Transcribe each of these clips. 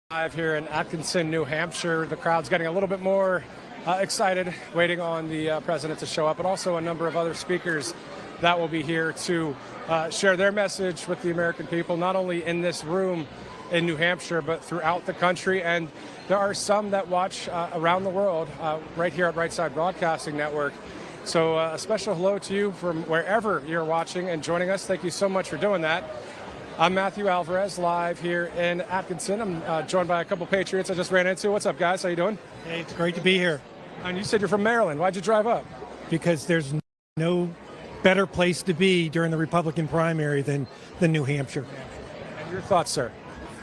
Live here in Atkinson, New Hampshire. The crowd's getting a little bit more excited, waiting on the president to show up, but also a number of other speakers that will be here to share their message with the American people, not only in this room in New Hampshire, but throughout the country. And there are some that watch around the world right here at Right Side Broadcasting Network. So a special hello to you from wherever you're watching and joining us. Thank you so much for doing that. I'm Matthew Alvarez, live here in Atkinson. I'm joined by a couple Patriots I just ran into. What's up, guys? How you doing? Hey, it's great to be here. And you said you're from Maryland. Why'd you drive up? Because there's no better place to be during the Republican primary than New Hampshire. And your thoughts, sir?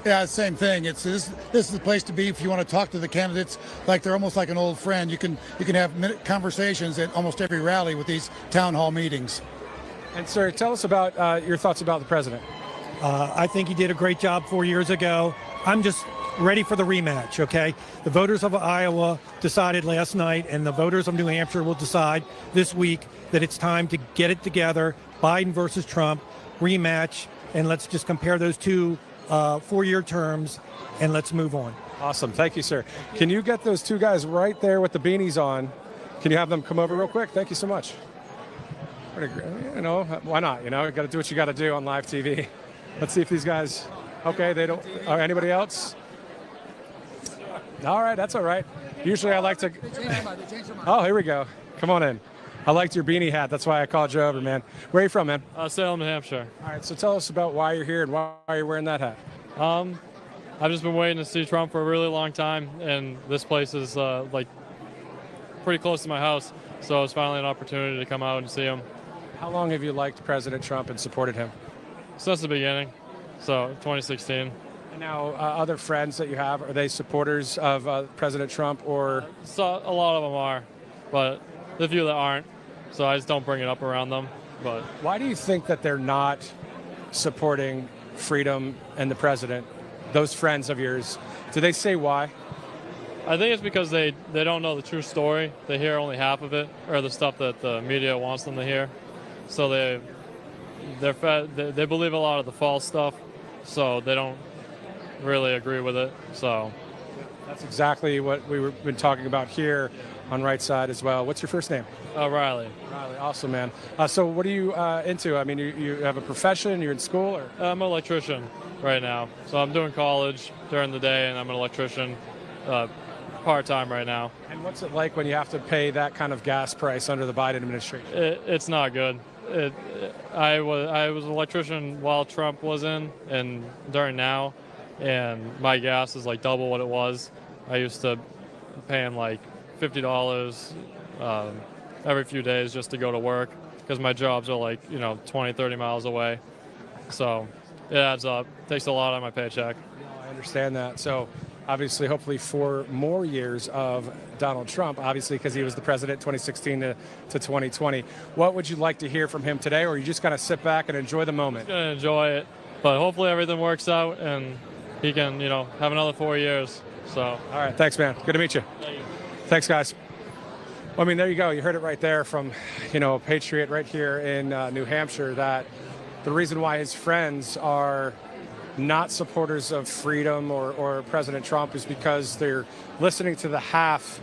Yeah, same thing. This is the place to be if you want to talk to the candidates like they're almost like an old friend. You can have conversations at almost every rally with these town hall meetings. And sir, tell us about your thoughts about the president. I think he did a great job 4 years ago. I'm just ready for the rematch, okay? The voters of Iowa decided last night, and the voters of New Hampshire will decide this week that it's time to get it together. Biden versus Trump, rematch, and let's just compare those two 4-year terms, and let's move on. Awesome. Thank you, sir. Can you get those two guys right there with the beanies on? Can you have them come over real quick? Thank you so much. You know, why not? You know, you got to do what you got to do on live TV. Let's see if these guys, okay, they don't, anybody else? All right, that's all right. Usually I like to, oh, here we go. Come on in. I liked your beanie hat. That's why I called you over, man. Where are you from, man? Salem, New Hampshire. All right, so tell us about why you're here and why you're wearing that hat. I've just been waiting to see Trump for a really long time, and this place is like pretty close to my house, so it's finally an opportunity to come out and see him. How long have you liked President Trump and supported him? Since the beginning, so 2016. And now, other friends that you have, are they supporters of President Trump or? So a lot of them are, but the few that aren't, so I just don't bring it up around them. But why do you think that they're not supporting freedom and the president? Those friends of yours, do they say why? I think it's because they don't know the true story. They hear only half of it, or the stuff that the media wants them to hear. So they believe a lot of the false stuff, so they don't really agree with it. So that's exactly what we've been talking about here on Right Side as well. What's your first name? Riley. Riley, awesome, man. So what are you into? I mean, you have a profession, you're in school? Or? I'm an electrician right now. So I'm doing college during the day, and I'm an electrician part-time right now. And what's it like when you have to pay that kind of gas price under the Biden administration? It's not good. I was an electrician while Trump was in and during now, and my gas is like double what it was. I used to paying like $50 every few days just to go to work because my jobs are like 20, 30 miles away. So it adds up. Takes a lot on my paycheck. I understand that. So obviously, hopefully 4 more years of Donald Trump, obviously because he was the president 2016 to 2020. What would you like to hear from him today, or are you just going to sit back and enjoy the moment? I'm going to enjoy it, but hopefully everything works out and he can, have another 4 years. So. All right, thanks, man. Good to meet you. Thank you. Thanks, guys. Well, I mean, there you go. You heard it right there from, a Patriot right here in New Hampshire, that the reason why his friends are not supporters of freedom or President Trump is because they're listening to the half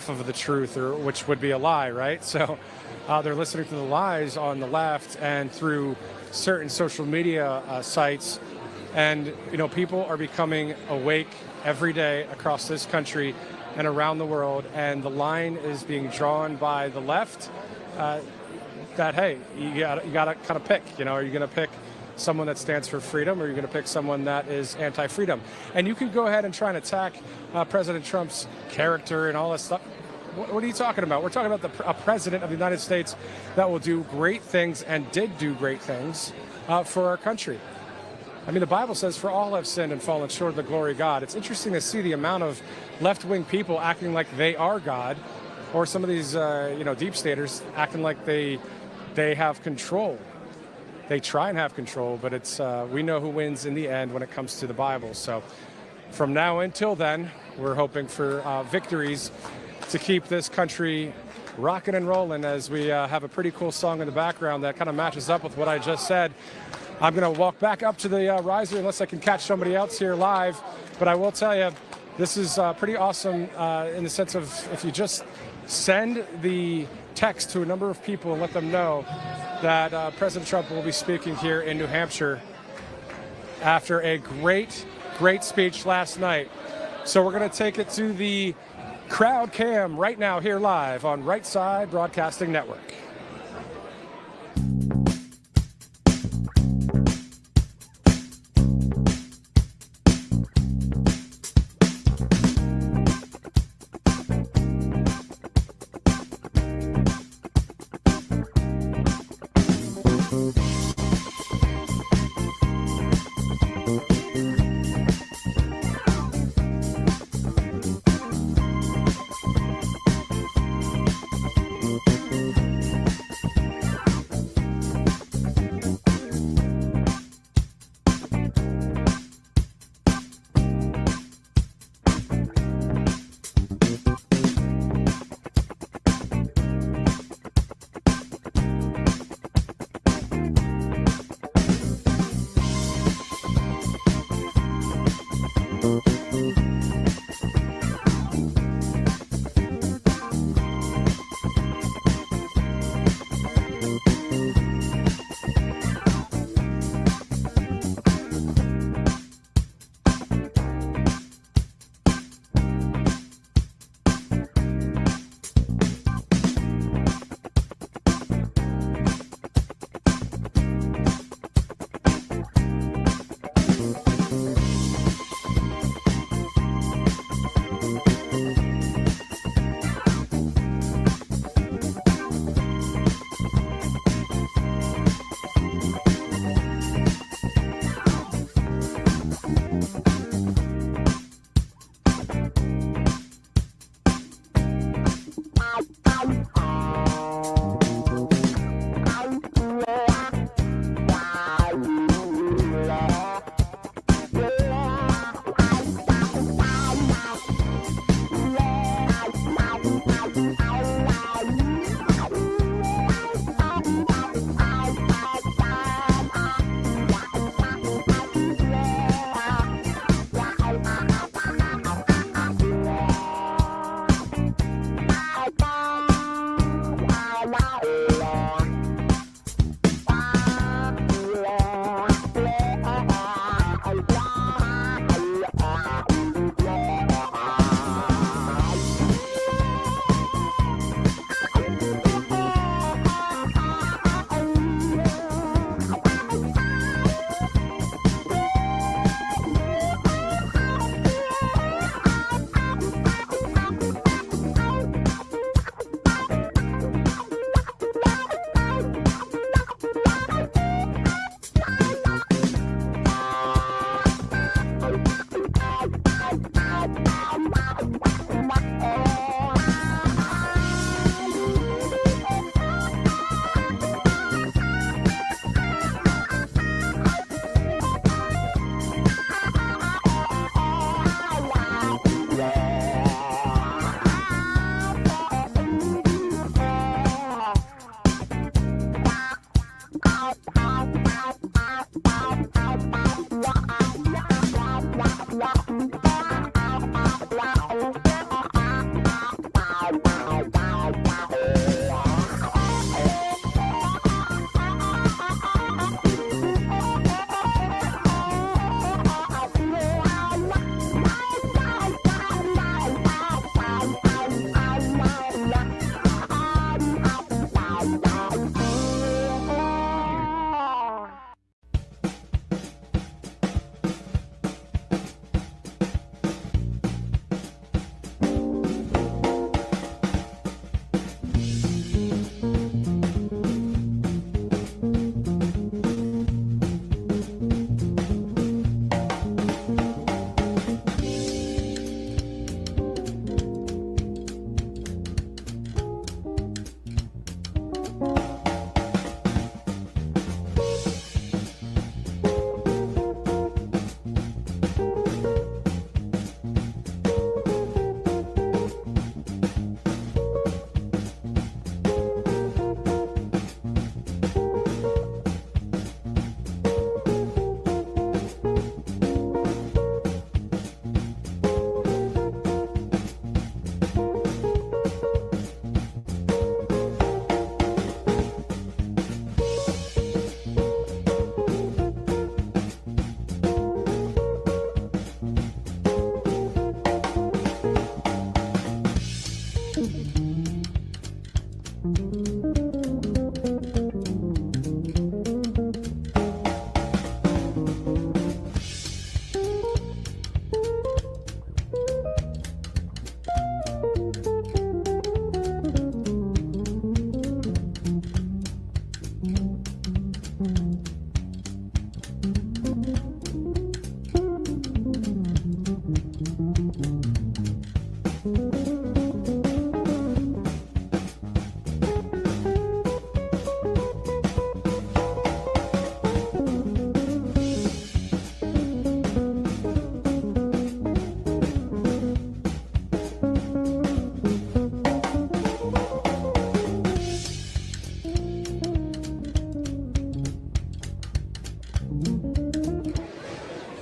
of the truth, or which would be a lie, right? So they're listening to the lies on the left and through certain social media sites. And, people are becoming awake every day across this country and around the world. And the line is being drawn by the left that, hey, you got to kind of pick, are you going to pick someone that stands for freedom, or you're going to pick someone that is anti-freedom? And you can go ahead and try and attack President Trump's character and all this stuff. What are you talking about? We're talking about a president of the United States that will do great things and did do great things for our country. I mean, the Bible says, for all have sinned and fallen short of the glory of God. It's interesting to see the amount of left-wing people acting like they are God, or some of these, deep staters acting like they have control. They try and have control, but it's we know who wins in the end when it comes to the Bible. So from now until then, we're hoping for victories to keep this country rocking and rolling, as we have a pretty cool song in the background that kind of matches up with what I just said. I'm going to walk back up to the riser unless I can catch somebody else here live. But I will tell you, this is pretty awesome in the sense of if you just send the text to a number of people and let them know that President Trump will be speaking here in New Hampshire after a great speech last night. So we're going to take it to the crowd cam right now here live on Right Side Broadcasting Network.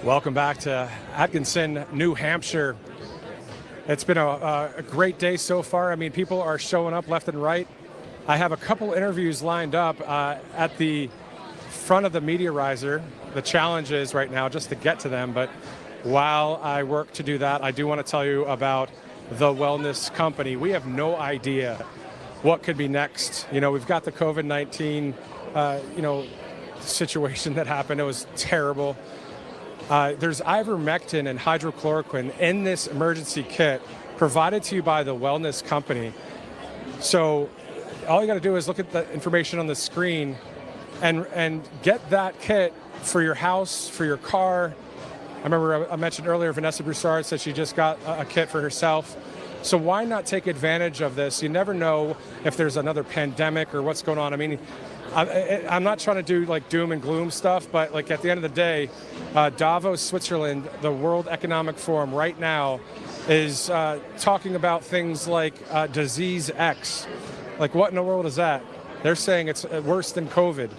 Welcome back to Atkinson, New Hampshire. It's been a great day so far. I mean, people are showing up left and right. I have a couple interviews lined up at the front of the media riser. The challenge is right now just to get to them, but while I work to do that, I do want to tell you about the wellness company. We have no idea what could be next. You know, we've got the COVID-19, situation that happened. It was terrible. There's ivermectin and hydrochloroquine in this emergency kit provided to you by the wellness company. So all you got to do is look at the information on the screen and get that kit for your house, for your car. I remember I mentioned earlier, Vanessa Broussard said she just got a kit for herself. So why not take advantage of this? You never know if there's another pandemic or what's going on. I mean, I'm not trying to do like doom and gloom stuff, but like at the end of the day, Davos, Switzerland, the World Economic Forum right now is talking about things like disease X. Like what in the world is that? They're saying it's worse than COVID.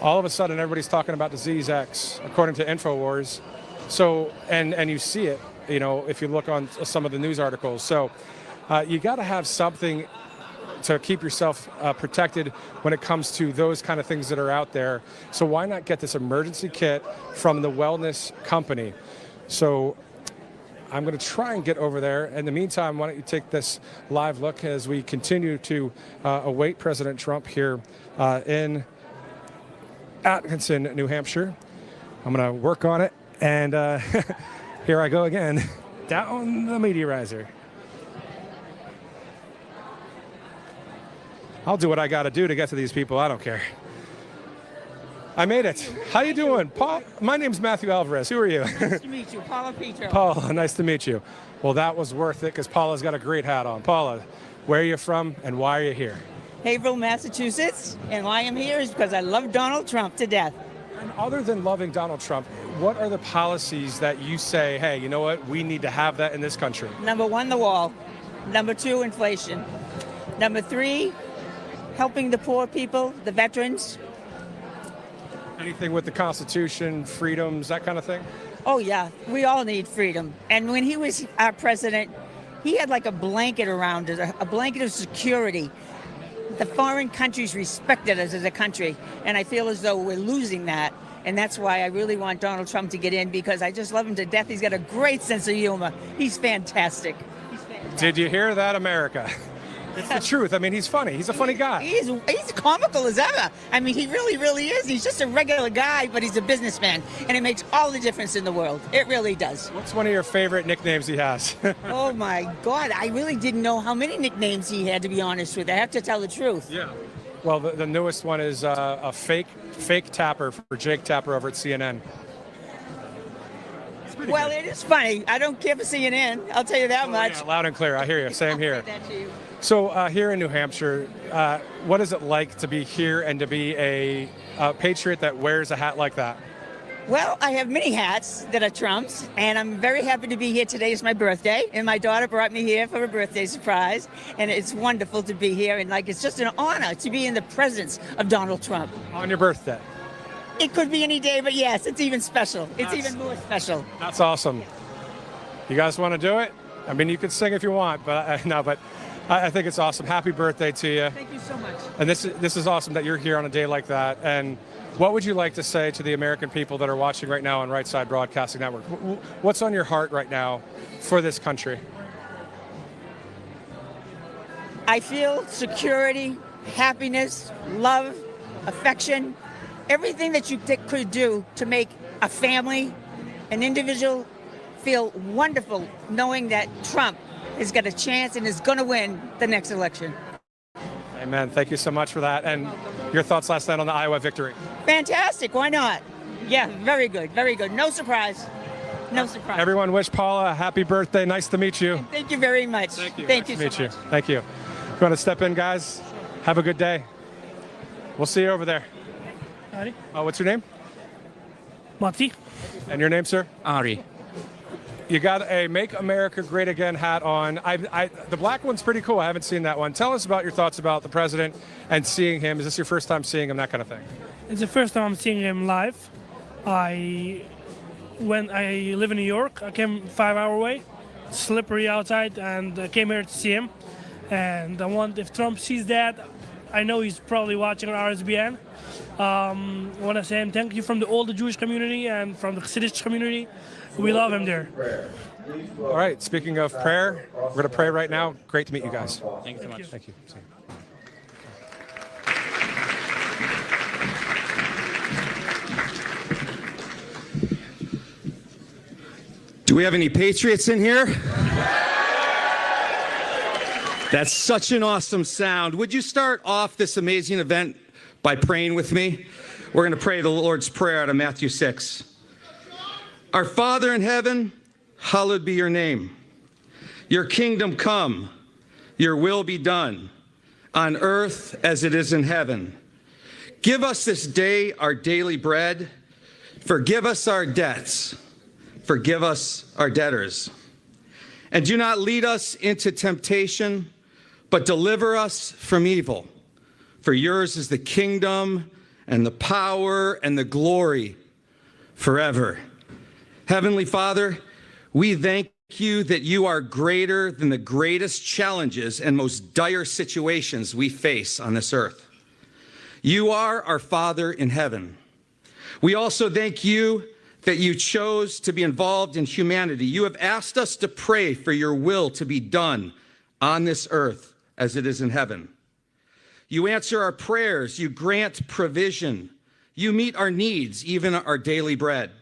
All of a sudden, everybody's talking about disease X, according to InfoWars. So, and you see it, you know, if you look on some of the news articles. So you got to have something to keep yourself protected when it comes to those kind of things that are out there. So why not get this emergency kit from the wellness company? So I'm going to try and get over there. In the meantime, why don't you take this live look as we continue to await President Trump here in Atkinson, New Hampshire. I'm going to work on it. And here I go again, down the media riser. I'll do what I got to do to get to these people. I don't care. I made it. How you doing? Paul, my name's Matthew Alvarez. Who are you? Nice to meet you, Paula Petro. Paula, nice to meet you. Well, that was worth it because Paula's got a great hat on. Paula, where are you from and why are you here? Haverhill, Massachusetts. And why I'm here is because I love Donald Trump to death. And other than loving Donald Trump, what are the policies that you say, hey, you know what, we need to have that in this country? Number one, the wall. Number two, inflation. Number three, helping the poor people, the veterans. Anything with the Constitution, freedoms, that kind of thing? Oh, yeah, we all need freedom. And when he was our president, he had like a blanket around us, a blanket of security. The foreign countries respected us as a country, and I feel as though we're losing that. And that's why I really want Donald Trump to get in, because I just love him to death. He's got a great sense of humor. He's fantastic. Did you hear that, America? It's the truth. I mean, he's funny. He's a funny guy. He's comical as ever. I mean, he really, really is. He's just a regular guy, but he's a businessman, and it makes all the difference in the world. It really does. What's one of your favorite nicknames he has? Oh, my God. I really didn't know how many nicknames he had, to be honest with you. I have to tell the truth. Yeah. Well, the newest one is a fake tapper for Jake Tapper over at CNN. Well, it is funny. I don't care for CNN. I'll tell you that much. Yeah, loud and clear. I hear you. Same here. I'll say that to you. So here in New Hampshire, what is it like to be here and to be a patriot that wears a hat like that? Well, I have many hats that are Trump's, and I'm very happy to be here. Today is my birthday, and my daughter brought me here for a birthday surprise, and it's wonderful to be here, and it's just an honor to be in the presence of Donald Trump. On your birthday? It could be any day, but yes, it's even special. It's even more special. That's awesome. You guys want to do it? I mean, you can sing if you want, but no, but I think it's awesome. Happy birthday to you. Thank you so much. And this is awesome that you're here on a day like that. And what would you like to say to the American people that are watching right now on Right Side Broadcasting Network? What's on your heart right now for this country? I feel security, happiness, love, affection, everything that you could do to make a family, an individual feel wonderful knowing that Trump has got a chance and is going to win the next election. Amen. Thank you so much for that. And your thoughts last night on the Iowa victory? Fantastic. Why not? Yeah, very good. Very good. No surprise. No surprise. Everyone wish Paula a happy birthday. Nice to meet you. Thank you very much. Thank you. Thank nice you to so meet much. you. Thank you. You want to step in, guys? Have a good day. We'll see you over there. Ari. What's your name? Mati. And your name, sir? Ari. You got a Make America Great Again hat on. The black one's pretty cool. I haven't seen that one. Tell us about your thoughts about the president and seeing him. Is this your first time seeing him, that kind of thing? It's the first time I'm seeing him live. I when I live in New York. I came 5 hours away, slippery outside, and I came here to see him. And I want, if Trump sees that, I know he's probably watching on RSBN. I want to say him thank you from all the Jewish community and from the Hasidic community. We love him there. All right, speaking of prayer, we're going to pray right now. Great to meet you guys. Thank you so much. Thank you. Do we have any Patriots in here? That's such an awesome sound. Would you start off this amazing event by praying with me? We're going to pray the Lord's Prayer out of Matthew 6. Our Father in heaven, hallowed be your name. Your kingdom come, your will be done, on earth as it is in heaven. Give us this day our daily bread. Forgive us our debts. Forgive us our debtors. And do not lead us into temptation, but deliver us from evil. For yours is the kingdom and the power and the glory forever. Heavenly Father, we thank you that you are greater than the greatest challenges and most dire situations we face on this earth. You are our Father in heaven. We also thank you that you chose to be involved in humanity. You have asked us to pray for your will to be done on this earth as it is in heaven. You answer our prayers. You grant provision. You meet our needs, even our daily bread.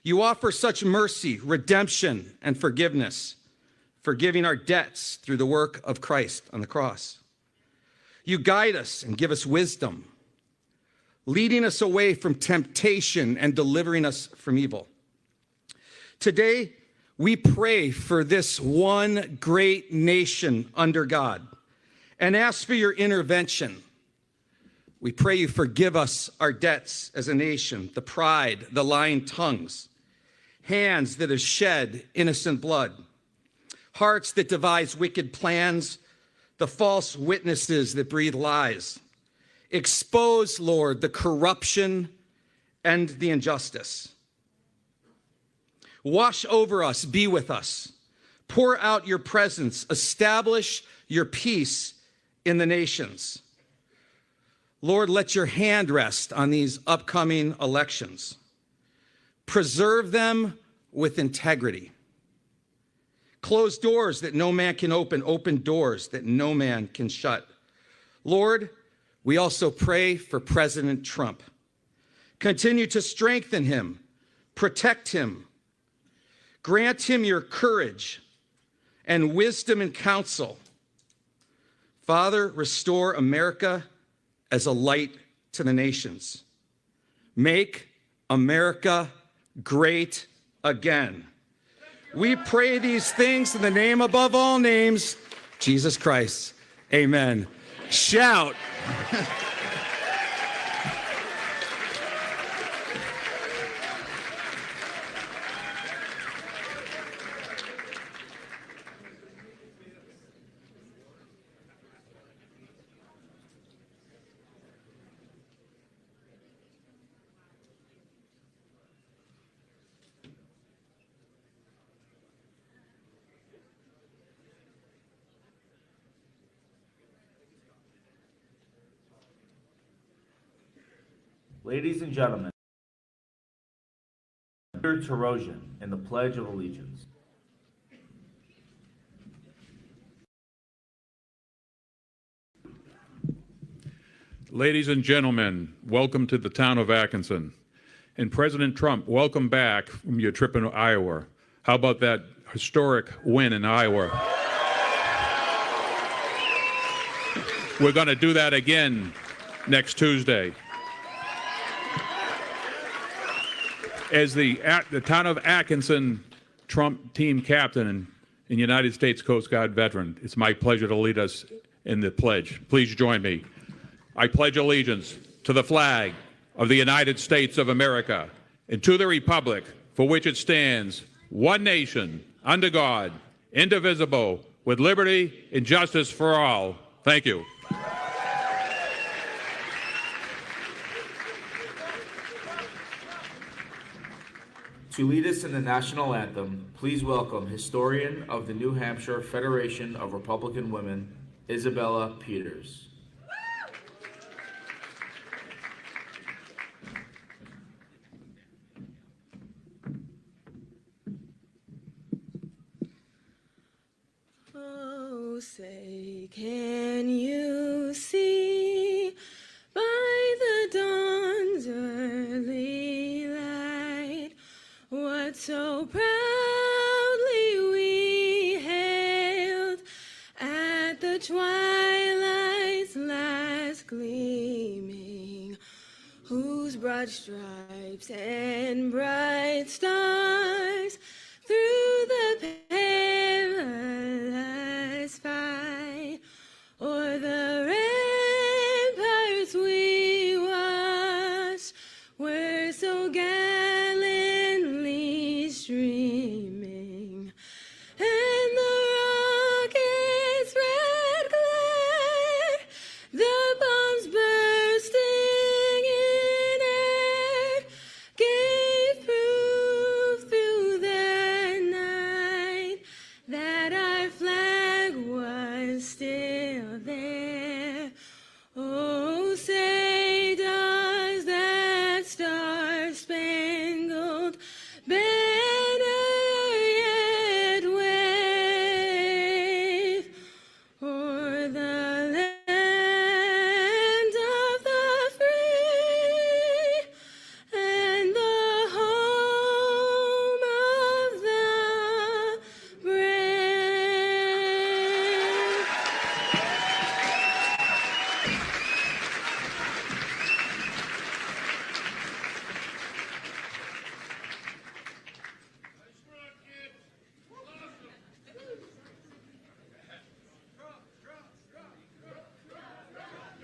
You offer such mercy, redemption, and forgiveness, forgiving our debts through the work of Christ on the cross. You guide us and give us wisdom, leading us away from temptation and delivering us from evil. Today, we pray for this one great nation under God and ask for your intervention. We pray you forgive us our debts as a nation, the pride, the lying tongues, hands that have shed innocent blood, hearts that devise wicked plans, the false witnesses that breathe lies. Expose, Lord, the corruption and the injustice. Wash over us, be with us. Pour out your presence, establish your peace in the nations. Lord, let your hand rest on these upcoming elections. Preserve them with integrity. Close doors that no man can open, open doors that no man can shut. Lord, we also pray for President Trump. Continue to strengthen him, protect him, grant him your courage and wisdom and counsel. Father, restore America as a light to the nations. Make America great again. We pray these things in the name above all names, Jesus Christ. Amen. Shout. Ladies and gentlemen, Terosian in the Pledge of Allegiance. Ladies and gentlemen, welcome to the town of Atkinson. And President Trump, welcome back from your trip in Iowa. How about that historic win in Iowa? We're going to do that again next Tuesday. As the town of Atkinson Trump team captain and United States Coast Guard veteran, it's my pleasure to lead us in the pledge. Please join me. I pledge allegiance to the flag of the United States of America and to the republic for which it stands, one nation, under God, indivisible, with liberty and justice for all. Thank you. To lead us in the national anthem, please welcome historian of the New Hampshire Federation of Republican Women, Isabella Peters. Oh, say, can you see by the dawn's early light what so proudly we hailed at the twilight's last gleaming, whose broad stripes and bright stars through the perilous fight o'er the ramparts we watched were so gallantly streaming, and the rocket's red glare, the bombs bursting in air, gave proof through the night that our flag was still there. Oh, say does that star-spangled banner yet wave o'er the land of the free and the home of the brave?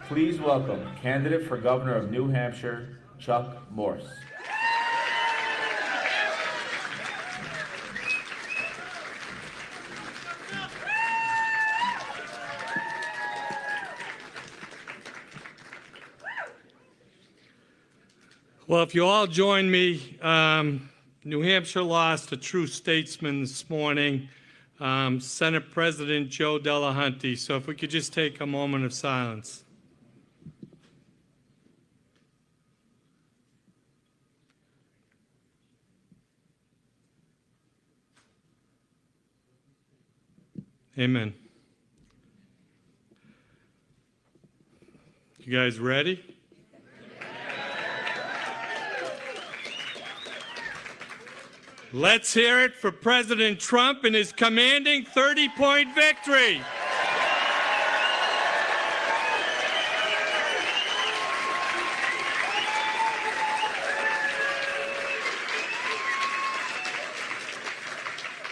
Please welcome candidate for governor of New Hampshire, Chuck Morse. Well, if you all join me, New Hampshire lost a true statesman this morning, Senate President Joe Delahunty. So if we could just take a moment of silence. Amen. You guys ready? Let's hear it for President Trump and his commanding 30-point victory.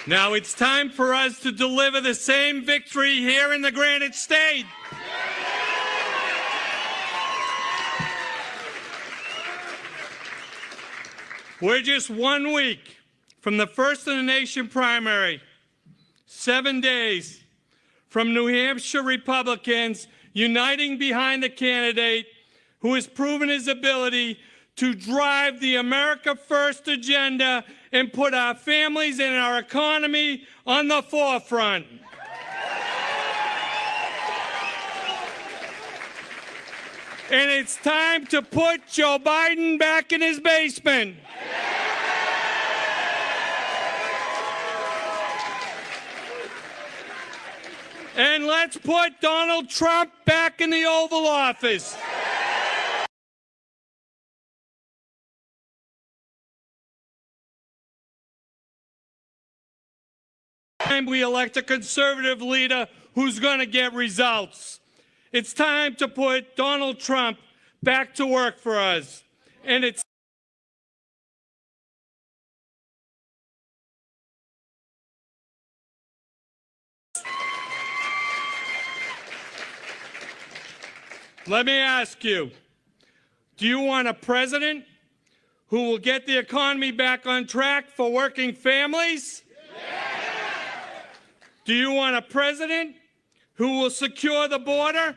Now it's time for us to deliver the same victory here in the Granite State. We're just 1 week from the first in the nation primary, 7 days from New Hampshire Republicans uniting behind the candidate who has proven his ability to drive the America First agenda and put our families and our economy on the forefront. And it's time to put Joe Biden back in his basement. And let's put Donald Trump back in the Oval Office. We elect a conservative leader who's going to get results. It's time to put Donald Trump back to work for us. And it's let me ask you, do you want a president who will get the economy back on track for working families? Do you want a president who will secure the border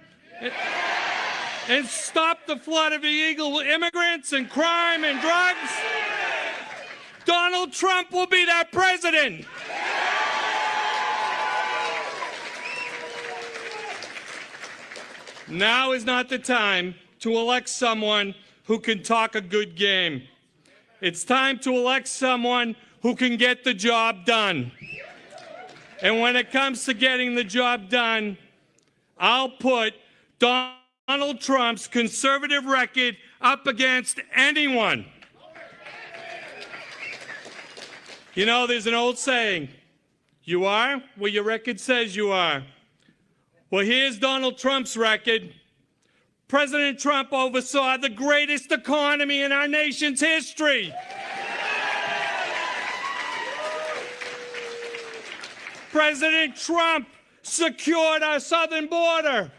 and stop the flood of illegal immigrants and crime and drugs? Donald Trump will be that president. Now is not the time to elect someone who can talk a good game. It's time to elect someone who can get the job done. And when it comes to getting the job done, I'll put Donald Trump's conservative record up against anyone. You know, there's an old saying, you are what your record says you are. Well, here's Donald Trump's record. President Trump oversaw the greatest economy in our nation's history. President Trump secured our southern border.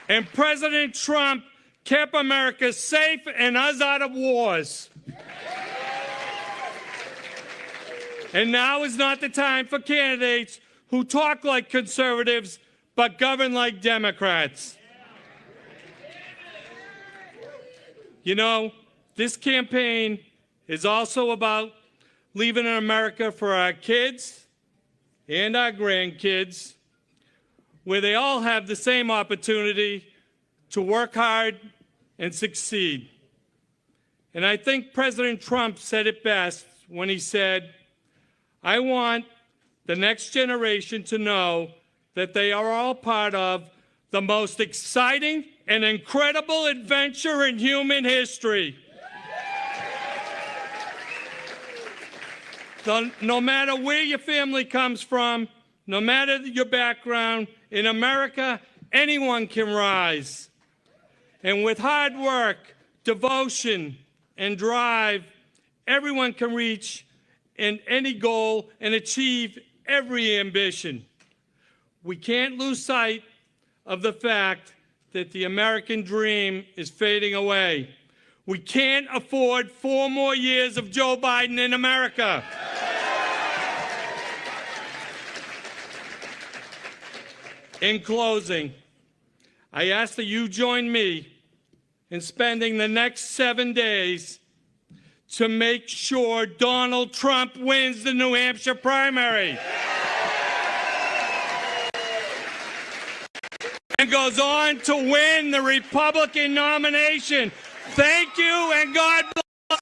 And President Trump kept America safe and us out of wars. And now is not the time for candidates who talk like conservatives but govern like Democrats. You know, this campaign is also about leaving America for our kids and our grandkids, where they all have the same opportunity to work hard and succeed. And I think President Trump said it best when he said, I want the next generation to know that they are all part of the most exciting and incredible adventure in human history. No matter where your family comes from, no matter your background, in America, anyone can rise. And with hard work, devotion, and drive, everyone can reach any goal and achieve every ambition. We can't lose sight of the fact that the American dream is fading away. We can't afford 4 more years of Joe Biden in America. In closing, I ask that you join me in spending the next 7 days to make sure Donald Trump wins the New Hampshire primary and goes on to win the Republican nomination. Thank you, and God bless.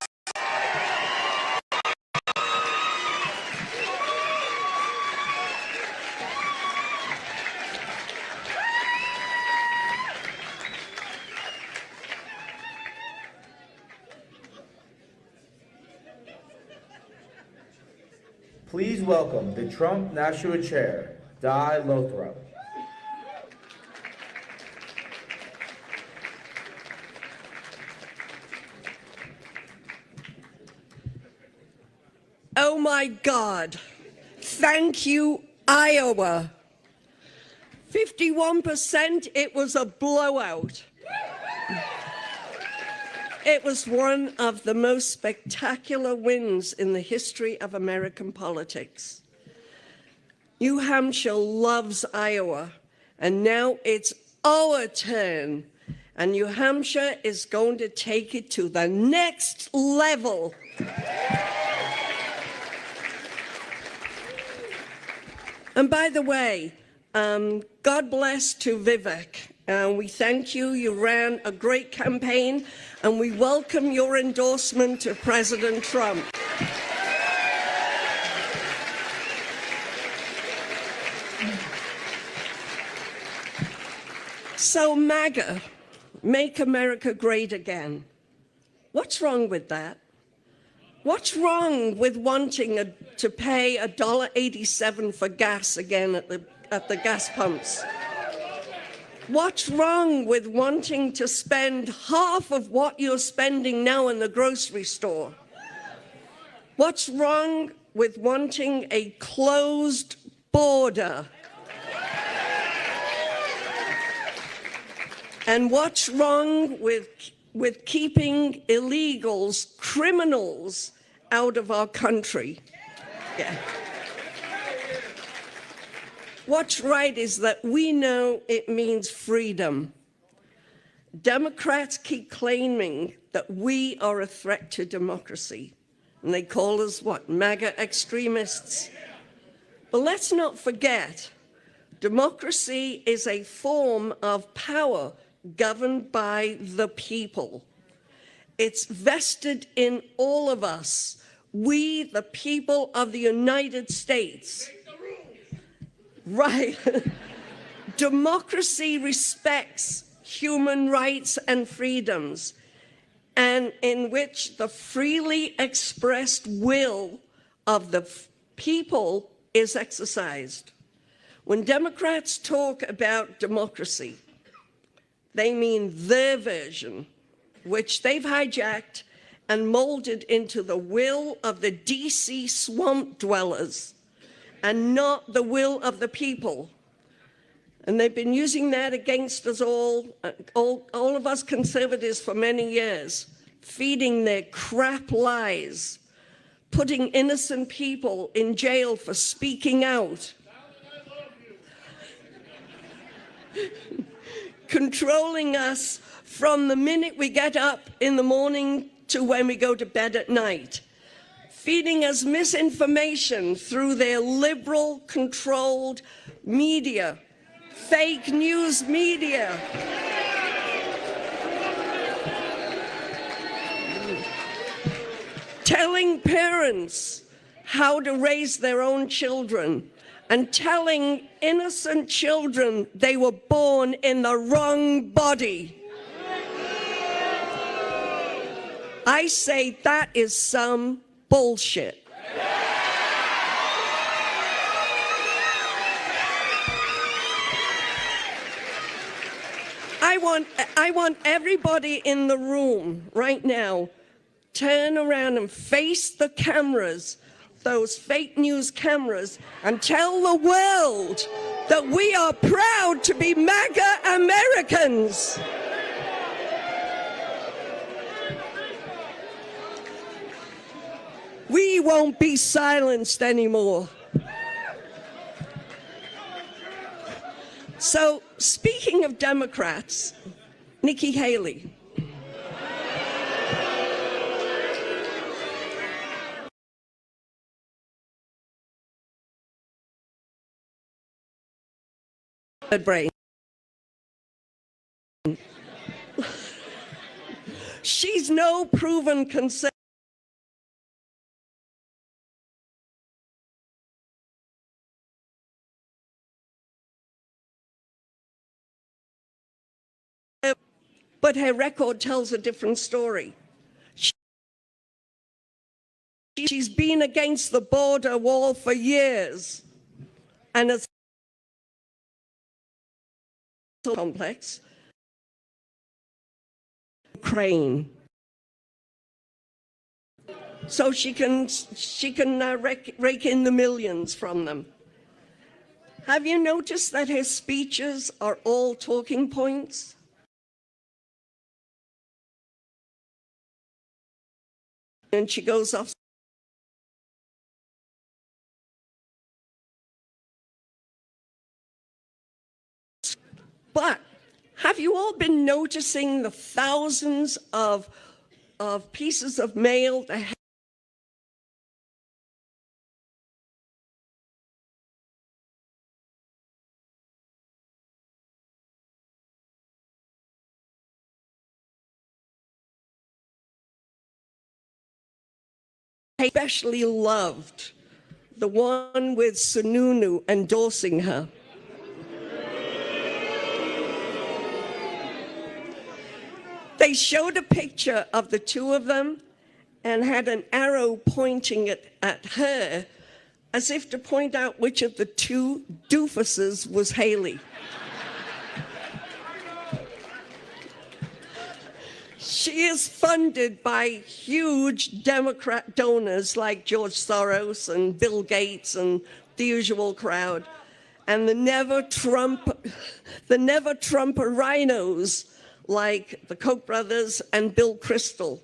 Please welcome the Trump National Chair, Di Lothrop. Oh my God. Thank you, Iowa. 51%, it was a blowout. It was one of the most spectacular wins in the history of American politics. New Hampshire loves Iowa, and now it's our turn. And New Hampshire is going to take it to the next level. And by the way, God bless to Vivek. We thank you. You ran a great campaign, and we welcome your endorsement to President Trump. So MAGA, Make America Great Again. What's wrong with that? What's wrong with wanting to pay $1.87 for gas again at the gas pumps? What's wrong with wanting to spend half of what you're spending now in the grocery store? What's wrong with wanting a closed border? And what's wrong with keeping illegals, criminals, out of our country? Yeah. What's right is that we know it means freedom. Democrats keep claiming that we are a threat to democracy. And they call us what? MAGA extremists. But let's not forget, democracy is a form of power governed by the people. It's vested in all of us, we, the people of the United States. Right. Democracy respects human rights and freedoms, and in which the freely expressed will of the people is exercised. When Democrats talk about democracy, they mean their version, which they've hijacked and molded into the will of the DC swamp dwellers and not the will of the people. And they've been using that against us all of us conservatives for many years, feeding their crap lies, putting innocent people in jail for speaking out, controlling us from the minute we get up in the morning to when we go to bed at night, feeding us misinformation through their liberal controlled media, fake news media. Telling parents how to raise their own children and telling innocent children they were born in the wrong body. I say that is some bullshit. I want everybody in the room right now, turn around and face the cameras, those fake news cameras, and tell the world that we are proud to be MAGA Americans. We won't be silenced anymore. So, speaking of Democrats, Nikki Haley. Brain. She's no proven conservative. But her record tells a different story. She's been against the border wall for years, and it's complex. Ukraine. So she can rake in the millions from them. Have you noticed that her speeches are all talking points? And she goes off. But have you all been noticing the thousands of pieces of mail that especially loved the one with Sununu endorsing her? They showed a picture of the two of them and had an arrow pointing at her as if to point out which of the two doofuses was Haley. She is funded by huge Democrat donors like George Soros and Bill Gates and the usual crowd, and the never Trumper rhinos like the Koch brothers and Bill Kristol.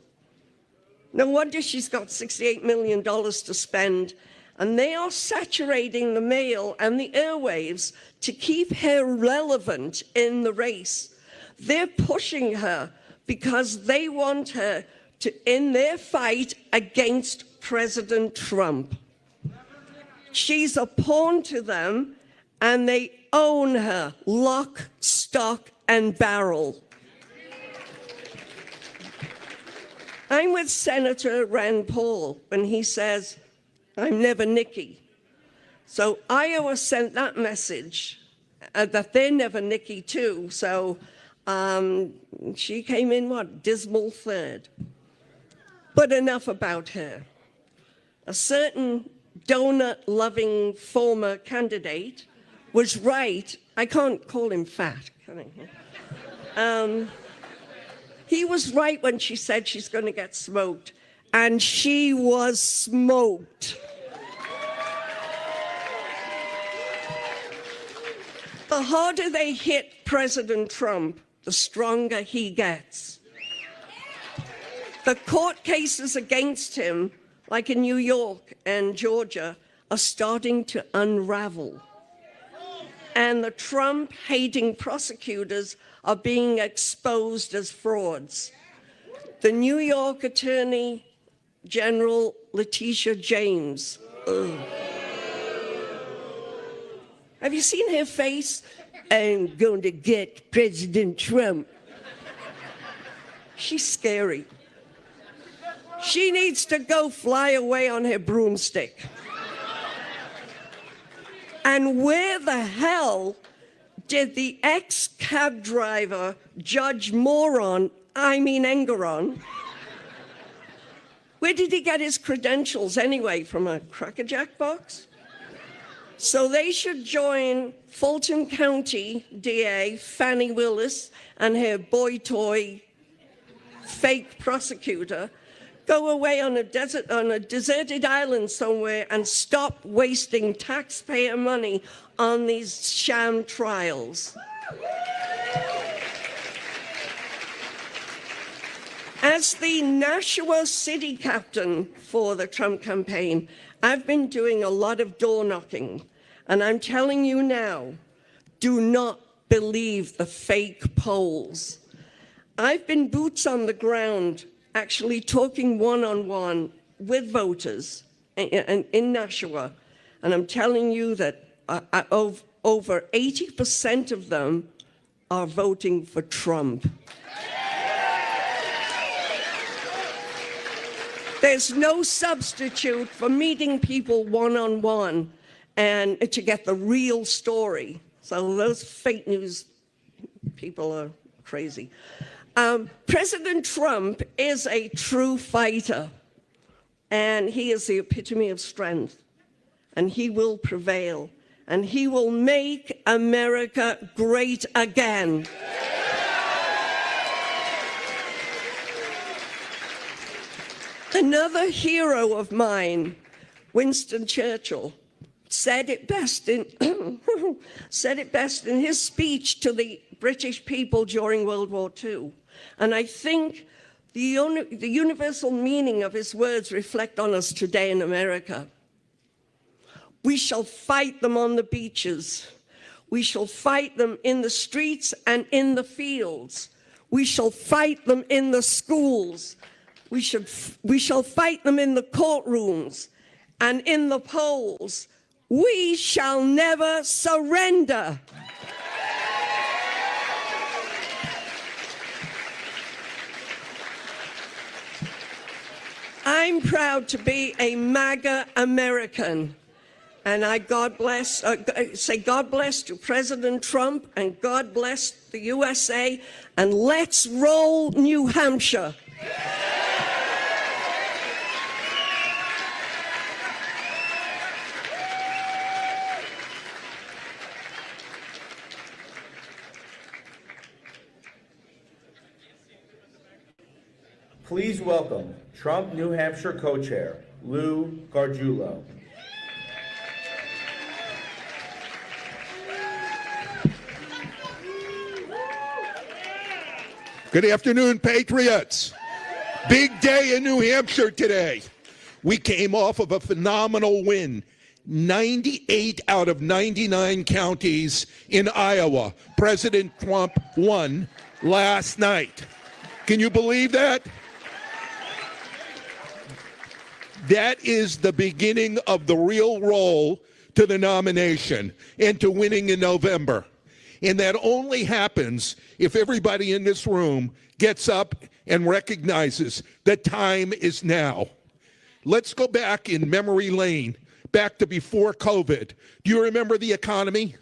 No wonder she's got $68 million to spend, and they are saturating the mail and the airwaves to keep her relevant in the race. They're pushing her because they want her to, in their fight against President Trump. She's a pawn to them, and they own her, lock, stock, and barrel. I'm with Senator Rand Paul when he says, I'm never Nikki. So Iowa sent that message that they're never Nikki too. So she came in, what, dismal third. But enough about her. A certain donut-loving former candidate was right. I can't call him fat, can I? He was right when she said she's going to get smoked. And she was smoked. The harder they hit President Trump, the stronger he gets. The court cases against him, like in New York and Georgia, are starting to unravel. And the Trump-hating prosecutors are being exposed as frauds. The New York Attorney General Letitia James. Ugh. Have you seen her face? I'm going to get President Trump. She's scary. She needs to go fly away on her broomstick. And where the hell did the ex-cab driver, Judge Engeron, where did he get his credentials anyway? From a Cracker Jack box? So they should join Fulton County DA Fannie Willis and her boy toy fake prosecutor, go away on a deserted island somewhere and stop wasting taxpayer money on these sham trials. As the Nashua city captain for the Trump campaign, I've been doing a lot of door knocking, and I'm telling you now, do not believe the fake polls. I've been boots on the ground, actually talking one-on-one with voters in Nashua, and I'm telling you that over 80% of them are voting for Trump. There's no substitute for meeting people one-on-one and to get the real story. So those fake news people are crazy. President Trump is a true fighter, and he is the epitome of strength, and he will prevail, and he will make America great again. Another hero of mine, Winston Churchill, said it best in his speech to the British people during World War II. And I think the universal meaning of his words reflect on us today in America. We shall fight them on the beaches. We shall fight them in the streets and in the fields. We shall fight them in the schools. We shall fight them in the courtrooms and in the polls. We shall never surrender. I'm proud to be a MAGA American, and I say God bless to President Trump, and God bless the USA, and let's roll New Hampshire. Please welcome Trump New Hampshire co-chair, Lou Gargiulo. Good afternoon, Patriots. Big day in New Hampshire today. We came off of a phenomenal win. 98 out of 99 counties in Iowa. President Trump won last night. Can you believe that? That is the beginning of the real roll to the nomination and to winning in November. And that only happens if everybody in this room gets up and recognizes that time is now. Let's go back in memory lane, back to before COVID. Do you remember the economy?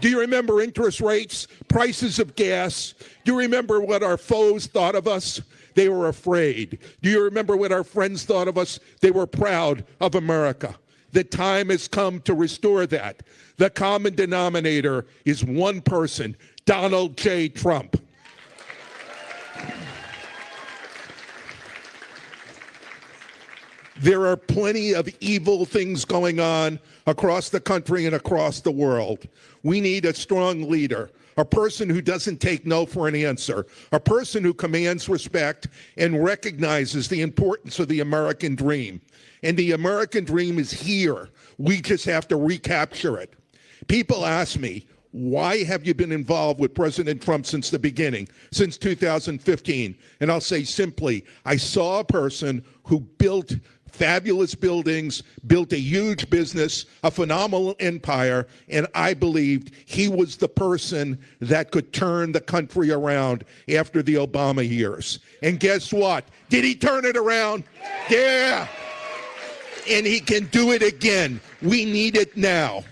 Do you remember interest rates, prices of gas? Do you remember what our foes thought of us? They were afraid. Do you remember what our friends thought of us? They were proud of America. The time has come to restore that. The common denominator is one person, Donald J. Trump. There are plenty of evil things going on across the country and across the world. We need a strong leader, a person who doesn't take no for an answer, a person who commands respect and recognizes the importance of the American dream. And the American dream is here. We just have to recapture it. People ask me, why have you been involved with President Trump since the beginning, since 2015? And I'll say simply, I saw a person who built fabulous buildings, built a huge business, a phenomenal empire, and I believed he was the person that could turn the country around after the Obama years. And guess what? Did he turn it around? Yeah. And he can do it again. We need it now.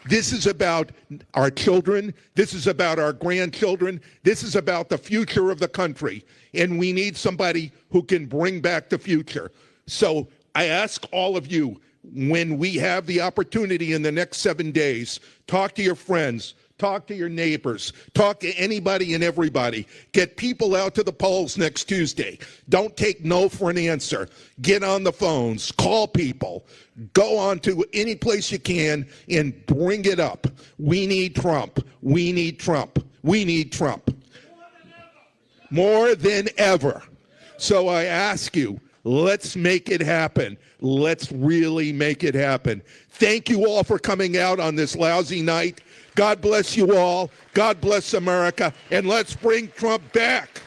This is about our children. This is about our grandchildren. This is about the future of the country. And we need somebody who can bring back the future. So I ask all of you, when we have the opportunity in the next 7 days, talk to your friends, talk to your neighbors, talk to anybody and everybody. Get people out to the polls next Tuesday. Don't take no for an answer. Get on the phones, call people, go on to any place you can and bring it up. We need Trump. We need Trump. We need Trump. More than ever. So I ask you, let's make it happen. Let's really make it happen. Thank you all for coming out on this lousy night. God bless you all. God bless America. And let's bring Trump back.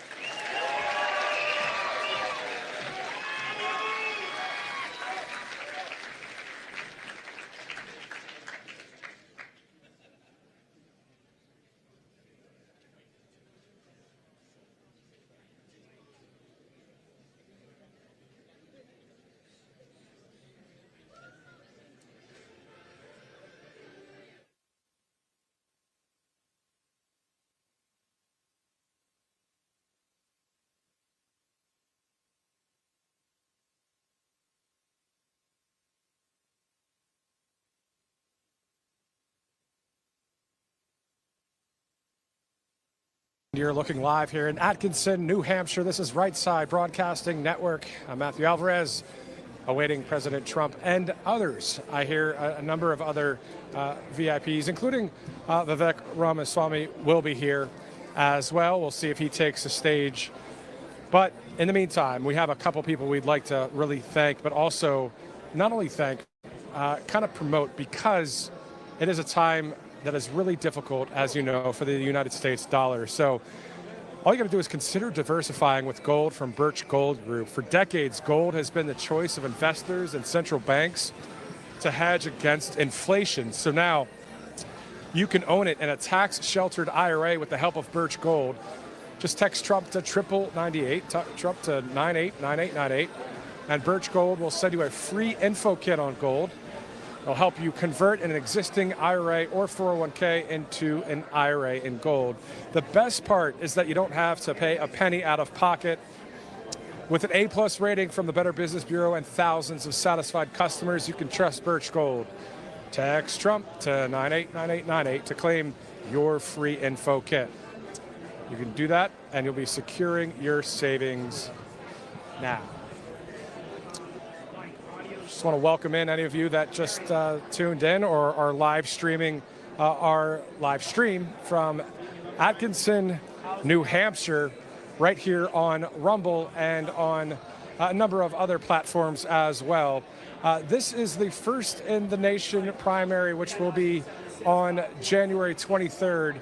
You're looking live here in Atkinson, New Hampshire. This is Right Side Broadcasting Network. I'm Matthew Alvarez, awaiting President Trump and others. I hear a number of other VIPs, including Vivek Ramaswamy, will be here as well. We'll see if he takes the stage. But in the meantime, we have a couple people we'd like to really thank, but also not only thank, kind of promote, because it is a time that is really difficult, as you know, for the United States dollar. So all you got to do is consider diversifying with gold from Birch Gold Group. For decades, gold has been the choice of investors and central banks to hedge against inflation. So now you can own it in a tax-sheltered IRA with the help of Birch Gold. Just text Trump to 9898, Trump to 989898, and Birch Gold will send you a free info kit on gold. It'll help you convert an existing IRA or 401k into an IRA in gold. The best part is that you don't have to pay a penny out of pocket. With an A+ rating from the Better Business Bureau and thousands of satisfied customers, you can trust Birch Gold. Text Trump to 989898 to claim your free info kit. You can do that, and you'll be securing your savings now. Just want to welcome in any of you that just tuned in or are live streaming our live stream from Atkinson, New Hampshire, right here on Rumble and on a number of other platforms as well. This is the first in the nation primary, which will be on January 23rd.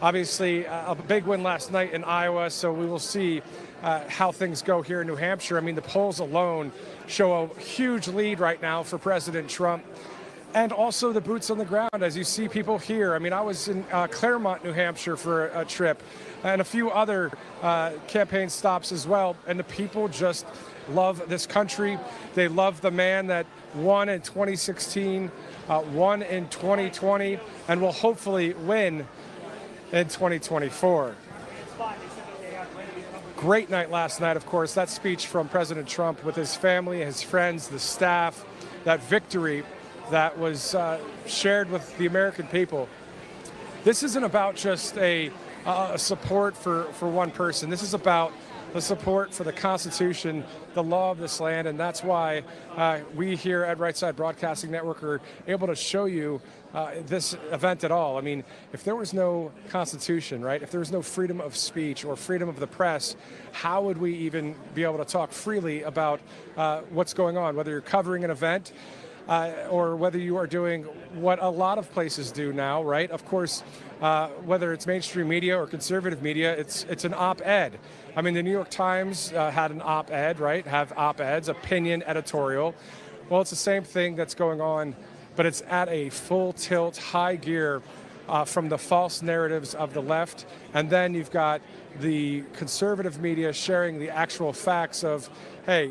obviously a big win last night in Iowa, so we will see how things go here in New Hampshire. I mean, the polls alone show a huge lead right now for President Trump. And also the boots on the ground, as you see people here. I mean, I was in Claremont, New Hampshire for a trip, and a few other campaign stops as well. And the people just love this country. They love the man that won in 2016, won in 2020, and will hopefully win in 2024. Great night last night, of course. That speech from President Trump with his family, his friends, the staff, that victory that was shared with the American people. This isn't about just a support for one person. This is about the support for the Constitution, the law of this land, and that's why we here at Right Side Broadcasting Network are able to show you this event at all. I mean, if there was no Constitution, right, if there was no freedom of speech or freedom of the press, how would we even be able to talk freely about what's going on, whether you're covering an event or whether you are doing what a lot of places do now, right? Of course, whether it's mainstream media or conservative media, it's an op-ed. I mean, the New York Times had an op-ed, right? Have op-eds, opinion editorial. Well, it's the same thing that's going on, but it's at a full tilt, high gear from the false narratives of the left. And then you've got the conservative media sharing the actual facts of, hey,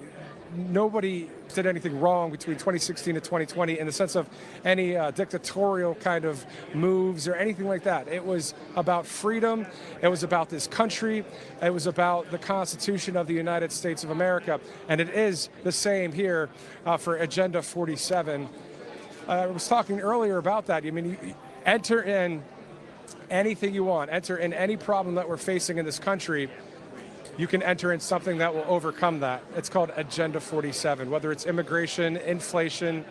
nobody did anything wrong between 2016 and 2020 in the sense of any dictatorial kind of moves or anything like that. It was about freedom. It was about this country. It was about the Constitution of the United States of America. And it is the same here for Agenda 47. I was talking earlier about that. I mean, you enter in anything you want. Enter in any problem that we're facing in this country. You can enter in something that will overcome that. It's called Agenda 47, whether it's immigration, inflation,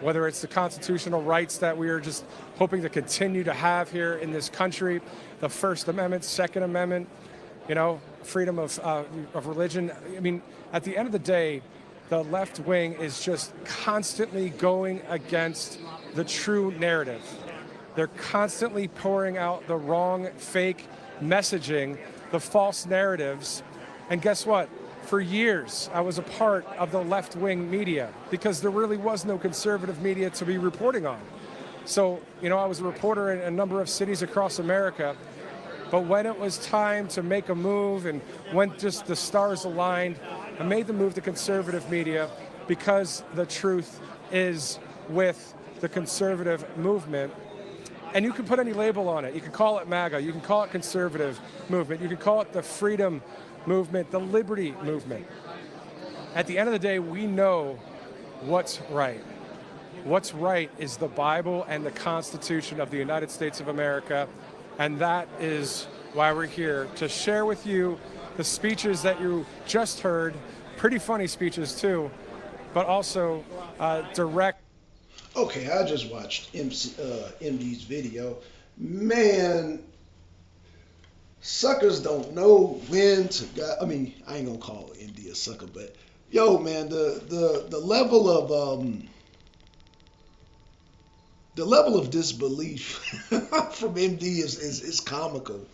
whether it's the constitutional rights that we are just hoping to continue to have here in this country, the First Amendment, Second Amendment, you know, freedom of religion. I mean, at the end of the day, the left wing is just constantly going against the true narrative. They're constantly pouring out the wrong, fake messaging, the false narratives. And guess what? For years, I was a part of the left-wing media because there really was no conservative media to be reporting on. So, you know, I was a reporter in a number of cities across America. But when it was time to make a move and when just the stars aligned, I made the move to conservative media because the truth is with the conservative movement. And you can put any label on it. You can call it MAGA. You can call it conservative movement. You can call it the freedom movement, the liberty movement. At the end of the day, we know what's right. What's right is the Bible and the Constitution of the United States of America. And that is why we're here, to share with you the speeches that you just heard. Pretty funny speeches, too, but also direct. Okay, I just watched MD's video. Man, suckers don't know when to. I mean, I ain't gonna call MD a sucker, but yo, man, the level of disbelief from MD is comical.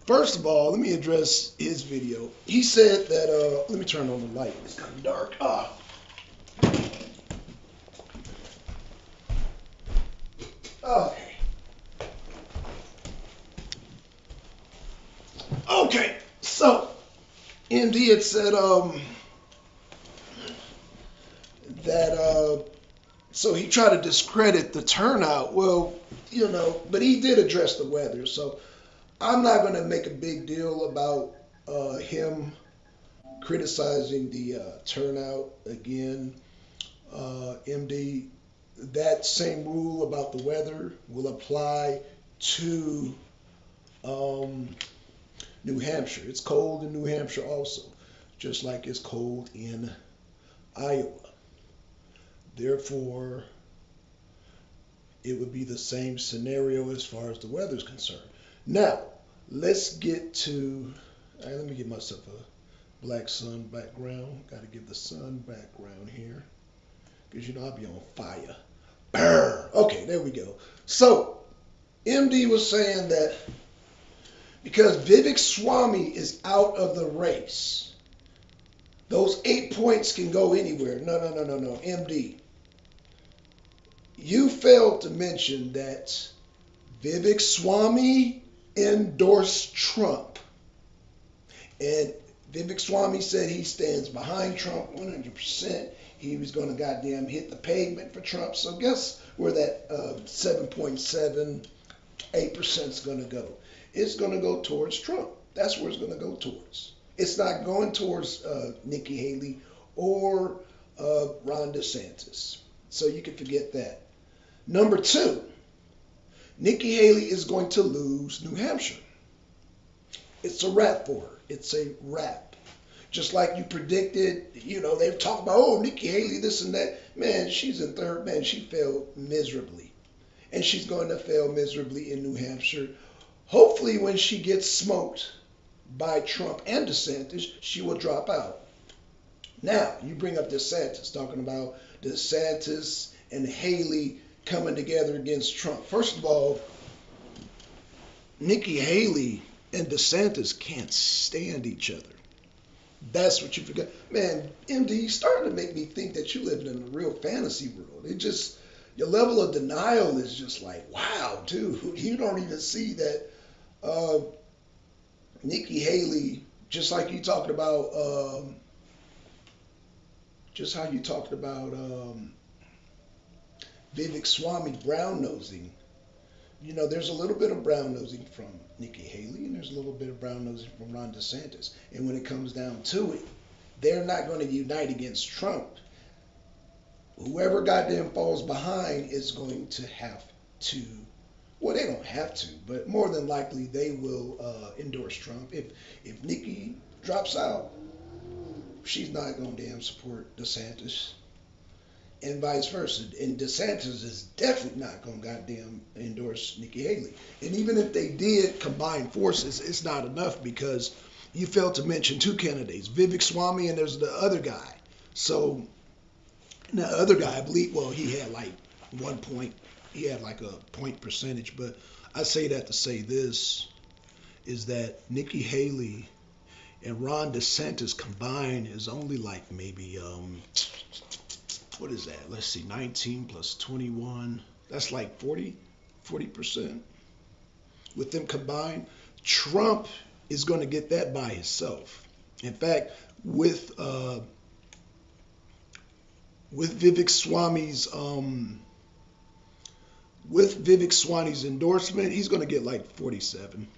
First of all, let me address his video. He said that. Let me turn on the light. It's kind of dark. Okay, so MD had said that so he tried to discredit the turnout. Well, you know, but he did address the weather, so I'm not going to make a big deal about him criticizing the turnout again. MD, that same rule about the weather will apply to New Hampshire. It's cold in New Hampshire also, just like it's cold in Iowa. Therefore, it would be the same scenario as far as the weather is concerned. Now, let's get to, let me give myself a black sun background. Got to give the sun background here, because you know I'll be on fire. Burn. Okay, there we go. So, MD was saying that because Vivek Swamy is out of the race. Those 8 points can go anywhere. No, MD. You failed to mention that Vivek Swamy endorsed Trump. And Vivek Swamy said he stands behind Trump 100%. He was going to goddamn hit the pavement for Trump. So guess where that 7.78% is going to go? It's going to go towards Trump. That's where it's going to go towards. It's not going towards Nikki Haley or Ron DeSantis. So you can forget that. Number two, Nikki Haley is going to lose New Hampshire. It's a wrap for her. It's a wrap. Just like you predicted, you know, they've talked about, oh, Nikki Haley, this and that. Man, she's in third. Man, she failed miserably. And she's going to fail miserably in New Hampshire. Hopefully when she gets smoked by Trump and DeSantis, she will drop out. Now, you bring up DeSantis, talking about DeSantis and Haley coming together against Trump. First of all, Nikki Haley and DeSantis can't stand each other. That's what you forgot. Man, MD, you're starting to make me think that you live in a real fantasy world. It just, your level of denial is just like, wow, dude, you don't even see that Nikki Haley, just like you talked about, just how you talked about Vivek Swamy brown-nosing. You know, there's a little bit of brown-nosing from Nikki Haley, and there's a little bit of brown-nosing from Ron DeSantis. And when it comes down to it, they're not going to unite against Trump. Whoever goddamn falls behind is going to have to, well, they don't have to, but more than likely they will endorse Trump. If Nikki drops out, she's not going to damn support DeSantis. And vice versa. And DeSantis is definitely not going to goddamn endorse Nikki Haley. And even if they did combine forces, it's not enough because you failed to mention two candidates, Vivek Swamy and there's the other guy. So the other guy, I believe, well, he had like 1 point. He had like a point percentage. But I say that to say this, is that Nikki Haley and Ron DeSantis combined is only like maybe, what is that? Let's see, 19 plus 21. That's like 40%. With them combined, Trump is going to get that by himself. In fact, with Vivek Swamy's endorsement, he's going to get like 47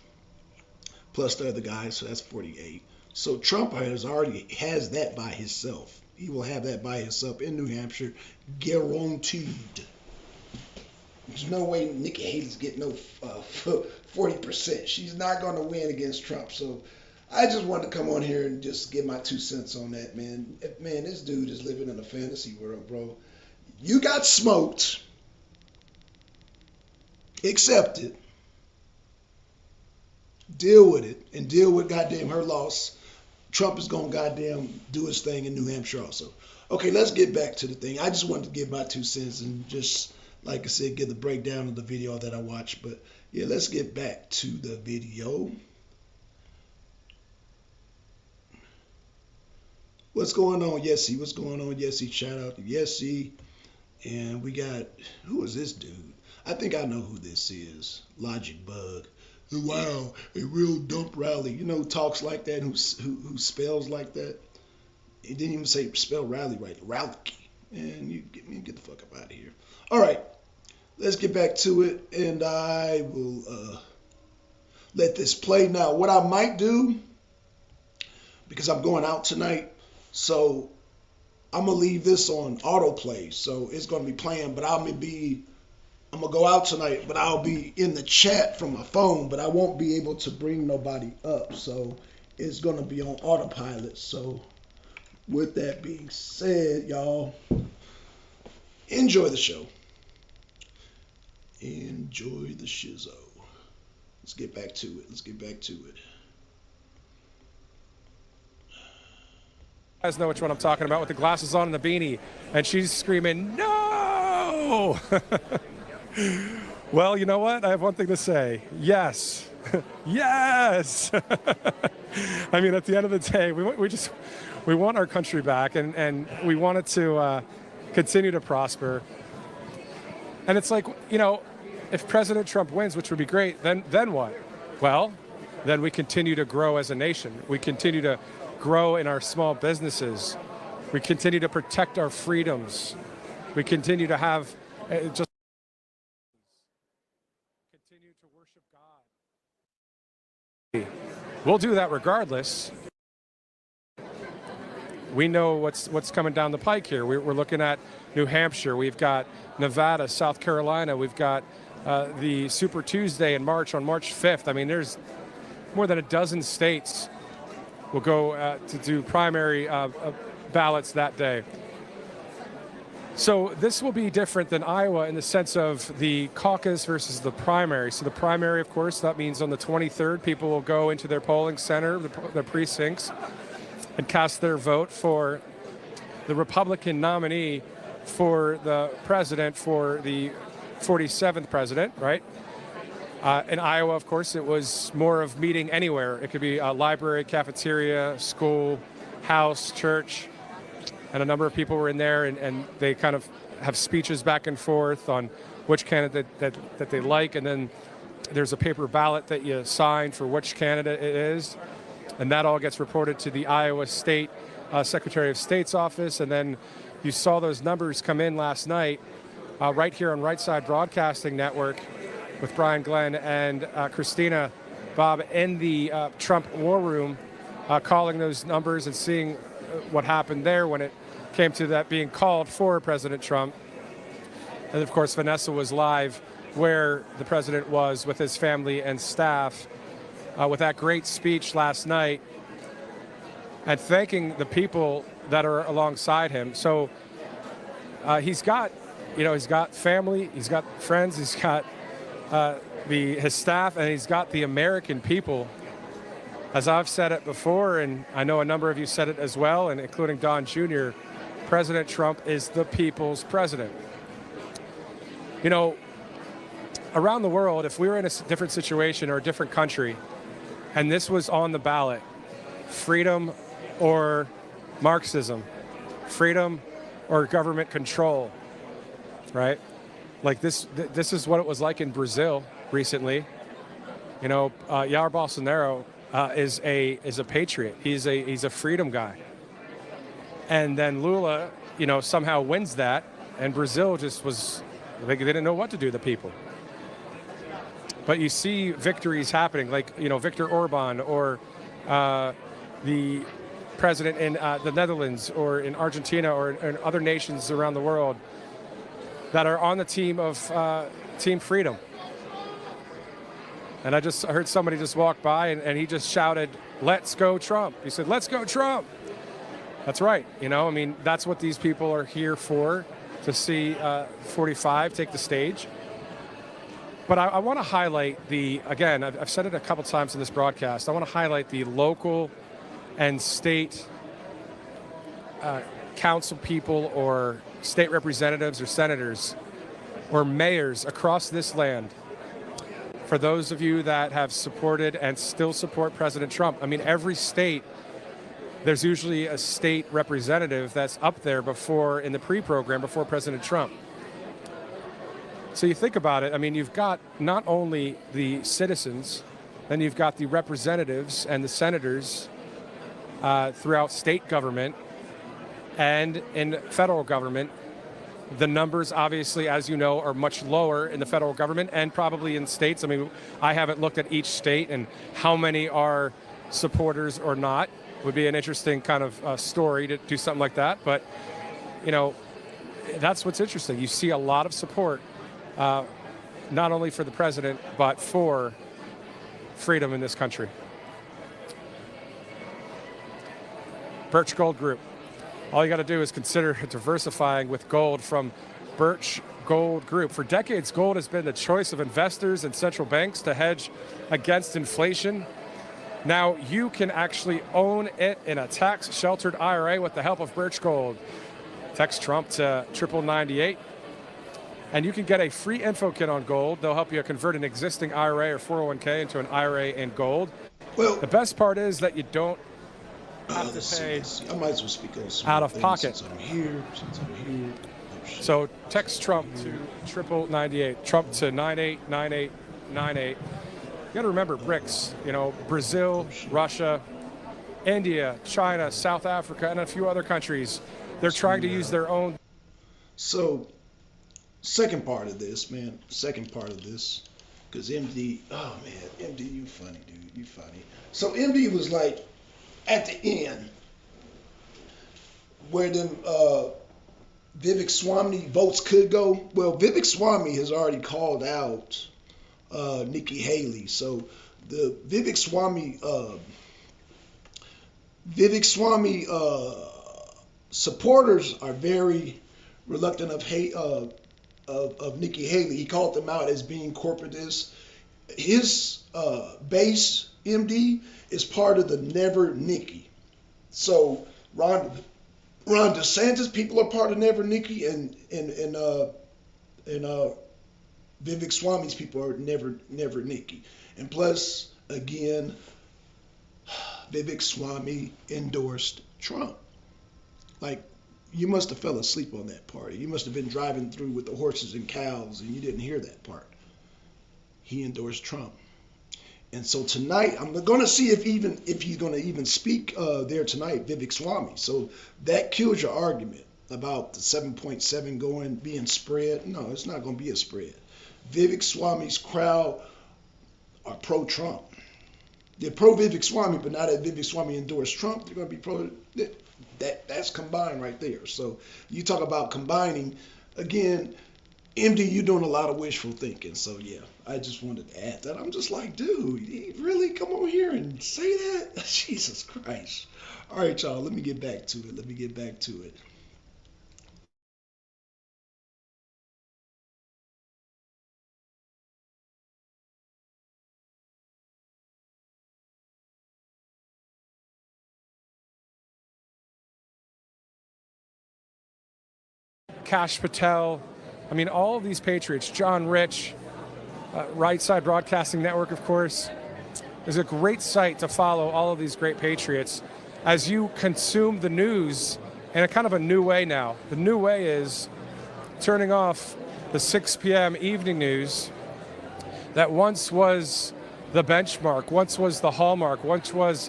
plus the other guy, so that's 48. So Trump has that by himself. He will have that by himself in New Hampshire, guaranteed. There's no way Nikki Haley's getting no 40%. She's not going to win against Trump. So I just wanted to come on here and just give my 2 cents on that, man. Man, this dude is living in a fantasy world, bro. You got smoked. Accept it. Deal with it. And deal with goddamn her loss. Trump is going to goddamn do his thing in New Hampshire also. Okay, let's get back to the thing. I just wanted to give my 2 cents and just, like I said, give the breakdown of the video that I watched. But yeah, let's get back to the video. What's going on, Yessie? What's going on, Yessie? Shout out to Yessie. And we got, who is this dude? I think I know who this is. Logic Bug. Wow, a real dump rally. You know who talks like that, who spells like that? He didn't even say spell rally right. Ralky. And you get the fuck up out of here. All right, let's get back to it, and I will let this play. Now, what I might do, because I'm going out tonight, so I'm going to leave this on autoplay. So it's going to be playing, but I'm going to go out tonight, but I'll be in the chat from my phone, but I won't be able to bring nobody up. So it's going to be on autopilot. So with that being said, y'all, enjoy the show. Enjoy the shizzo. Let's get back to it. Let's get back to it. You guys know which one I'm talking about with the glasses on and the beanie. And she's screaming, no! Well, you know what? I have one thing to say. Yes, Yes. I mean, at the end of the day, we want our country back, and we want it to continue to prosper. And it's like, if President Trump wins, which would be great, then what? Well, then we continue to grow as a nation. We continue to grow in our small businesses. We continue to protect our freedoms. We continue to have just continue to worship God. We'll do that regardless. We know what's coming down the pike here. We're looking at New Hampshire. We've got Nevada, South Carolina. We've got the Super Tuesday in March on March 5th. I mean, there's more than a dozen states will go to do primary ballots that day. So this will be different than Iowa in the sense of the caucus versus the primary. So the primary, of course, that means on the 23rd, people will go into their polling center, their precincts, and cast their vote for the Republican nominee for the president, for the 47th president, right? In Iowa, of course, it was more of meeting anywhere. It could be a library, cafeteria, school, house, church, and a number of people were in there, and they kind of have speeches back and forth on which candidate that they like, and then there's a paper ballot that you sign for which candidate it is, and that all gets reported to the Iowa State Secretary of State's office, and then you saw those numbers come in last night right here on Right Side Broadcasting Network with Brian Glenn and Christina Bob in the Trump war room, calling those numbers and seeing what happened there when it came to that being called for President Trump. And of course, Vanessa was live where the president was with his family and staff with that great speech last night and thanking the people that are alongside him. So he's got family, he's got friends, he's got his staff, and he's got the American people. As I've said it before, and I know a number of you said it as well, and including Don Jr., President Trump is the people's president. Around the world, if we were in a different situation or a different country, and this was on the ballot, freedom or Marxism, freedom or government control, right? Like this is what it was like in Brazil recently. Jair Bolsonaro is a patriot. He's a freedom guy. And then Lula, somehow wins that, and Brazil just they didn't know what to do, the people. But you see victories happening, like, Viktor Orban or the president in the Netherlands or in Argentina or in other nations around the world that are on the team of Team Freedom. And I heard somebody just walk by and he just shouted, "Let's go Trump." He said, "Let's go Trump." That's right. That's what these people are here for, to see 45 take the stage. But I want to highlight again, I've said it a couple times in this broadcast, I want to highlight the local and state council people or state representatives or senators or mayors across this land. For those of you that have supported and still support President Trump, every state, there's usually a state representative that's up there in the pre-program before President Trump. So you think about it, you've got not only the citizens, then you've got the representatives and the senators throughout state government and in federal government. The numbers, obviously, as you know, are much lower in the federal government and probably in states. I haven't looked at each state and how many are supporters or not. Would be an interesting kind of story to do something like that. But, that's what's interesting. You see a lot of support, not only for the president, but for freedom in this country. Birch Gold Group. All you got to do is consider diversifying with gold from Birch Gold Group. For decades, gold has been the choice of investors and central banks to hedge against inflation. Now you can actually own it in a tax-sheltered IRA with the help of Birch Gold. Text Trump to 9998 And you can get a free info kit on gold. They'll help you convert an existing IRA or 401k into an IRA in gold. Well, the best part is that you don't have to pay I might as well speak on some out of things pocket. Since I'm here. So text Trump to 8898, Trump to 989898. You got to remember BRICS, Brazil, Russia, India, China, South Africa, and a few other countries. They're trying to use their own. So, second part of this, because MD, oh man, MD, you funny, dude, you funny. So MD was like, at the end, where them Vivek Swamy votes could go. Well, Vivek Swamy has already called out Nikki Haley. So the Vivek Swamy supporters are very reluctant of Nikki Haley. He called them out as being corporatists. His base, MD, is part of the Never Nikki. So Ron DeSantis people are part of Never Nikki, and Vivek Swamy's people are Never Nikki. And plus, again, Vivek Swamy endorsed Trump. Like, you must have fell asleep on that party. You must have been driving through with the horses and cows and you didn't hear that part. He endorsed Trump. And so tonight, I'm going to see if he's going to even speak there tonight, Vivek Swamy. So that kills your argument about the 7.7 being spread. No, it's not going to be a spread. Vivek Swamy's crowd are pro-Trump. They're pro-Vivek Swamy, but now that Vivek Swamy endorsed Trump, they're going to be pro. That's combined right there. So you talk about combining, again, MD, you're doing a lot of wishful thinking. So yeah, I just wanted to add that. I'm just like, dude, you really come over here and say that? Jesus Christ. All right, y'all, let me get back to it. Kash Patel, I mean, all of these patriots, John Rich, Right Side Broadcasting Network, of course, is a great site to follow all of these great patriots as you consume the news in a kind of a new way now. The new way is turning off the 6 p.m. evening news that once was the benchmark, once was the hallmark, once was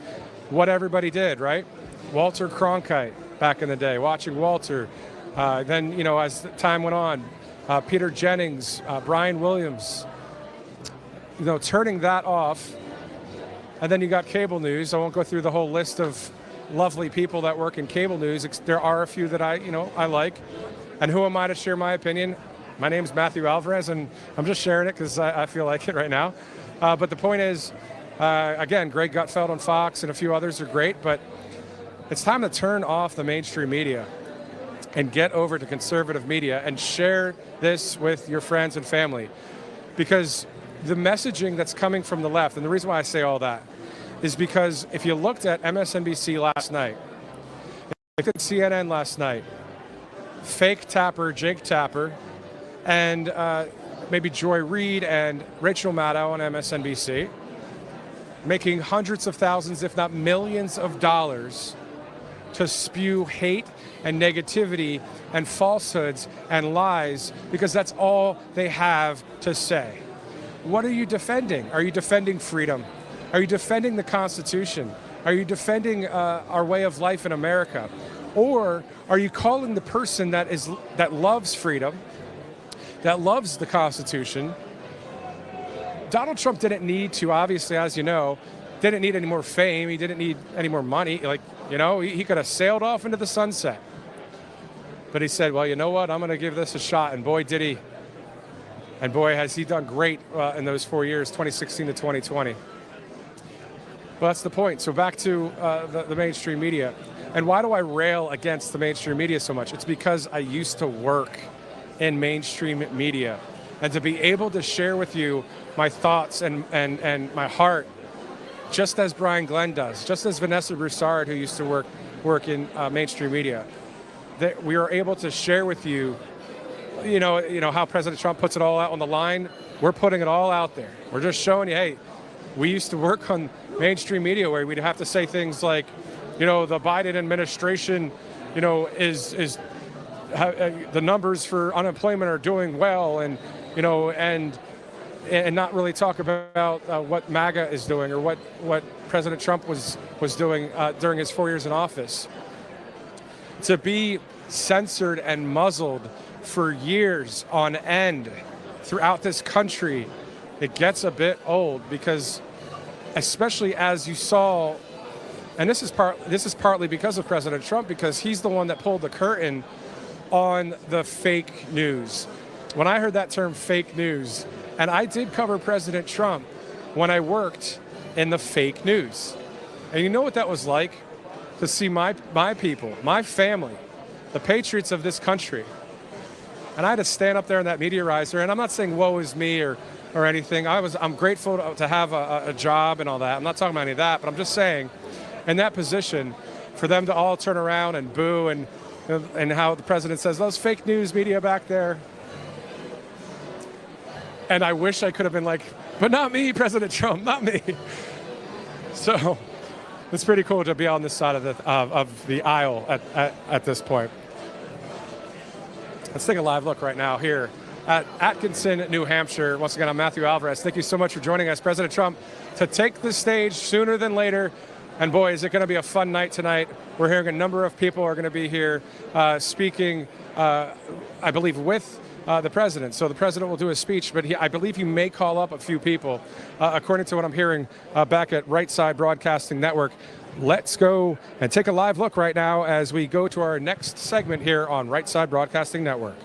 what everybody did, right? Walter Cronkite back in the day, watching Walter. Then, as the time went on, Peter Jennings, Brian Williams, turning that off. And then you got cable news. I won't go through the whole list of lovely people that work in cable news. There are a few that I like. And who am I to share my opinion? My name's Matthew Alvarez, and I'm just sharing it because I feel like it right now. But the point is, again, Greg Gutfeld on Fox and a few others are great, but it's time to turn off the mainstream media and get over to conservative media and share this with your friends and family. Because the messaging that's coming from the left, and the reason why I say all that, is because if you looked at MSNBC last night, looked at CNN last night, fake Tapper, Jake Tapper, and maybe Joy Reid and Rachel Maddow on MSNBC, making hundreds of thousands, if not millions of dollars to spew hate and negativity and falsehoods and lies, because that's all they have to say. What are you defending? Are you defending freedom? Are you defending the Constitution? Are you defending our way of life in America? Or are you calling the person that loves freedom, that loves the Constitution? Donald Trump didn't need to, obviously, as you know, didn't need any more fame. He didn't need any more money. He could have sailed off into the sunset. But he said, well, you know what? I'm going to give this a shot. And boy, did he. And boy, has he done great in those 4 years, 2016 to 2020. Well, that's the point. So back to the mainstream media. And why do I rail against the mainstream media so much? It's because I used to work in mainstream media. And to be able to share with you my thoughts and my heart, just as Brian Glenn does, just as Vanessa Broussard, who used to work in mainstream media, that we are able to share with you how President Trump puts it all out on the line. We're putting it all out there. We're just showing you, hey, we used to work on mainstream media where we'd have to say things like, the Biden administration, is the numbers for unemployment are doing well, and not really talk about what MAGA is doing or what President Trump was doing during his 4 years in office. To be censored and muzzled for years on end throughout this country, it gets a bit old, because especially as you saw, and this is partly because of President Trump, because he's the one that pulled the curtain on the fake news. When I heard that term fake news, and I did cover President Trump when I worked in the fake news. And you know what that was like? To see my people, my family, the patriots of this country. And I had to stand up there in that media riser, and I'm not saying woe is me or anything. I'm grateful to have a job and all that. I'm not talking about any of that, but I'm just saying, in that position, for them to all turn around and boo and how the president says, those fake news media back there. And I wish I could have been like, but not me, President Trump, not me. So it's pretty cool to be on this side of the aisle at this point. Let's take a live look right now here at Atkinson, New Hampshire. Once again, I'm Matthew Alvarez. Thank you so much for joining us. President Trump to take the stage sooner than later. And boy, is it going to be a fun night tonight. We're hearing a number of people are going to be here speaking, I believe, with the president. So the president will do a speech, but I believe he may call up a few people, according to what I'm hearing back at Right Side Broadcasting Network. Let's go and take a live look right now as we go to our next segment here on Right Side Broadcasting Network.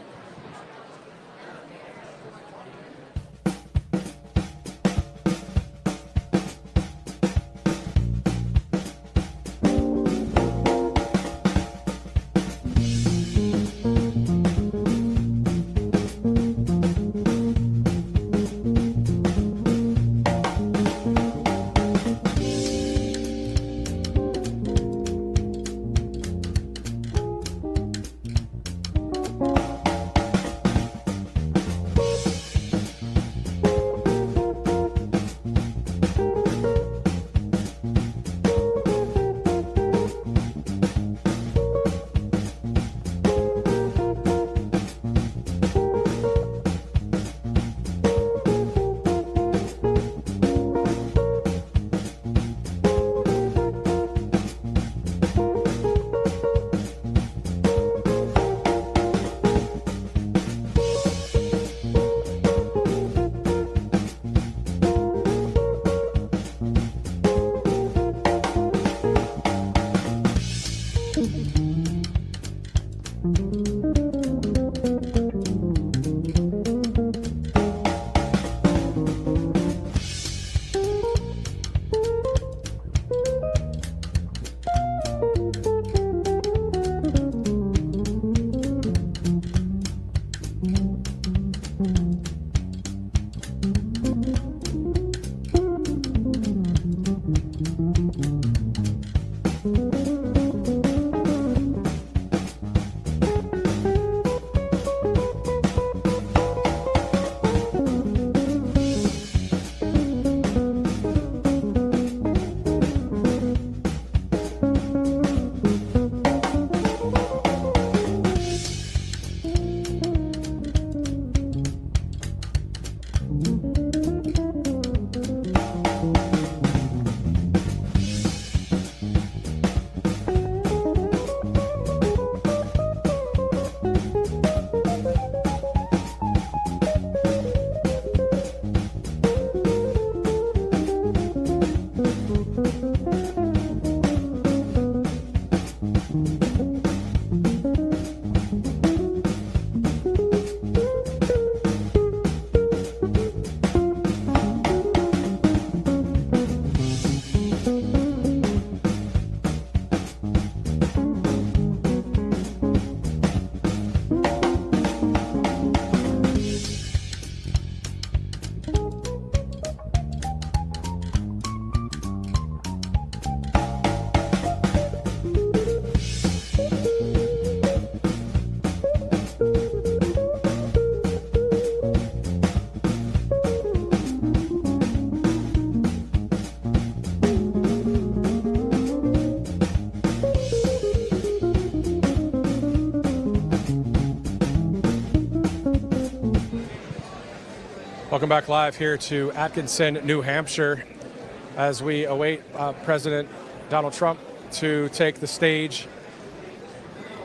Welcome back live here to Atkinson, New Hampshire, as we await President Donald Trump to take the stage.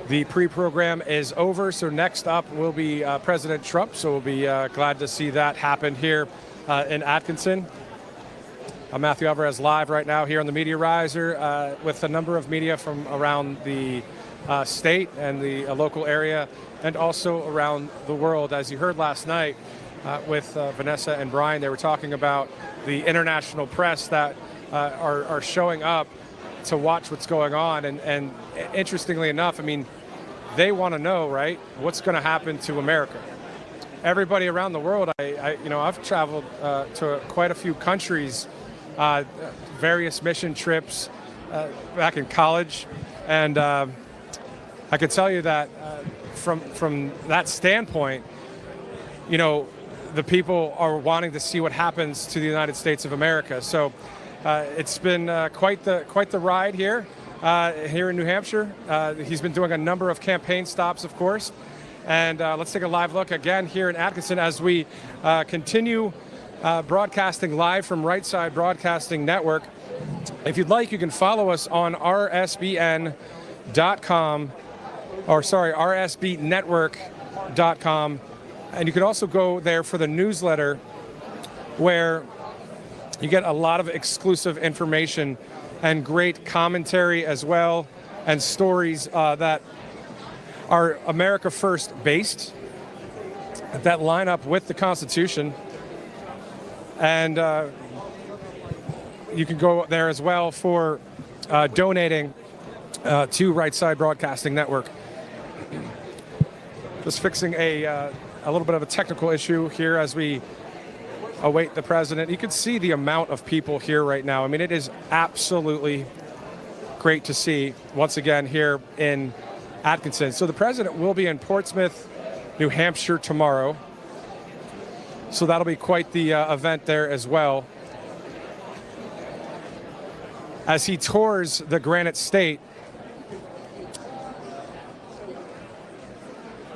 The pre-program is over, so next up will be President Trump, so we'll be glad to see that happen here in Atkinson. I'm Matthew Alvarez live right now here on the Media Riser with a number of media from around the state and the local area and also around the world. As you heard last night with Vanessa and Brian, they were talking about the international press that are showing up to watch what's going on. And interestingly enough, I mean, they want to know, right, what's going to happen to America. Everybody around the world, I've traveled to quite a few countries, various mission trips back in college, and I could tell you that from that standpoint, you know, the people are wanting to see what happens to the United States of America. So it's been quite the ride here in New Hampshire. He's been doing a number of campaign stops, of course. And let's take a live look again here in Atkinson as we continue broadcasting live from Right Side Broadcasting Network. If you'd like, you can follow us on rsbn.com, rsbnetwork.com. And you can also go there for the newsletter, where you get a lot of exclusive information and great commentary as well, and stories that are America First based, that line up with the Constitution. And you can go there as well for donating to Right Side Broadcasting Network. Just fixing a little bit of a technical issue here as we await the president. You can see the amount of people here right now. I mean, it is absolutely great to see once again here in Atkinson. So the president will be in Portsmouth, New Hampshire tomorrow. So that'll be quite the event there as well, as he tours the Granite State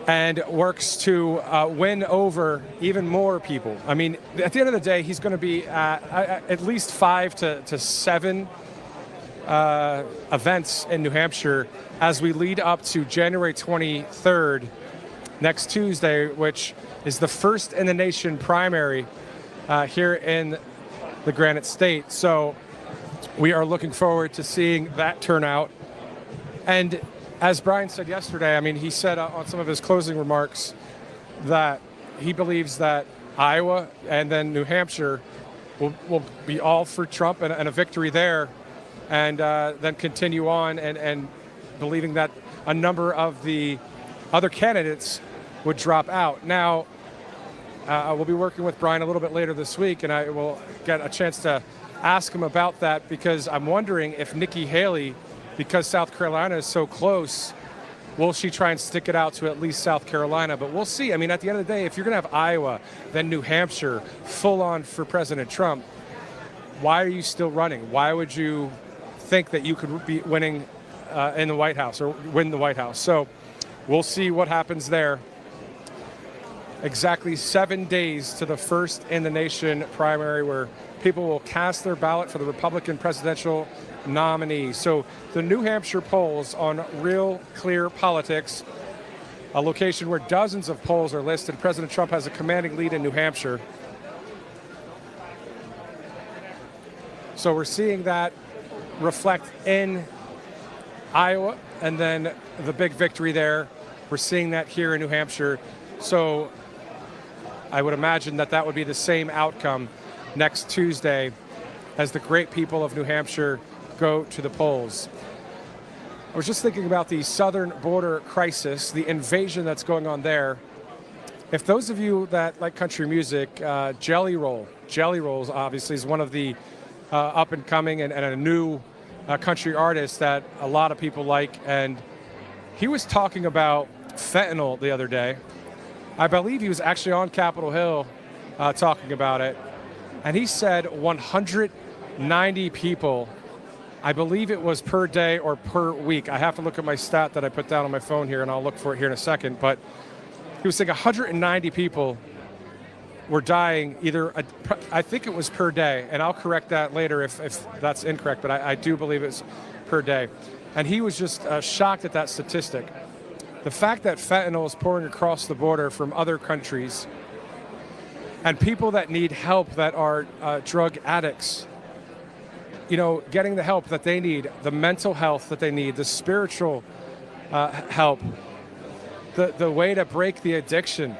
and works to win over even more people. I mean, at the end of the day, he's going to be at least 5 to 7 events in New Hampshire as we lead up to January 23rd, next Tuesday, which is the first in the nation primary here in the Granite State. So we are looking forward to seeing that turnout. And as Brian said yesterday, I mean, he said on some of his closing remarks that he believes that Iowa and then New Hampshire will be all for Trump and a victory there, and then continue on and believing that a number of the other candidates would drop out. Now, we'll be working with Brian a little bit later this week, and I will get a chance to ask him about that, because I'm wondering if Nikki Haley, because South Carolina is so close, will she try and stick it out to at least South Carolina? But we'll see. I mean, at the end of the day, if you're going to have Iowa, then New Hampshire, full on for President Trump, why are you still running? Why would you think that you could be winning in the White House or win the White House? So we'll see what happens there. Exactly 7 days to the first in the nation primary, where people will cast their ballot for the Republican presidential nominee. So the New Hampshire polls on Real Clear Politics, a location where dozens of polls are listed. President Trump has a commanding lead in New Hampshire. So we're seeing that reflect in Iowa, and then the big victory there. We're seeing that here in New Hampshire. So I would imagine that would be the same outcome next Tuesday as the great people of New Hampshire go to the polls. I was just thinking about the southern border crisis, the invasion that's going on there. If those of you that like country music, Jelly Rolls obviously is one of the up and coming and a new country artist that a lot of people like. And he was talking about fentanyl the other day. I believe he was actually on Capitol Hill talking about it. And he said 190 people, I believe it was per day or per week. I have to look at my stat that I put down on my phone here, and I'll look for it here in a second. But he was saying 190 people were dying I think it was per day, and I'll correct that later if that's incorrect, but I do believe it's per day. And he was just shocked at that statistic. The fact that fentanyl is pouring across the border from other countries, and people that need help that are drug addicts, getting the help that they need, the mental health that they need, the spiritual help, the way to break the addiction.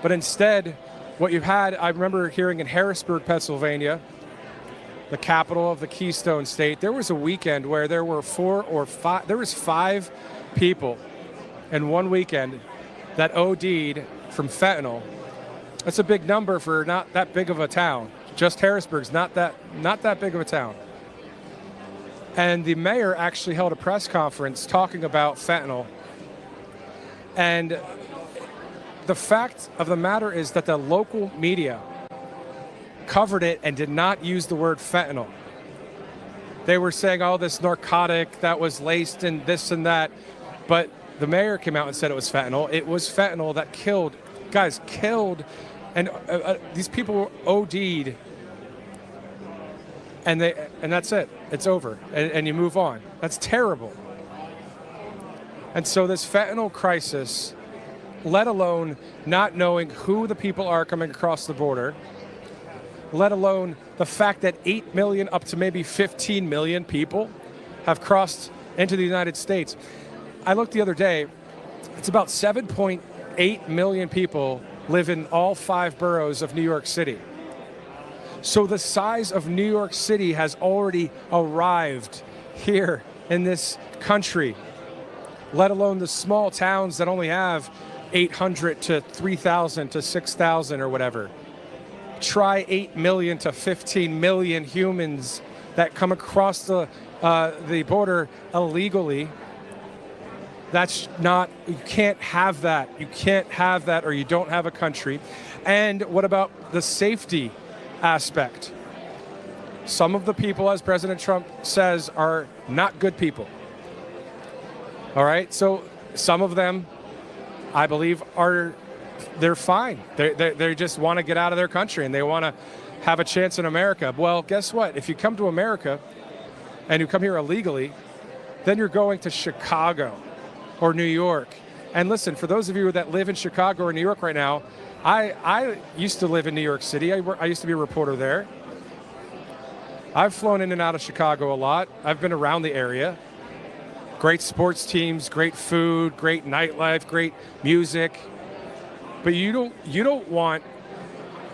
But instead, what you've had, I remember hearing in Harrisburg, Pennsylvania, the capital of the Keystone State, there was a weekend where there were 5 people in one weekend that OD'd from fentanyl. That's a big number for not that big of a town. Just Harrisburg's not that big of a town. And the mayor actually held a press conference talking about fentanyl. And the fact of the matter is that the local media covered it and did not use the word fentanyl. They were saying, oh, this narcotic that was laced in this and that. But the mayor came out and said it was fentanyl. It was fentanyl that killed. And these people OD'd, and that's it. It's over, and you move on. That's terrible. And so this fentanyl crisis, let alone not knowing who the people are coming across the border, let alone the fact that 8 million up to maybe 15 million people have crossed into the United States. I looked the other day, it's about 7.8 million people live in all 5 boroughs of New York City. So the size of New York City has already arrived here in this country, let alone the small towns that only have 800 to 3,000 to 6,000 or whatever. Try 8 million to 15 million humans that come across the border illegally. That's not, you can't have that. You can't have that, or you don't have a country. And what about the safety aspect? Some of the people, as President Trump says, are not good people. All right, so some of them, I believe, they're fine. They just want to get out of their country and they want to have a chance in America. Well, guess what? If you come to America and you come here illegally, then you're going to Chicago or New York. And listen, for those of you that live in Chicago or New York right now, I used to live in New York City. I used to be a reporter there. I've flown in and out of Chicago a lot. I've been around the area. Great sports teams, great food, great nightlife, great music. But you don't want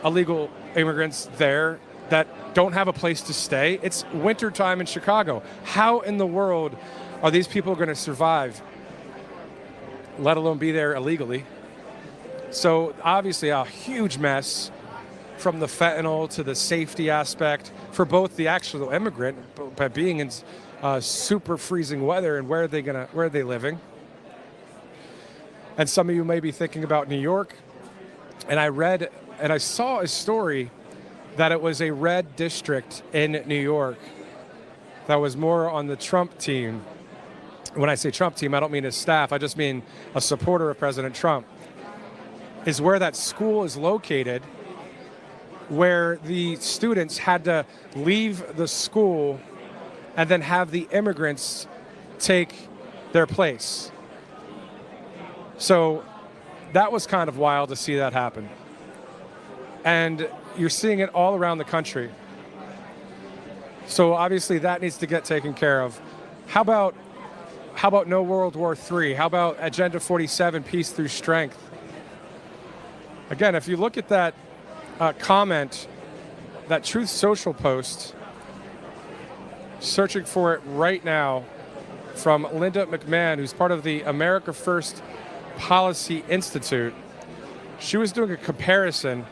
illegal immigrants there that don't have a place to stay. It's wintertime in Chicago. How in the world are these people going to survive, let alone be there illegally? So obviously a huge mess, from the fentanyl to the safety aspect for both the actual immigrant by being in super freezing weather, and where are they living? And some of you may be thinking about New York. And I saw a story that it was a red district in New York that was more on the Trump team. When I say Trump team, I don't mean his staff. I just mean a supporter of President Trump. Is where that school is located, where the students had to leave the school and then have the immigrants take their place. So that was kind of wild to see that happen. And you're seeing it all around the country. So obviously that needs to get taken care of. How about no World War III? How about Agenda 47, peace through strength? Again, if you look at that comment, that Truth Social post, searching for it right now, from Linda McMahon, who's part of the America First Policy Institute. She was doing a comparison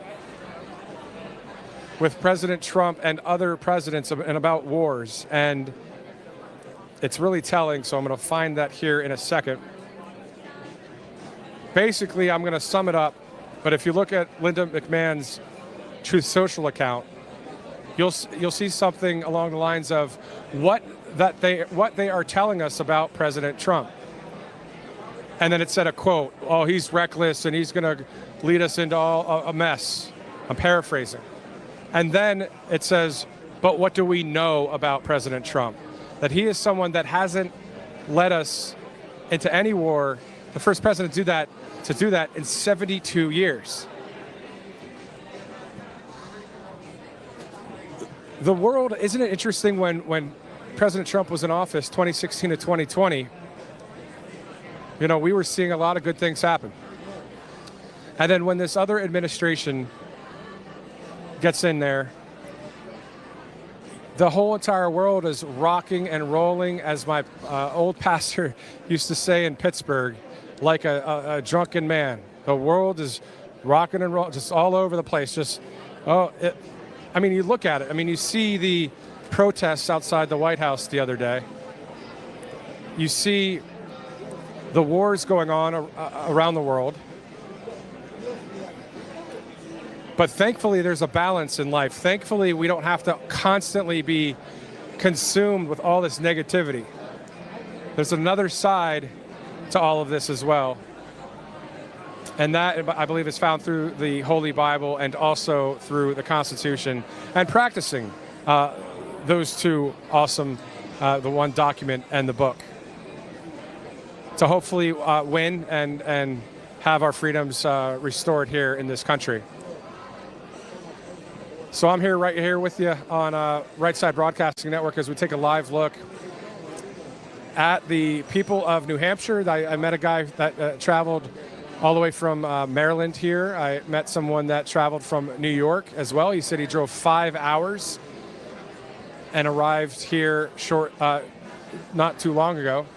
with President Trump and other presidents and about wars, and it's really telling, so I'm going to find that here in a second. Basically, I'm going to sum it up, but if you look at Linda McMahon's Truth Social account, you'll see something along the lines of what they are telling us about President Trump. And then it said a quote, oh, he's reckless and he's going to lead us into a mess. I'm paraphrasing. And then it says, but what do we know about President Trump? That he is someone that hasn't led us into any war, the first president to do that in 72 years. The world, isn't it interesting when President Trump was in office, 2016 to 2020, you know, we were seeing a lot of good things happen. And then when this other administration gets in there, the whole entire world is rocking and rolling, as my old pastor used to say in Pittsburgh, like a drunken man. The world is rocking and rolling, just all over the place. I mean, you look at it. I mean, you see the protests outside the White House the other day. You see the wars going on around the world. But thankfully, there's a balance in life. Thankfully, we don't have to constantly be consumed with all this negativity. There's another side to all of this as well. And that, I believe, is found through the Holy Bible and also through the Constitution, and practicing those two awesome, the one document and the book, to hopefully win and have our freedoms restored here in this country. So I'm here, right here with you on Right Side Broadcasting Network as we take a live look at the people of New Hampshire. I met a guy that traveled all the way from Maryland here. I met someone that traveled from New York as well. He said he drove 5 hours and arrived here not too long ago.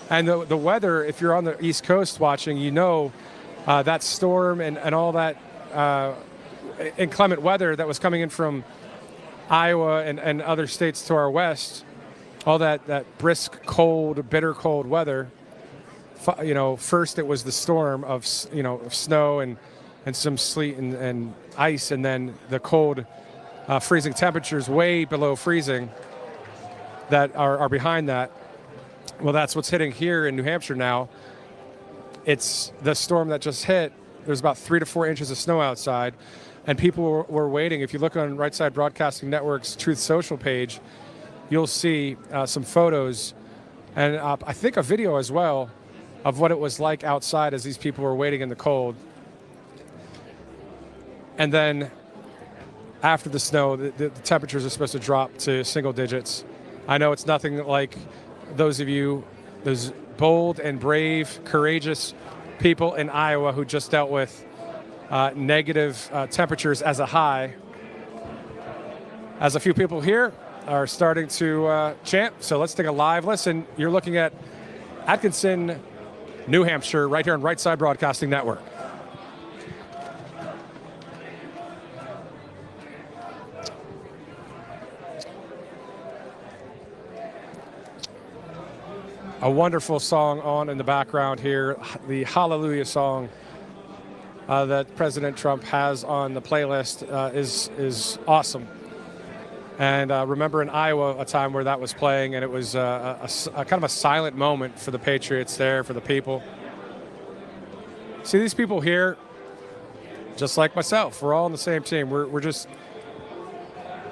And the weather, if you're on the East Coast watching, you know that storm and all that inclement weather that was coming in from Iowa and other states to our west, all that brisk, cold, bitter cold weather. You know, first it was the storm of snow and some sleet and ice, and then the cold, freezing temperatures way below freezing that are behind that. Well, that's what's hitting here in New Hampshire now. It's the storm that just hit. There's about 3 to 4 inches of snow outside, and people were waiting. If you look on Right Side Broadcasting Network's Truth Social page, you'll see some photos and I think a video as well of what it was like outside as these people were waiting in the cold. And then after the snow, the temperatures are supposed to drop to single digits. I know it's nothing like those of you, those bold and brave, courageous people in Iowa who just dealt with negative temperatures as a high. As a few people here are starting to chant, so let's take a live listen. You're looking at Atkinson, New Hampshire, right here on Right Side Broadcasting Network. A wonderful song on in the background here, the Hallelujah song that President Trump has on the playlist is awesome. And remember in Iowa a time where that was playing, and it was a kind of a silent moment for the patriots there, for the people. See these people here, just like myself, we're all on the same team. We just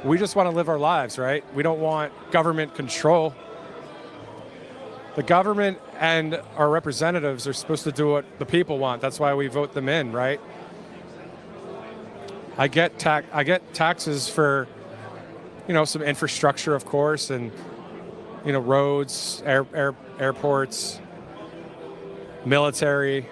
want to live our lives, right? We don't want government control. The government and our representatives are supposed to do what the people want. That's why we vote them in, right? I get taxes for, some infrastructure, of course, and, roads, airports, military.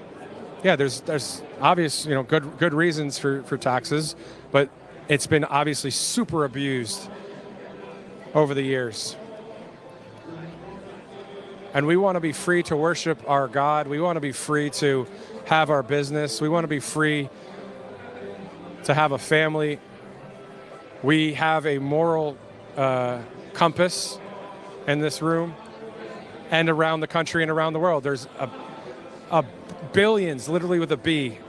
Yeah, there's obvious, good reasons for taxes, but it's been obviously super abused over the years. And we want to be free to worship our God. We want to be free to have our business. We want to be free to have a family. We have a moral compass in this room and around the country and around the world. There's a billions, literally with a B,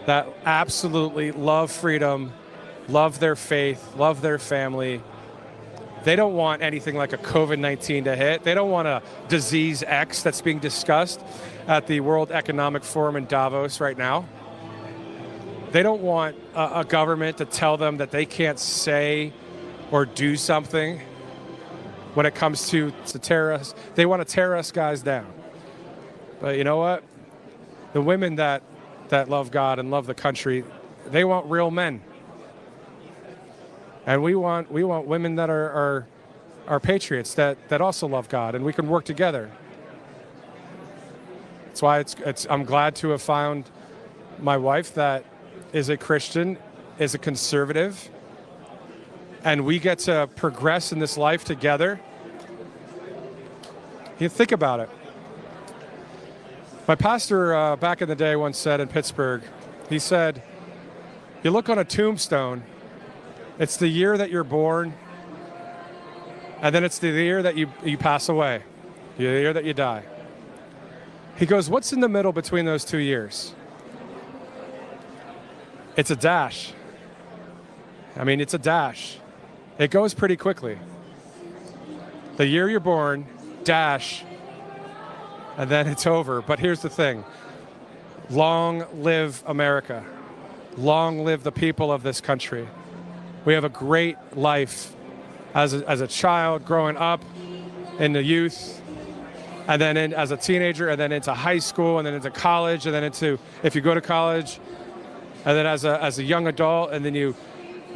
that absolutely love freedom, love their faith, love their family, They don't want anything like a COVID-19 to hit. They don't want a disease X that's being discussed at the World Economic Forum in Davos right now. They don't want a government to tell them that they can't say or do something when it comes to terrorists. They want to tear us guys down. But you know what? The women that love God and love the country, they want real men. And we want women that are patriots, that also love God, and we can work together. That's why I'm glad to have found my wife that is a Christian, is a conservative, and we get to progress in this life together. You think about it. My pastor back in the day once said in Pittsburgh, he said, you look on a tombstone, it's the year that you're born, and then it's the year that you pass away, the year that you die. He goes, what's in the middle between those 2 years? It's a dash. I mean, it's a dash. It goes pretty quickly. The year you're born, dash, and then it's over. But here's the thing. Long live America. Long live the people of this country. We have a great life as a child growing up, in the youth, and then as a teenager, and then into high school, and then into college, and then into, if you go to college, and then as a young adult, and then you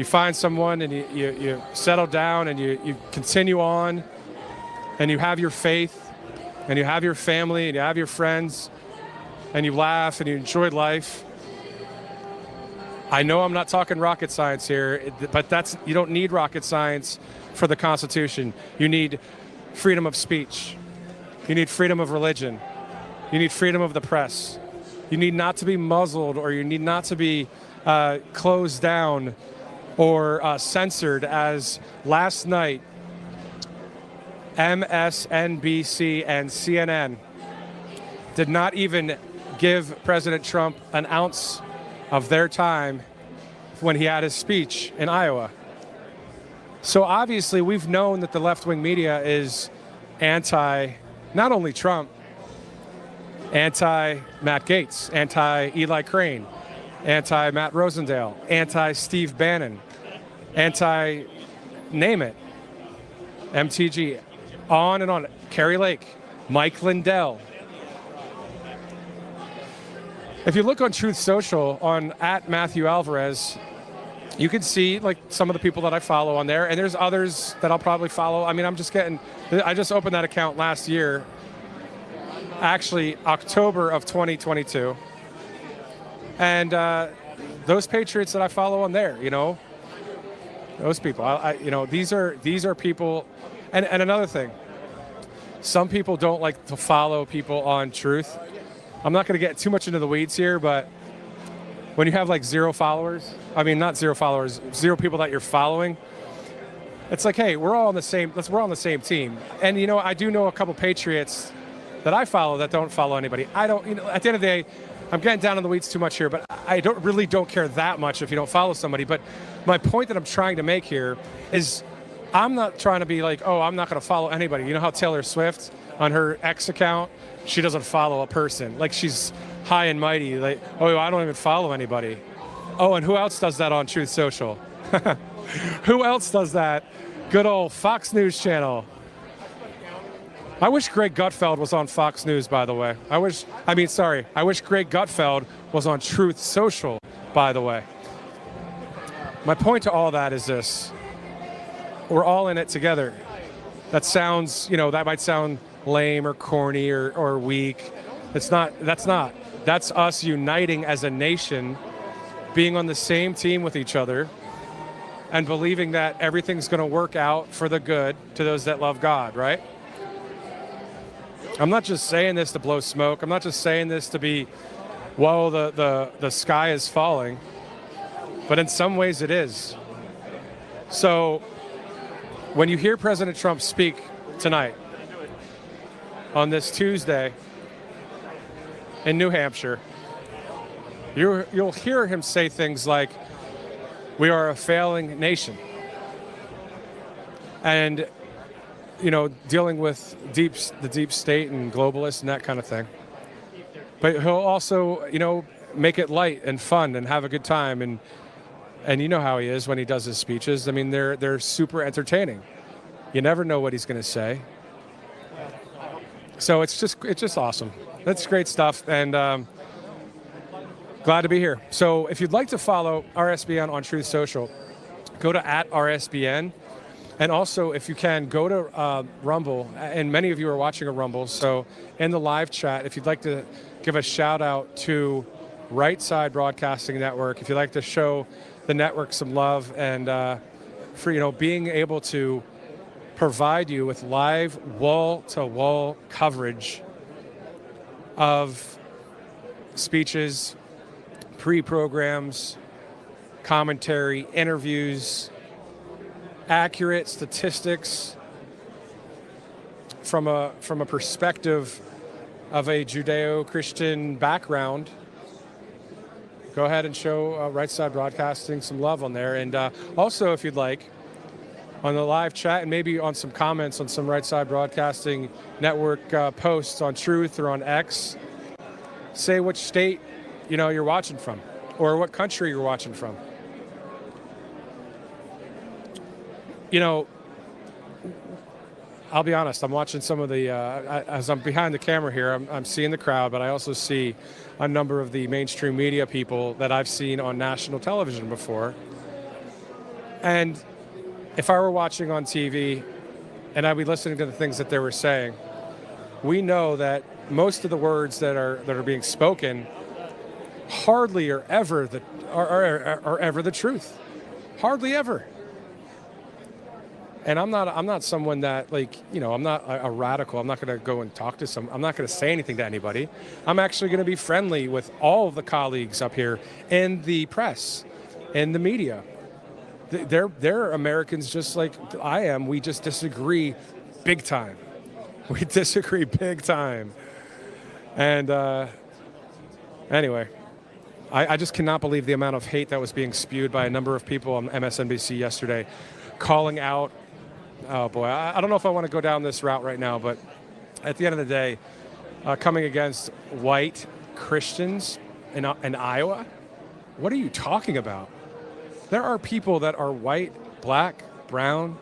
find someone, and you settle down, and you continue on, and you have your faith, and you have your family, and you have your friends, and you laugh, and you enjoy life. I know I'm not talking rocket science here, but you don't need rocket science for the Constitution. You need freedom of speech. You need freedom of religion. You need freedom of the press. You need not to be muzzled, or you need not to be closed down or censored, as last night MSNBC and CNN did not even give President Trump an ounce of their time when he had his speech in Iowa. So obviously we've known that the left-wing media is anti not only Trump, anti-Matt Gaetz, anti-Eli Crane, anti-Matt Rosendale, anti-Steve Bannon, anti-name it, MTG, on and on, Carrie Lake, Mike Lindell. If you look on Truth Social on @MatthewAlvarez, you can see like some of the people that I follow on there, and there's others that I'll probably follow. I mean, I just opened that account last year, actually October of 2022, and those patriots that I follow on there, those people, these are people, and another thing, some people don't like to follow people on Truth. I'm not going to get too much into the weeds here, but when you have like zero people that you're following, it's like, hey, we're all on the same team. And I do know a couple patriots that I follow that don't follow anybody. I don't, at the end of the day, I'm getting down in the weeds too much here, but I don't care that much if you don't follow somebody. But my point that I'm trying to make here is I'm not trying to be like, oh, I'm not going to follow anybody. You know how Taylor Swift on her X account, she doesn't follow a person. Like, she's high and mighty. Like, oh, I don't even follow anybody. Oh, and who else does that on Truth Social? Who else does that? Good old Fox News Channel. I wish Greg Gutfeld was on Fox News, by the way. I wish Greg Gutfeld was on Truth Social, by the way. My point to all that is this. We're all in it together. That might sound lame or corny or weak. That's not. That's us uniting as a nation, being on the same team with each other, and believing that everything's going to work out for the good to those that love God, right? I'm not just saying this to blow smoke. I'm not just saying this to be, whoa, the sky is falling. But in some ways it is. So when you hear President Trump speak tonight, on this Tuesday in New Hampshire, you'll hear him say things like, we are a failing nation. and dealing with the deep state and globalists and that kind of thing. But he'll also, make it light and fun and have a good time, and you know how he is when he does his speeches. I mean, they're super entertaining. You never know what he's going to say. So it's just awesome. That's great stuff, and glad to be here. So if you'd like to follow RSBN on Truth Social, go to @RSBN. And also, if you can, go to Rumble, and many of you are watching a Rumble, so in the live chat, if you'd like to give a shout out to Right Side Broadcasting Network, if you'd like to show the network some love, and for being able to provide you with live wall-to-wall coverage of speeches, pre-programs, commentary, interviews, accurate statistics from a perspective of a Judeo-Christian background. Go ahead and show Right Side Broadcasting some love on there. And also, if you'd like, on the live chat and maybe on some comments on some Right Side Broadcasting Network posts on Truth or on X, say which state you're watching from or what country you're watching from. I'll be honest, I'm watching some of the, as I'm behind the camera here, I'm seeing the crowd, but I also see a number of the mainstream media people that I've seen on national television before. And if I were watching on TV and I'd be listening to the things that they were saying, we know that most of the words that are being spoken hardly are ever the truth. Hardly ever. And I'm not someone that I'm not a radical. I'm not going to go and talk to I'm not going to say anything to anybody. I'm actually going to be friendly with all of the colleagues up here in the press, in the media. They're Americans just like I am. We just disagree big time. We disagree big time. And anyway, I just cannot believe the amount of hate that was being spewed by a number of people on MSNBC yesterday, calling out. Oh boy, I don't know if I want to go down this route right now, but at the end of the day, coming against white Christians in Iowa, what are you talking about? There are people that are white, black, brown,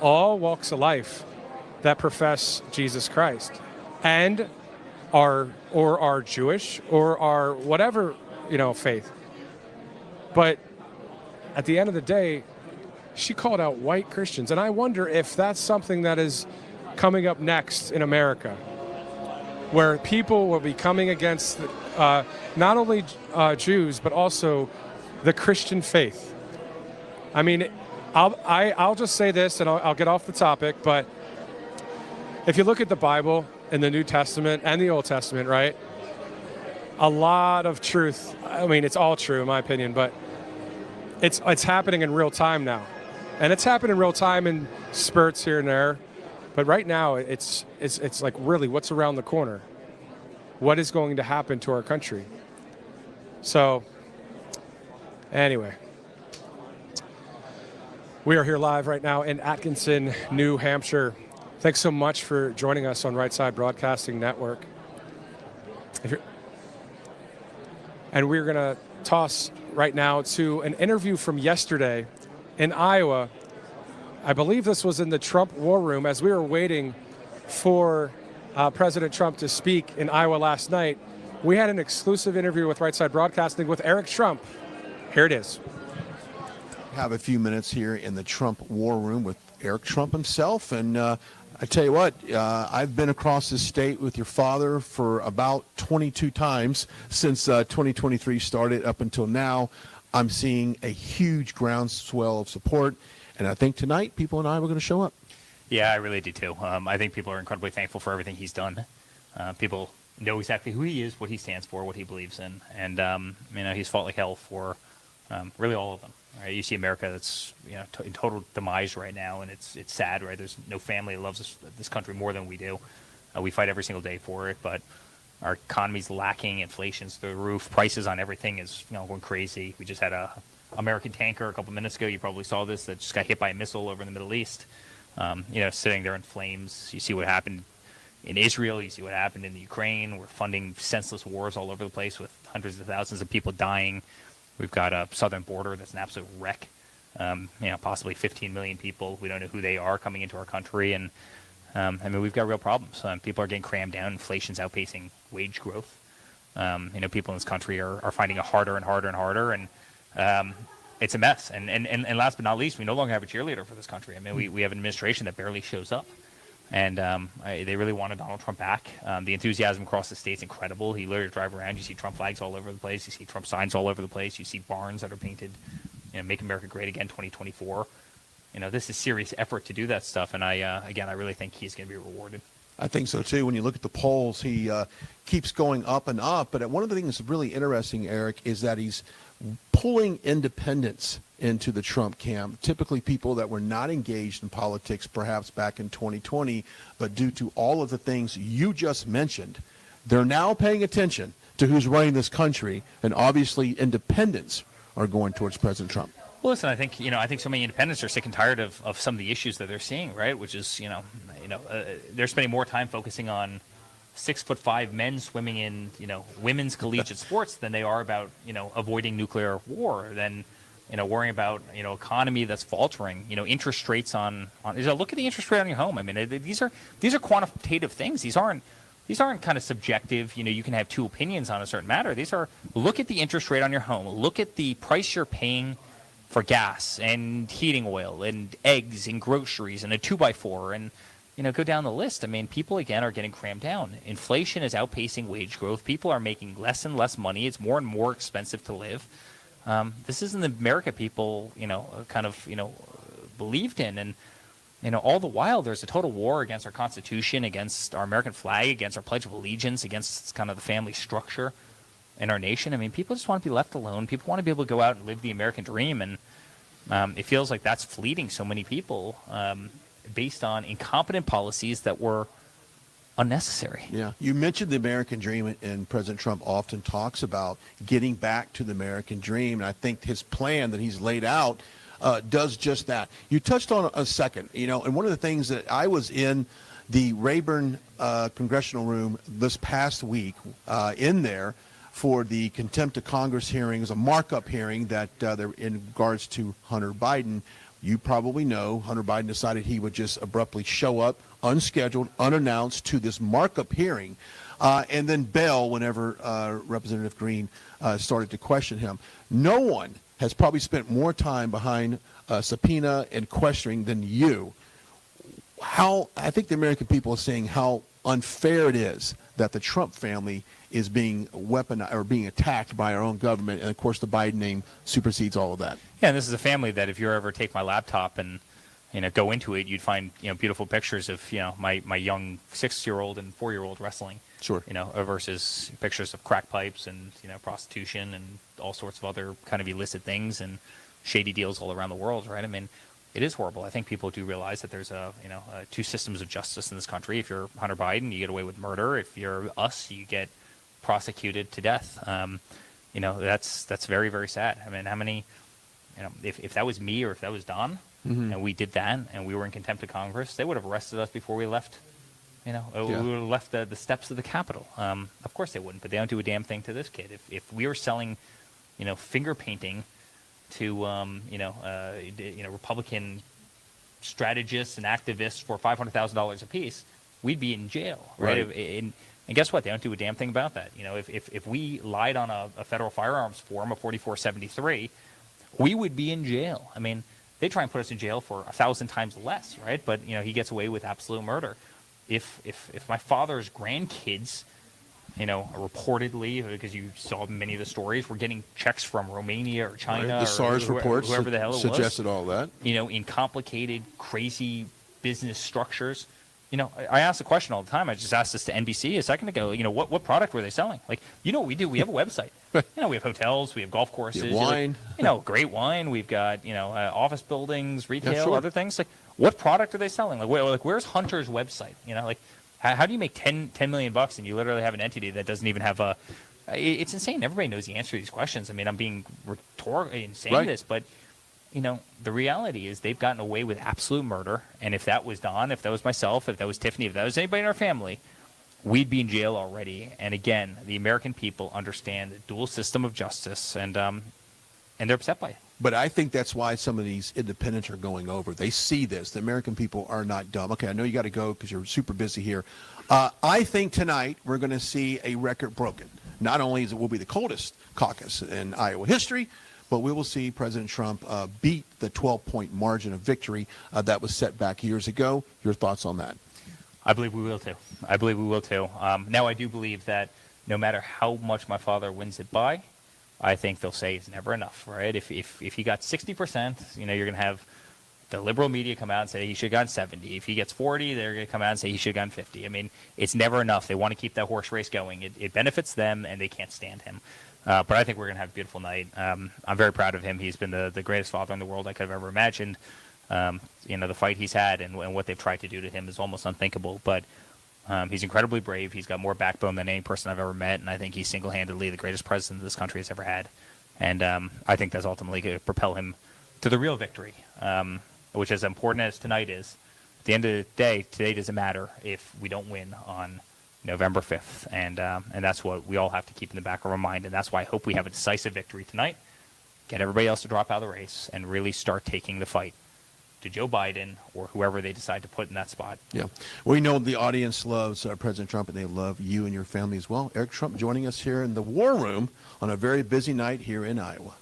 all walks of life that profess Jesus Christ and are Jewish or are whatever, faith. But at the end of the day, she called out white Christians, and I wonder if that's something that is coming up next in America, where people will be coming against not only Jews, but also the Christian faith. I mean, I'll just say this, and I'll get off the topic, but if you look at the Bible in the New Testament and the Old Testament, right, a lot of truth, I mean, it's all true in my opinion, but it's happening in real time now. And it's happened in real time in spurts here and there. But right now, it's like, really, what's around the corner? What is going to happen to our country? So, anyway. We are here live right now in Atkinson, New Hampshire. Thanks so much for joining us on Right Side Broadcasting Network. And we're going to toss right now to an interview from yesterday in Iowa. I believe this was in the Trump War Room as we were waiting for President Trump to speak in Iowa last night. We had an exclusive interview with Right Side Broadcasting with Eric Trump. Here it is. Have a few minutes here in the Trump War Room with Eric Trump himself. And I tell you what, I've been across the state with your father for about 22 times since 2023 started up until now. I'm seeing a huge groundswell of support, and I think tonight people in Iowa are going to show up. Yeah, I really do too. I think people are incredibly thankful for everything he's done. People know exactly who he is, what he stands for, what he believes in, and he's fought like hell for really all of them. Right? You see America that's in total demise right now, and it's sad. Right? There's no family that loves this country more than we do. We fight every single day for it, but our economy's lacking, inflation's through the roof, prices on everything is going crazy. We just had a American tanker a couple minutes ago. You probably saw this that just got hit by a missile over in the Middle East. sitting there in flames. You see what happened in Israel. You see what happened in the Ukraine. We're funding senseless wars all over the place with hundreds of thousands of people dying. We've got a southern border that's an absolute wreck. Possibly 15 million people. We don't know who they are coming into our country. And, we've got real problems. People are getting crammed down. Inflation's outpacing wage growth. People in this country are finding it harder and harder and harder. And it's a mess. And last but not least, we no longer have a cheerleader for this country. We have an administration that barely shows up. And they really wanted Donald Trump back. The enthusiasm across the state's incredible. He literally drive around. You see Trump flags all over the place. You see Trump signs all over the place. You see barns that are painted, Make America Great Again 2024. This is serious effort to do that stuff. And I really think he's going to be rewarded. I think so, too. When you look at the polls, he keeps going up and up. But one of the things that's really interesting, Eric, is that he's pulling independents into the Trump camp, typically people that were not engaged in politics perhaps back in 2020, but due to all of the things you just mentioned, they're now paying attention to who's running this country, and obviously independents are going towards President Trump. Well, listen, I think so many independents are sick and tired of some of the issues that they're seeing, right? Which is, they're spending more time focusing on 6'5" men swimming in, women's collegiate sports than they are about, avoiding nuclear war, than, worrying about, economy that's faltering, interest rates on look at the interest rate on your home. These are quantitative things. These aren't kind of subjective, you can have two opinions on a certain matter. These are, look at the interest rate on your home. Look at the price you're paying for gas and heating oil and eggs and groceries and a 2x4 and, go down the list. People, again, are getting crammed down. Inflation is outpacing wage growth. People are making less and less money. It's more and more expensive to live. This isn't the America people, believed in. And, all the while, there's a total war against our Constitution, against our American flag, against our Pledge of Allegiance, against kind of the family structure in our nation. People just want to be left alone. People want to be able to go out and live the American dream. And it feels like that's fleeting so many people. Based on incompetent policies that were unnecessary. Yeah. You mentioned the American dream, and President Trump often talks about getting back to the American dream. And I think his plan that he's laid out does just that. You touched on a second, and one of the things that I was in the Rayburn Congressional Room this past week in there for the contempt of Congress hearings, a markup hearing that they're in regards to Hunter Biden. You probably know Hunter Biden decided he would just abruptly show up, unscheduled, unannounced, to this markup hearing, and then bail whenever Representative Green started to question him. No one has probably spent more time behind subpoena and questioning than you. I think the American people are seeing how unfair it is that the Trump family is being weaponized or being attacked by our own government, and of course the Biden name supersedes all of that. Yeah, and this is a family that if you ever take my laptop and go into it, you'd find beautiful pictures of my young 6-year-old and 4-year-old wrestling. Sure. Versus pictures of crack pipes and prostitution and all sorts of other kind of illicit things and shady deals all around the world, right? It is horrible. I think people do realize that there's two systems of justice in this country. If you're Hunter Biden, you get away with murder. If you're us, you get prosecuted to death. That's very, very sad. How many, if that was me or if that was Don, and we did that and we were in contempt of Congress, they would have arrested us before we left. We would have left the steps of the Capitol. Of course they wouldn't, but they don't do a damn thing to this kid. If we were selling, finger painting to Republican strategists and activists for $500,000 apiece, we'd be in jail, right? And guess what? They don't do a damn thing about that. If we lied on a federal firearms form, a 4473, we would be in jail. They try and put us in jail for 1,000 times less, right? But he gets away with absolute murder. If my father's grandkids, reportedly, because you saw many of the stories, were getting checks from Romania or China, the SARS reports whoever the hell it suggested was, all that. In complicated, crazy business structures. I ask the question all the time. I just asked this to NBC a second ago. What product were they selling? What we do? We have a website. We have hotels, we have golf courses, wine. Great wine. We've got office buildings, retail, Yeah, sure. other things. What product are they selling? Where's Hunter's website? How do you make $10 million and you literally have an entity that doesn't even have a? It's insane. Everybody knows the answer to these questions. I'm being rhetorically saying this, but the reality is they've gotten away with absolute murder. And if that was Don, if that was myself, if that was Tiffany, if that was anybody in our family, we'd be in jail already. And again, the American people understand the dual system of justice, and they're upset by it. But I think that's why some of these independents are going over. They see this. The American people are not dumb. Okay, I know you got to go because you're super busy here. I think tonight we're going to see a record broken. Not only will it be the coldest caucus in Iowa history, but we will see President Trump beat the 12-point margin of victory that was set back years ago. Your thoughts on that? I believe we will too. Now, I do believe that no matter how much my father wins it by, I think they'll say it's never enough, right? If he got 60%, you're going to have the liberal media come out and say he should have gotten 70. If he gets 40, they're going to come out and say he should have gotten 50. I mean, it's never enough. They want to keep that horse race going. It benefits them, and they can't stand him. But I think we're going to have a beautiful night. I'm very proud of him. He's been the greatest father in the world I could have ever imagined. The fight he's had and what they've tried to do to him is almost unthinkable. But he's incredibly brave. He's got more backbone than any person I've ever met, and I think he's single-handedly the greatest president this country has ever had. And I think that's ultimately going to propel him to the real victory, which, as important as tonight is, at the end of the day, today doesn't matter if we don't win on November 5th. And that's what we all have to keep in the back of our mind, and that's why I hope we have a decisive victory tonight, get everybody else to drop out of the race, and really start taking the fight to Joe Biden or whoever they decide to put in that spot. Yeah. We know the audience loves President Trump, and they love you and your family as well. Eric Trump joining us here in the War Room on a very busy night here in Iowa.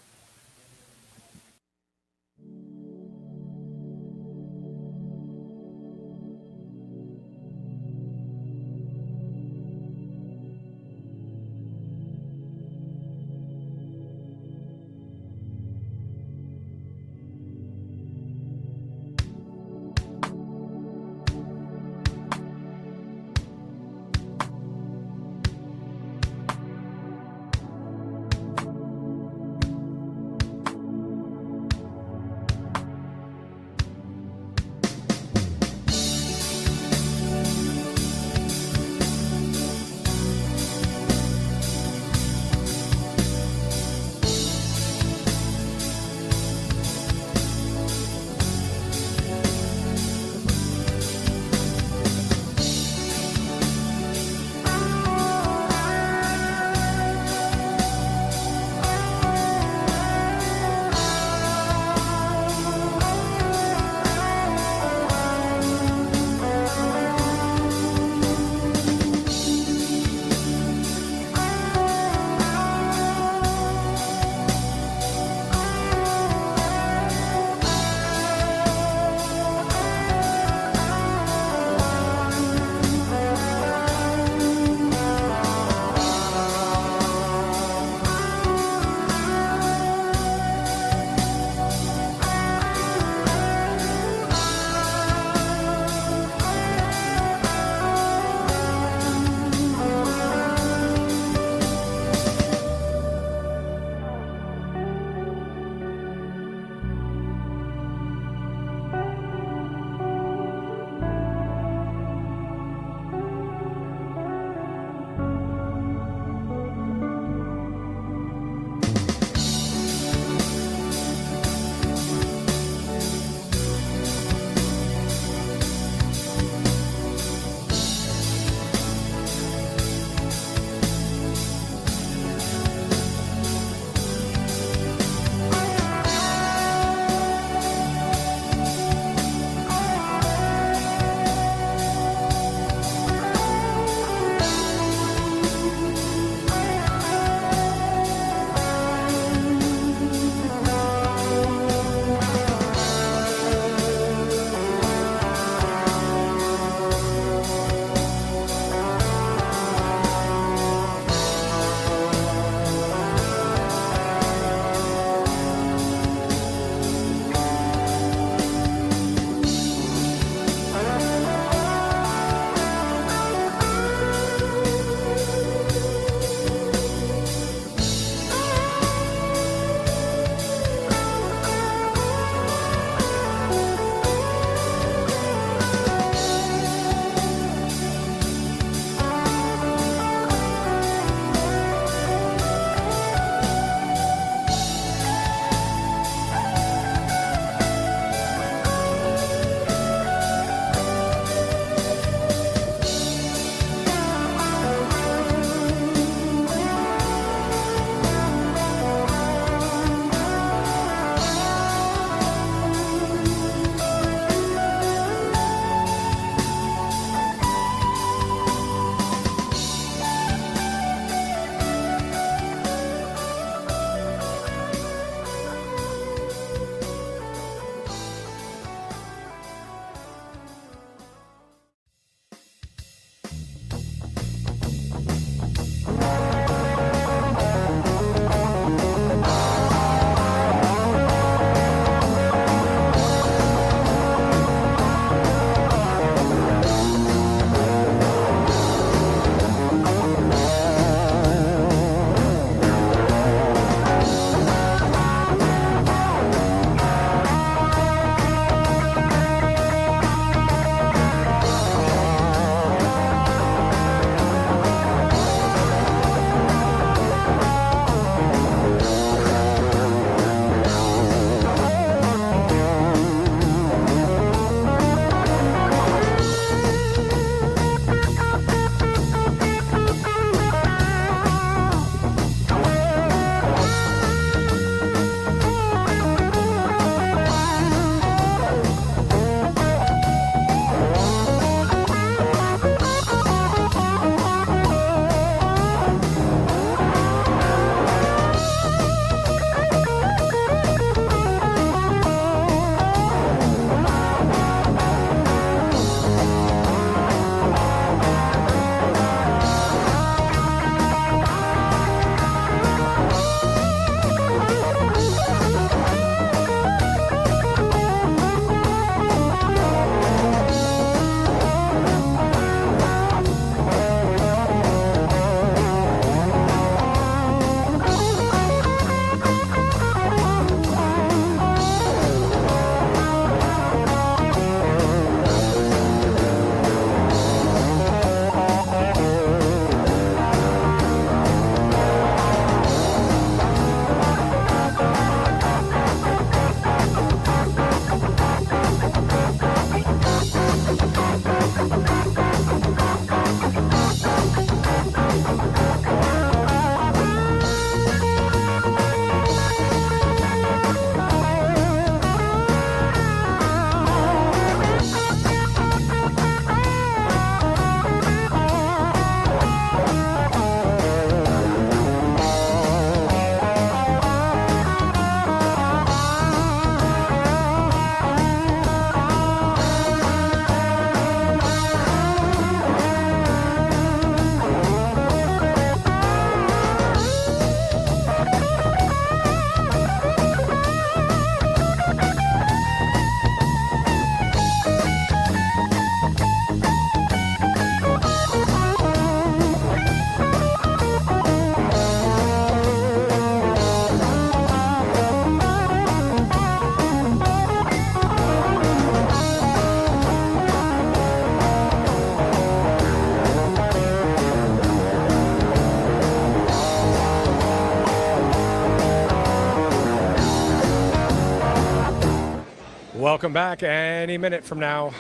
Welcome back. Any minute from now,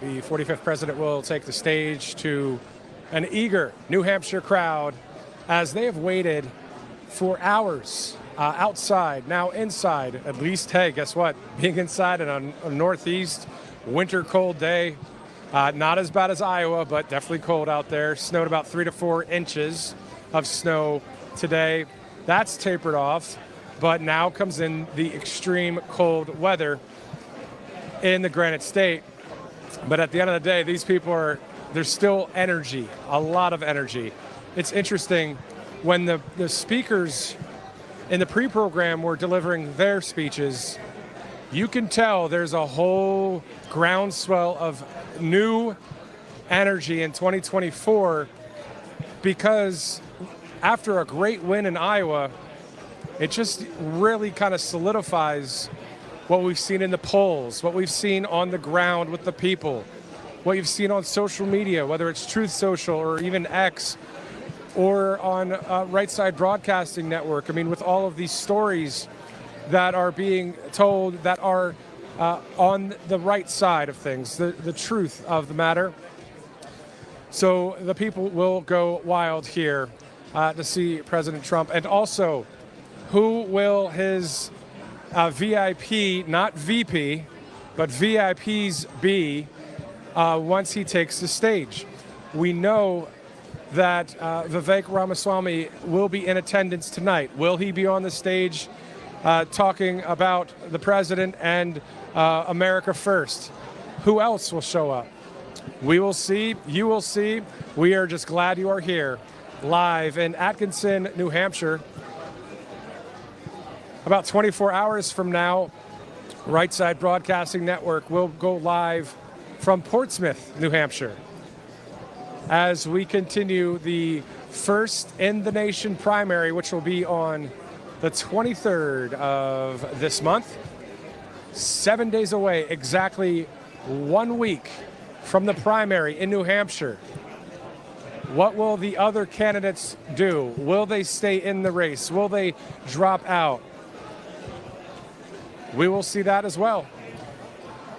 the 45th president will take the stage to an eager New Hampshire crowd as they have waited for hours outside, now inside. At least, hey, guess what? Being inside on a northeast winter cold day, not as bad as Iowa, but definitely cold out there. Snowed about 3 to 4 inches of snow today. That's tapered off, but now comes in the extreme cold weather in the Granite State. But at the end of the day, these people there's still energy, a lot of energy. It's interesting when the speakers in the pre-program were delivering their speeches, you can tell there's a whole groundswell of new energy in 2024 because after a great win in Iowa, it just really kind of solidifies what we've seen in the polls, what we've seen on the ground with the people, what you've seen on social media, whether it's Truth Social or even X or on Right Side Broadcasting Network. I mean, with all of these stories that are being told that are on the right side of things, the truth of the matter. So the people will go wild here to see President Trump. And also, who will his VIP, not VP, but VIPs be once he takes the stage? We know that Vivek Ramaswamy will be in attendance tonight. Will he be on the stage talking about the president and America first? Who else will show up? We will see. You will see. We are just glad you are here, live in Atkinson, New Hampshire. About 24 hours from now, Right Side Broadcasting Network will go live from Portsmouth, New Hampshire, as we continue the first in the nation primary, which will be on the 23rd of this month. 7 days away, exactly 1 week from the primary in New Hampshire. What will the other candidates do? Will they stay in the race? Will they drop out? We will see that as well.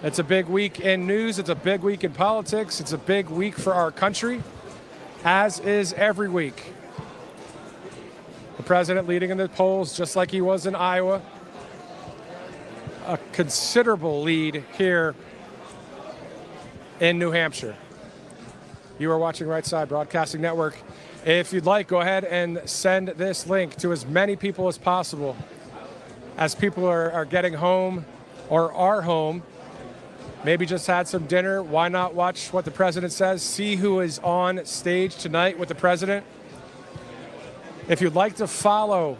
It's a big week in news. It's a big week in politics. It's a big week for our country, as is every week. The president leading in the polls just like he was in Iowa. A considerable lead here in New Hampshire. You are watching Right Side Broadcasting Network. If you'd like, go ahead and send this link to as many people as possible. As people are getting home or are home, maybe just had some dinner, why not watch what the president says? See who is on stage tonight with the president. If you'd like to follow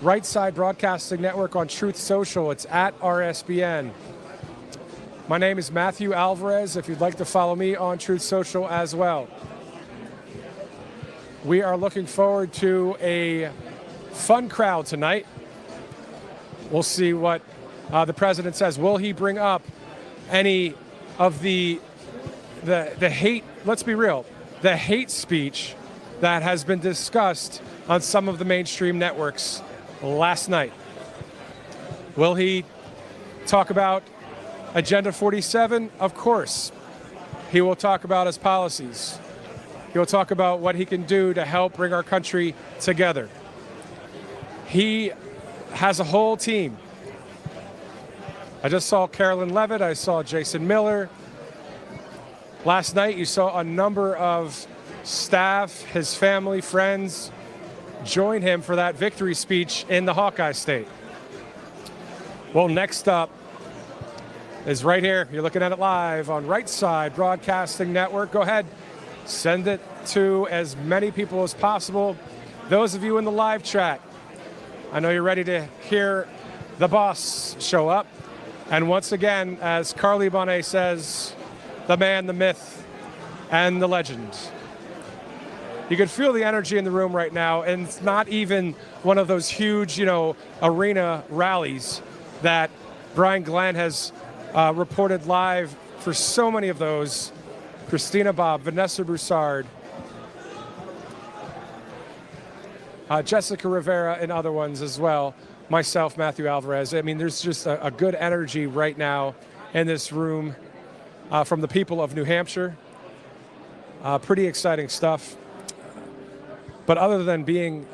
Right Side Broadcasting Network on Truth Social, it's at RSBN. My name is Matthew Alvarez. If you'd like to follow me on Truth Social as well. We are looking forward to a fun crowd tonight. We'll see what the president says. Will he bring up any of the hate, let's be real, the hate speech that has been discussed on some of the mainstream networks last night? Will he talk about Agenda 47? Of course. He will talk about his policies. He will talk about what he can do to help bring our country together. He has a whole team. I just saw Carolyn Levitt. I saw Jason Miller. Last night, you saw a number of staff, his family, friends, join him for that victory speech in the Hawkeye State. Well, next up is right here. You're looking at it live on Right Side Broadcasting Network. Go ahead, send it to as many people as possible. Those of you in the live chat, I know you're ready to hear the boss show up. And once again, as Carly Bonet says, the man, the myth, and the legend. You can feel the energy in the room right now, and it's not even one of those huge, arena rallies that Brian Glenn has reported live for so many of those. Christina Bobb, Vanessa Broussard, Jessica Rivera, and other ones as well. Myself, Matthew Alvarez. I mean, there's just a good energy right now in this room from the people of New Hampshire. Pretty exciting stuff. But other than being,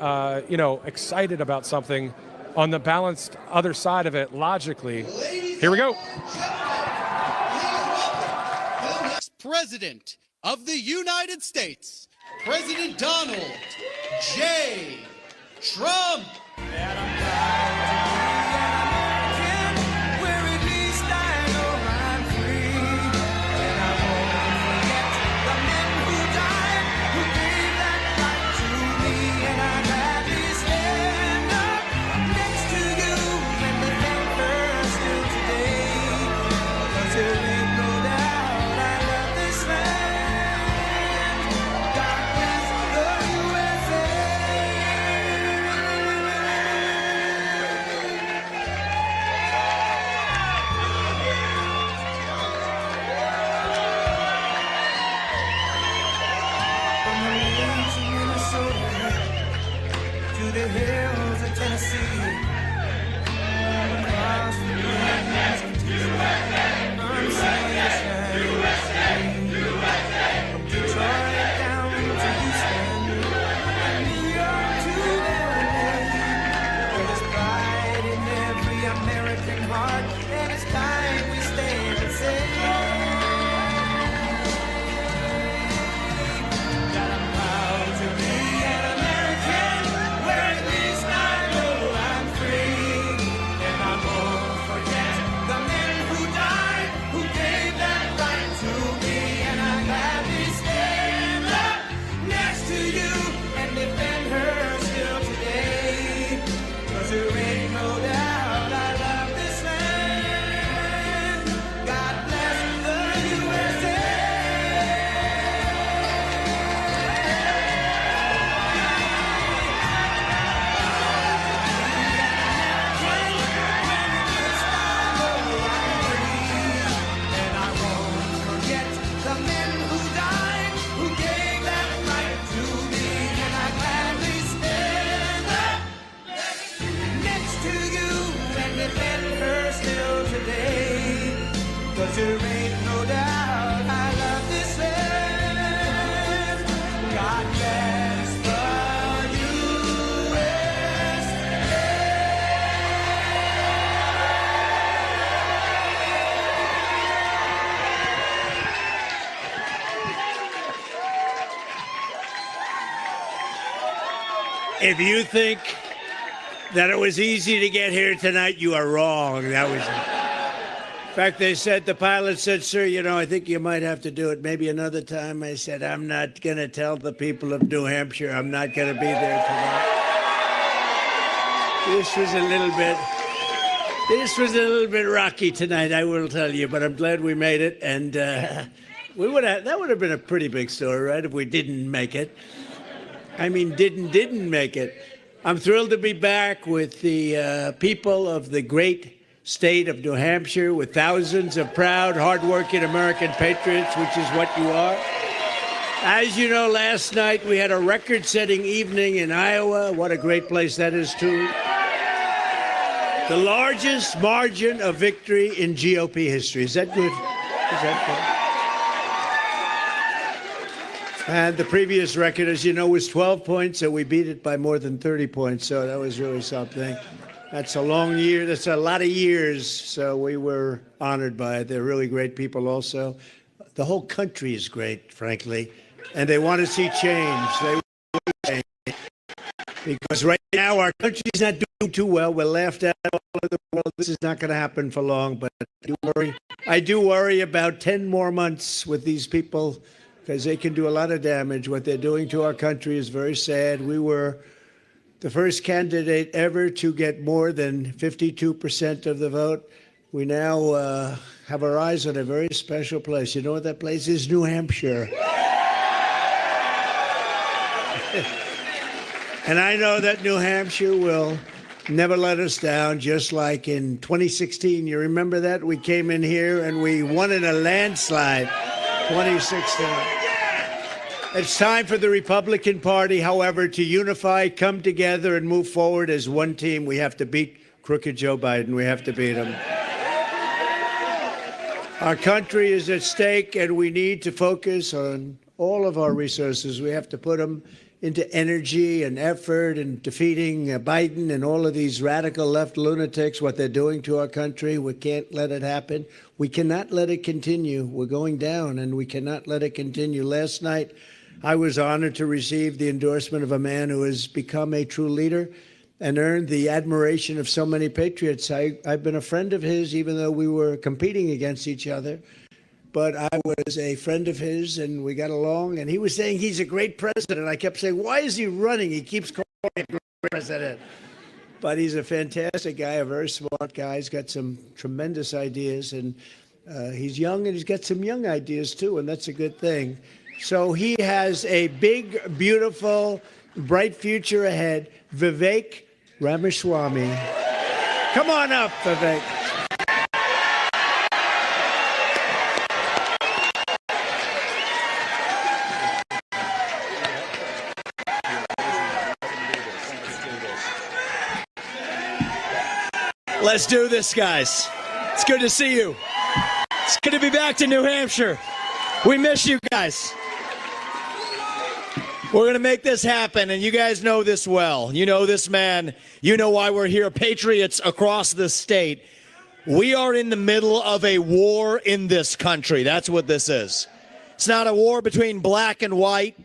excited about something, on the balanced other side of it, logically, here we go. President of the United States, President Donald J. Trump. If you think that it was easy to get here tonight, you are wrong. That was. In fact, the pilot said, sir, I think you might have to do it maybe another time. I said, I'm not going to tell the people of New Hampshire I'm not going to be there tonight. This was a little bit rocky tonight, I will tell you, but I'm glad we made it. And that would have been a pretty big story, right, if we didn't make it. I mean, didn't make it. I'm thrilled to be back with the people of the great state of New Hampshire, with thousands of proud, hardworking American patriots, which is what you are. As you know, last night we had a record-setting evening in Iowa. What a great place that is, too. The largest margin of victory in GOP history. Is that good? Is that good? And the previous record, as you know, was 12 points, so we beat it by more than 30 points, so that was really something. That's a long year. That's a lot of years, so we were honored by it. They're really great people also. The whole country is great, frankly, and they want to see change. They want to see change. Because right now our country's not doing too well. We're laughed at all over the world. This is not going to happen for long, but I do worry about 10 more months with these people, because they can do a lot of damage. What they're doing to our country is very sad. We were the first candidate ever to get more than 52% of the vote. We now have our eyes on a very special place. You know what that place is? New Hampshire. And I know that New Hampshire will never let us down, just like in 2016. You remember that? We came in here and we won in a landslide. 2016. It's time for the Republican Party, however, to unify, come together, and move forward as one team. We have to beat crooked Joe Biden. We have to beat him. Our country is at stake, and we need to focus on all of our resources. We have to put them into energy and effort and defeating Biden and all of these radical left lunatics, what they're doing to our country. We can't let it happen. We cannot let it continue. We're going down, and we cannot let it continue. Last night, I was honored to receive the endorsement of a man who has become a true leader and earned the admiration of so many patriots. I've been a friend of his, even though we were competing against each other. But I was a friend of his, and we got along. And he was saying he's a great president. I kept saying, why is he running? He keeps calling him a great president. But he's a fantastic guy, a very smart guy. He's got some tremendous ideas. And he's young, and he's got some young ideas, too, and that's a good thing. So he has a big, beautiful, bright future ahead. Vivek Ramaswamy. Come on up, Vivek. Let's do this, guys. It's good to see you. It's good to be back to New Hampshire. We miss you guys. We're going to make this happen, and you guys know this well. You know this man. You know why we're here. Patriots across the state. We are in the middle of a war in this country. That's what this is. It's not a war between black and white.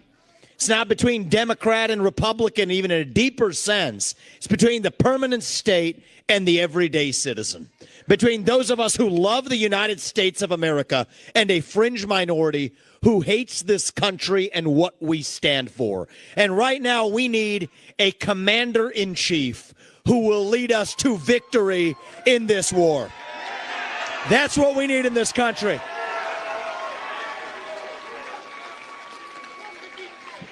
It's not between Democrat and Republican, even in a deeper sense. It's between the permanent state and the everyday citizen. Between those of us who love the United States of America and a fringe minority who hates this country and what we stand for. And right now we need a commander-in-chief who will lead us to victory in this war. That's what we need in this country.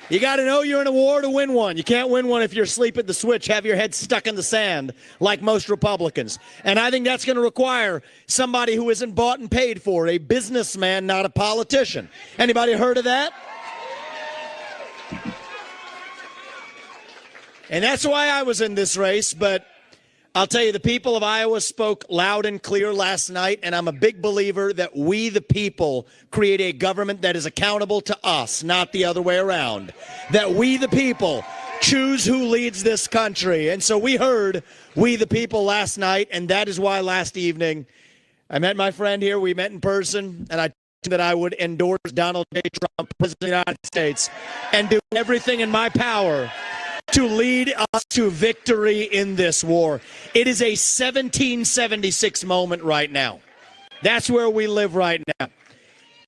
You got to know you're in a war to win one. You can't win one if you're asleep at the switch, have your head stuck in the sand like most Republicans. And I think that's going to require somebody who isn't bought and paid for, a businessman, not a politician. Anybody heard of that? And that's why I was in this race, but I'll tell you, the people of Iowa spoke loud and clear last night, and I'm a big believer that we, the people, create a government that is accountable to us, not the other way around. That we, the people, choose who leads this country. And so we heard we, the people, last night, and that is why last evening I met my friend here. We met in person, and I told him that I would endorse Donald J. Trump, President of the United States, and do everything in my power to lead us to victory in this war. It is a 1776 moment right now. That's where we live right now.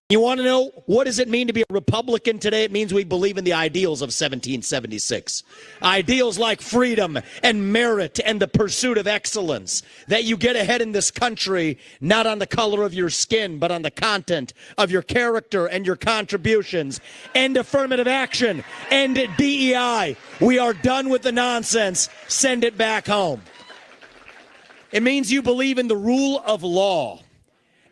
You want to know what does it mean to be a Republican today? It means we believe in the ideals of 1776. Ideals like freedom and merit and the pursuit of excellence. That you get ahead in this country not on the color of your skin, but on the content of your character and your contributions. And affirmative action and DEI. We are done with the nonsense. Send it back home. It means you believe in the rule of law.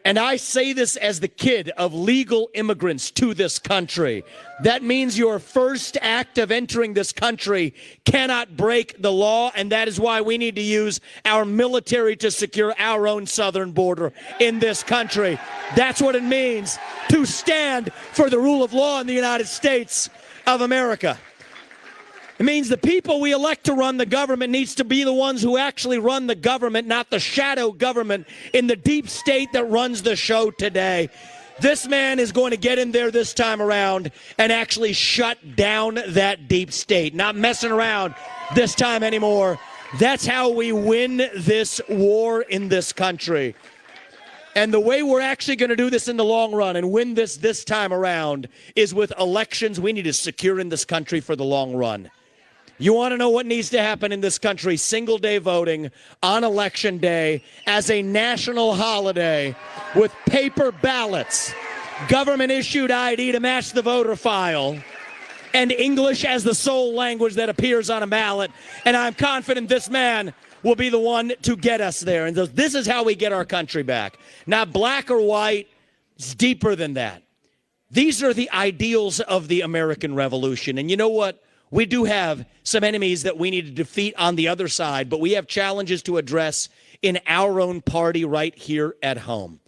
And I say this as the kid of legal immigrants to this country. That means your first act of entering this country cannot break the law, and that is why we need to use our military to secure our own southern border in this country. That's what it means to stand for the rule of law in the United States of America. It means the people we elect to run the government needs to be the ones who actually run the government, not the shadow government in the deep state that runs the show today. This man is going to get in there this time around and actually shut down that deep state. Not messing around this time anymore. That's how we win this war in this country. And the way we're actually going to do this in the long run and win this time around is with elections we need to secure in this country for the long run. You want to know what needs to happen in this country? Single day voting on election day as a national holiday with paper ballots, government issued ID to match the voter file, and English as the sole language that appears on a ballot. And I'm confident this man will be the one to get us there. And this is how we get our country back. Not black or white, it's deeper than that. These are the ideals of the American Revolution. And you know what? We do have some enemies that we need to defeat on the other side, but we have challenges to address in our own party right here at home.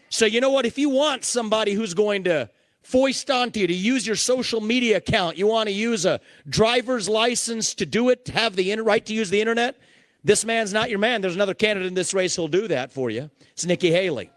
So you know what? If you want somebody who's going to foist onto you to use your social media account, you want to use a driver's license to do it, to have the right to use the internet, this man's not your man. There's another candidate in this race who'll do that for you. It's Nikki Haley.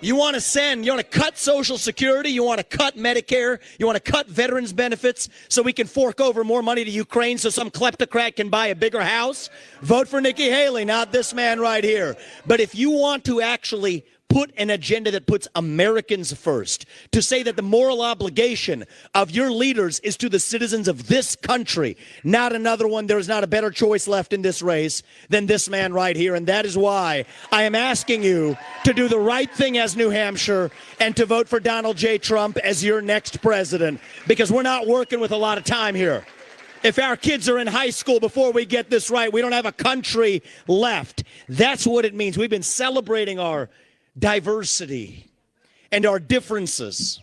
You want to cut Social Security, you want to cut Medicare, you want to cut veterans benefits so we can fork over more money to Ukraine so some kleptocrat can buy a bigger house? Vote for Nikki Haley, not this man right here. But if you want to actually put an agenda that puts Americans first, to say that the moral obligation of your leaders is to the citizens of this country, not another one, there's not a better choice left in this race than this man right here. And that is why I am asking you to do the right thing as New Hampshire and to vote for Donald J. Trump as your next president, because we're not working with a lot of time here. If our kids are in high school before we get this right, we don't have a country left. That's what it means. We've been celebrating our diversity and our differences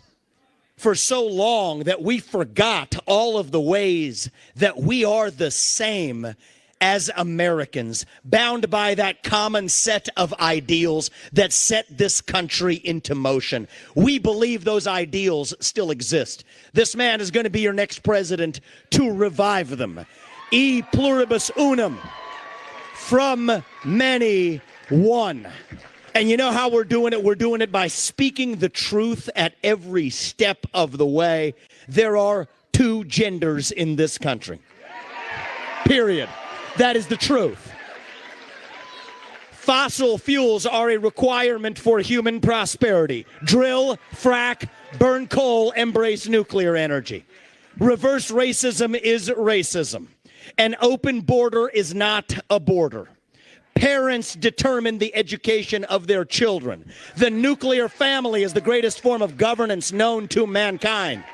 for so long that we forgot all of the ways that we are the same as Americans, bound by that common set of ideals that set this country into motion. We believe those ideals still exist. This man is going to be your next president to revive them. E pluribus unum, from many, one. And you know how we're doing it? We're doing it by speaking the truth at every step of the way. There are two genders in this country. Period. That is the truth. Fossil fuels are a requirement for human prosperity. Drill, frack, burn coal, embrace nuclear energy. Reverse racism is racism. An open border is not a border. Parents determine the education of their children. The nuclear family is the greatest form of governance known to mankind.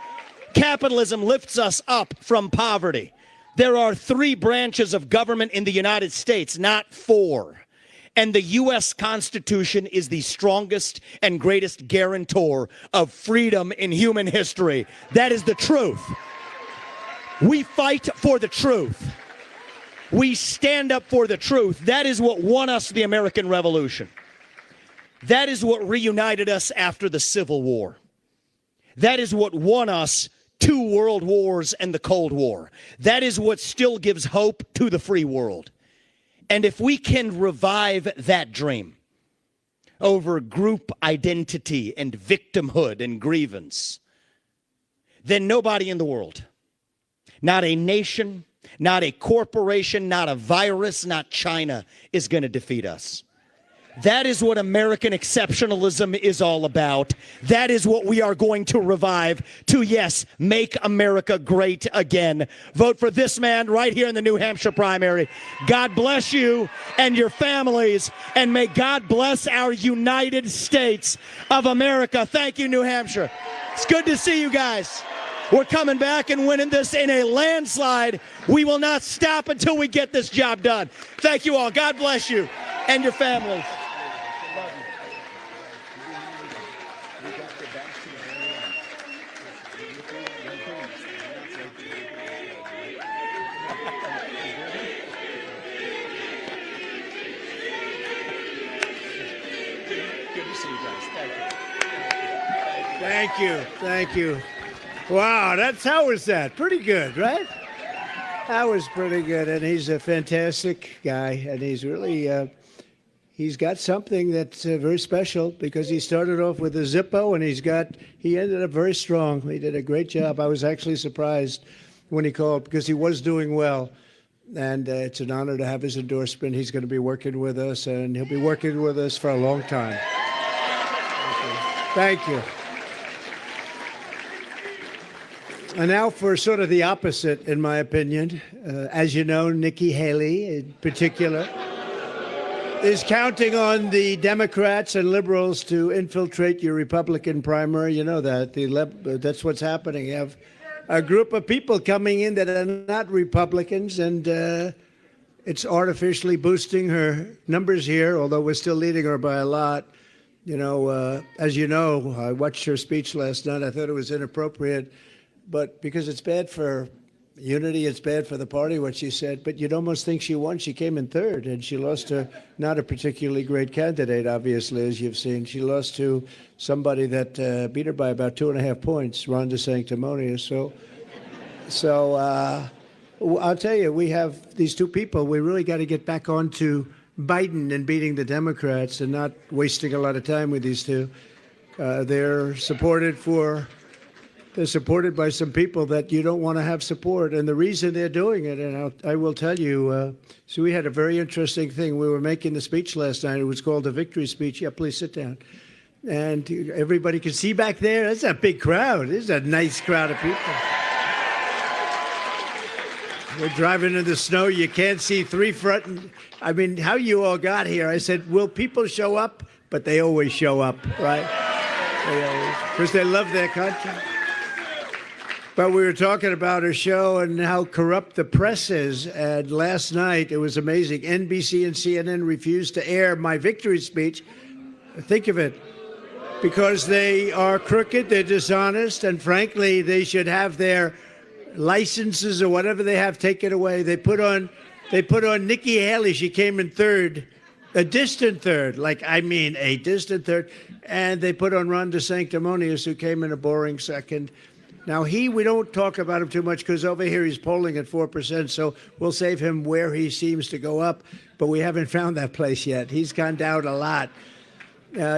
Capitalism lifts us up from poverty. There are 3 branches of government in the United States, not 4. And the U.S. Constitution is the strongest and greatest guarantor of freedom in human history. That is the truth. We fight for the truth. We stand up for the truth. That is what won us the American Revolution. That is what reunited us after the Civil War. That is what won us 2 world wars and the Cold War. That is what still gives hope to the free world. And if we can revive that dream over group identity and victimhood and grievance, then nobody in the world, not a nation, not a corporation, not a virus, not China, is going to defeat us. That is what American exceptionalism is all about. That is what we are going to revive to, yes, make America great again. Vote for this man right here in the New Hampshire primary. God bless you and your families, and may God bless our United States of America. Thank you, New Hampshire. It's good to see you guys. We're coming back and winning this in a landslide. We will not stop until we get this job done. Thank you all. God bless you and your families. Thank you. Thank you. Wow, how was that? Pretty good, right? That was pretty good, and he's a fantastic guy, and he's really, he's got something that's very special because he started off with a Zippo, and he ended up very strong. He did a great job. I was actually surprised when he called because he was doing well, and it's an honor to have his endorsement. He's going to be working with us, and he'll be working with us for a long time. Thank you. And now for sort of the opposite, in my opinion. As you know, Nikki Haley, in particular, is counting on the Democrats and liberals to infiltrate your Republican primary. You know that. That's what's happening. You have a group of people coming in that are not Republicans, and it's artificially boosting her numbers here, although we're still leading her by a lot. You know, as you know, I watched her speech last night. I thought it was inappropriate. But because it's bad for Unity is bad for the party, what she said, but you'd almost think she won. She came in third, and she lost to not a particularly great candidate, obviously, as you've seen. She lost to somebody that beat her by about 2.5 points, Ron DeSanctimonious. So I'll tell you, we have these two people. We really got to get back onto Biden and beating the Democrats and not wasting a lot of time with these two. They're supported by some people that you don't want to have support. And the reason they're doing it, and I will tell you, so we had a very interesting thing. We were making the speech last night. It was called a victory speech. Yeah, please sit down. And everybody can see back there. That's a big crowd. This is a nice crowd of people. We're driving in the snow. You can't see three front. I mean, how you all got here. I said, will people show up? But they always show up, right? Because they love their country. But we were talking about her show and how corrupt the press is. And last night, it was amazing. NBC and CNN refused to air my victory speech. Think of it. Because they are crooked, they're dishonest, and frankly, they should have their licenses or whatever they have taken away. They put on Nikki Haley. She came in third, a distant third, a distant third. And they put on Ron DeSanctimonious, who came in a boring second. Now, we don't talk about him too much because over here he's polling at 4%, so we'll save him where he seems to go up, but we haven't found that place yet. He's gone down a lot.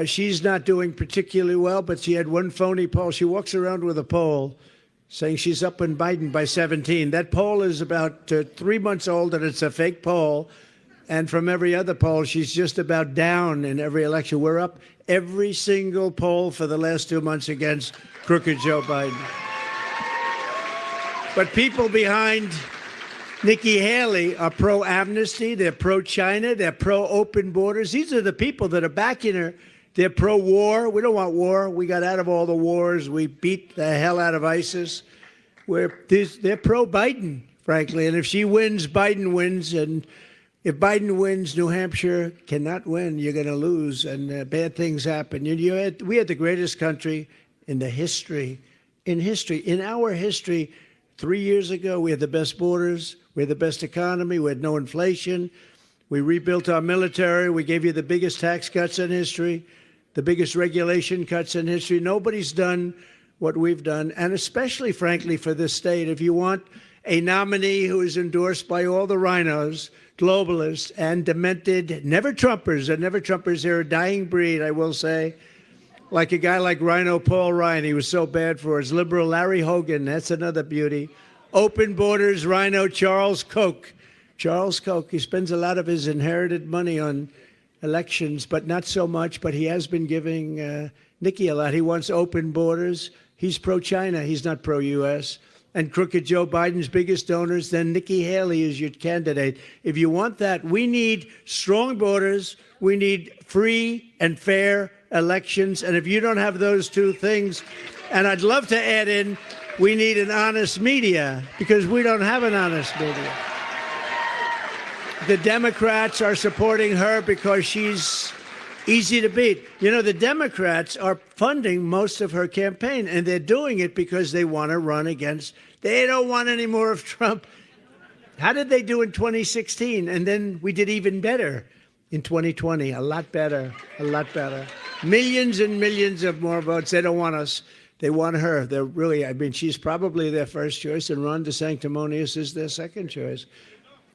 She's not doing particularly well, but she had one phony poll. She walks around with a poll saying she's up in Biden by 17. That poll is about 3 months old, and it's a fake poll. And from every other poll, she's just about down in every election. We're up every single poll for the last 2 months against crooked Joe Biden. But people behind Nikki Haley are pro-amnesty, they're pro-China, they're pro-open borders. These are the people that are backing her. They're pro-war. We don't want war. We got out of all the wars. We beat the hell out of ISIS. They're pro-Biden, frankly. And if she wins, Biden wins. And if Biden wins, New Hampshire cannot win. You're going to lose, and bad things happen. We had the greatest country in the history. In our history, 3 years ago, we had the best borders, we had the best economy, we had no inflation, we rebuilt our military, we gave you the biggest tax cuts in history, the biggest regulation cuts in history. Nobody's done what we've done, and especially, frankly, for this state. If you want a nominee who is endorsed by all the rhinos, globalists, and demented never-Trumpers, and never-Trumpers, they're a dying breed, I will say, like a guy like Rhino Paul Ryan, he was so bad for us. Liberal Larry Hogan, that's another beauty. Open borders, Rhino Charles Koch. Charles Koch, he spends a lot of his inherited money on elections, but not so much. But he has been giving Nikki a lot. He wants open borders. He's pro-China. He's not pro-U.S. And crooked Joe Biden's biggest donors, then Nikki Haley is your candidate. If you want that, we need strong borders. We need free and fair elections. And if you don't have those two things, and I'd love to add in, we need an honest media, because we don't have an honest media. The Democrats are supporting her because she's easy to beat. You know, the Democrats are funding most of her campaign, and they're doing it because they want to run against, they don't want any more of Trump. How did they do in 2016? And then we did even better in 2020, a lot better, a lot better. Millions and millions of more votes. They don't want us. They want her. They're really, she's probably their first choice, and Ron DeSanctimonious is their second choice.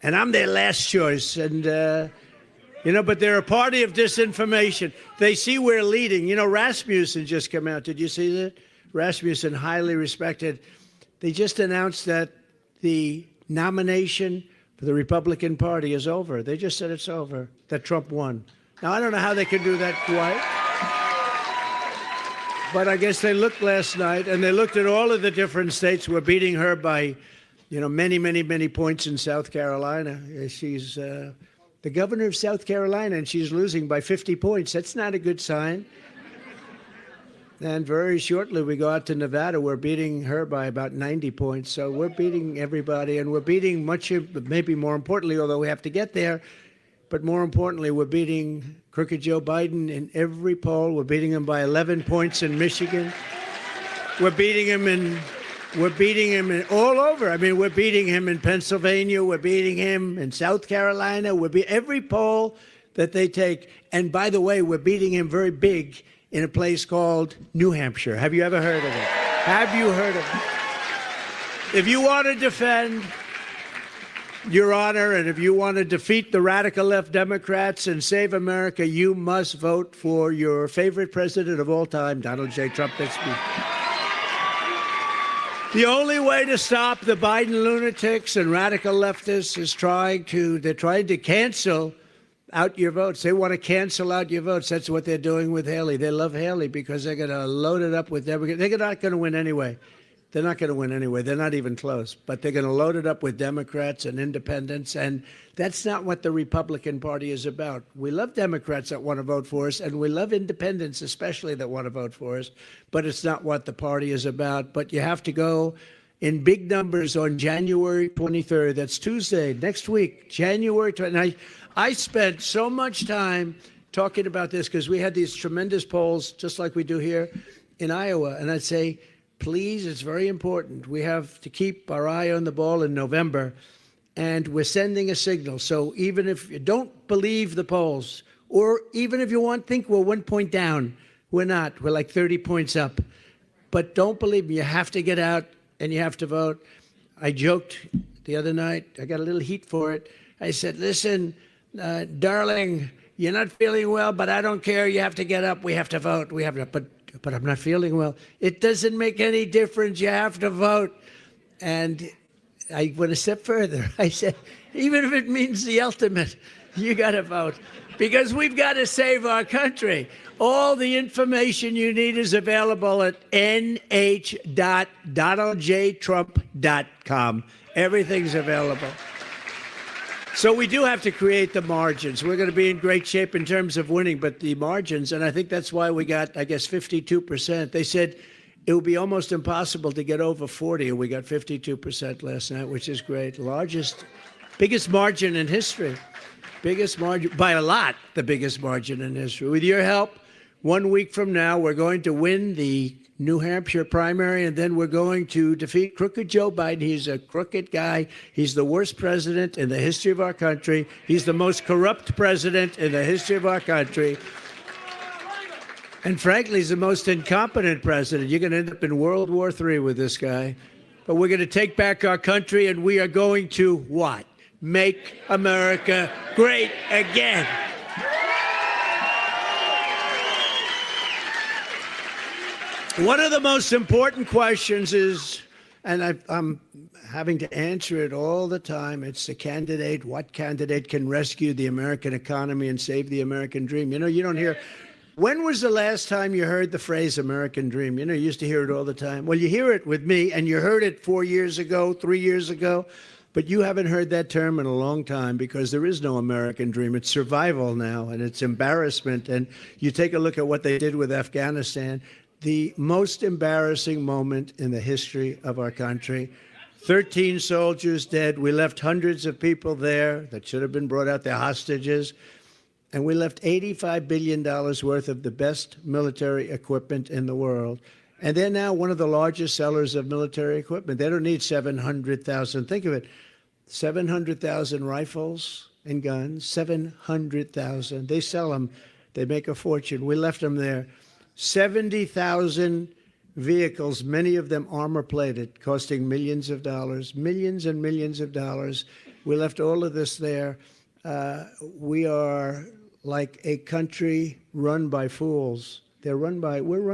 And I'm their last choice. And, but they're a party of disinformation. They see we're leading. Rasmussen just came out. Did you see that? Rasmussen, highly respected. They just announced that the nomination for the Republican Party is over. They just said it's over, that Trump won. Now, I don't know how they can do that twice. But I guess they looked last night, and they looked at all of the different states. We're beating her by, many, many, many points in South Carolina. She's the governor of South Carolina, and she's losing by 50 points. That's not a good sign. And very shortly, we go out to Nevada. We're beating her by about 90 points. So we're beating everybody, and we're beating maybe more importantly, although we have to get there, but more importantly, we're beating crooked Joe Biden in every poll. We're beating him by 11 points in Michigan. We're beating him in We're beating him all over. I mean, we're beating him in Pennsylvania. We're beating him in South Carolina. Every poll that they take. And by the way, we're beating him very big in a place called New Hampshire. Have you ever heard of it? Have you heard of it? If you want to defend your honor, and if you want to defeat the radical left Democrats and save America, you must vote for your favorite president of all time, Donald J. Trump. That's me. The only way to stop the Biden lunatics and radical leftists is they're trying to cancel out your votes. They want to cancel out your votes. That's what they're doing with Haley. They love Haley because they're going to load it up with Democrats. They're not going to win anyway. They're not going to win anyway. They're not even close. But they're going to load it up with Democrats and independents. And that's not what the Republican Party is about. We love Democrats that want to vote for us, and we love independents especially that want to vote for us. But it's not what the party is about. But you have to go in big numbers on January 23rd. That's Tuesday, next week, January 23rd. I spent so much time talking about this because we had these tremendous polls, just like we do here in Iowa. And I'd say, please, it's very important. We have to keep our eye on the ball in November, and we're sending a signal. So even if you don't believe the polls, or even if you think we're 1 point down, we're not. We're like 30 points up. But don't believe me. You have to get out and you have to vote. I joked the other night. I got a little heat for it. I said, listen, darling, you're not feeling well, but I don't care. You have to get up. We have to vote. We have to. But I'm not feeling well. It doesn't make any difference. You have to vote. And I went a step further. I said, even if it means the ultimate, you got to vote. Because we've got to save our country. All the information you need is available at nh.donaldjtrump.com. Everything's available. So we do have to create the margins. We're going to be in great shape in terms of winning, but the margins, and I think that's why we got, I guess, 52%. They said it would be almost impossible to get over 40, and we got 52% last night, which is great. Biggest margin in history. Biggest margin, by a lot, the biggest margin in history. With your help, 1 week from now, we're going to win the New Hampshire primary, and then we're going to defeat crooked Joe Biden. He's a crooked guy. He's the worst president in the history of our country. He's the most corrupt president in the history of our country. And frankly, he's the most incompetent president. You're going to end up in World War III with this guy. But we're going to take back our country, and we are going to what? Make America great again. One of the most important questions is, and I'm having to answer it all the time, it's the candidate. What candidate can rescue the American economy and save the American dream? You know, you don't hear. When was the last time you heard the phrase American dream? You know, you used to hear it all the time. Well, you hear it with me, and you heard it 4 years ago, 3 years ago, but you haven't heard that term in a long time because there is no American dream. It's survival now, and it's embarrassment. And you take a look at what they did with Afghanistan. The most embarrassing moment in the history of our country. 13 soldiers dead. We left hundreds of people there that should have been brought out. They're hostages. And we left $85 billion worth of the best military equipment in the world. And they're now one of the largest sellers of military equipment. They don't need 700,000. Think of it. 700,000 rifles and guns. 700,000. They sell them. They make a fortune. We left them there. 70,000 vehicles, many of them armor-plated, costing millions of dollars, millions and millions of dollars. We left all of this there. We are like a country run by fools. We're run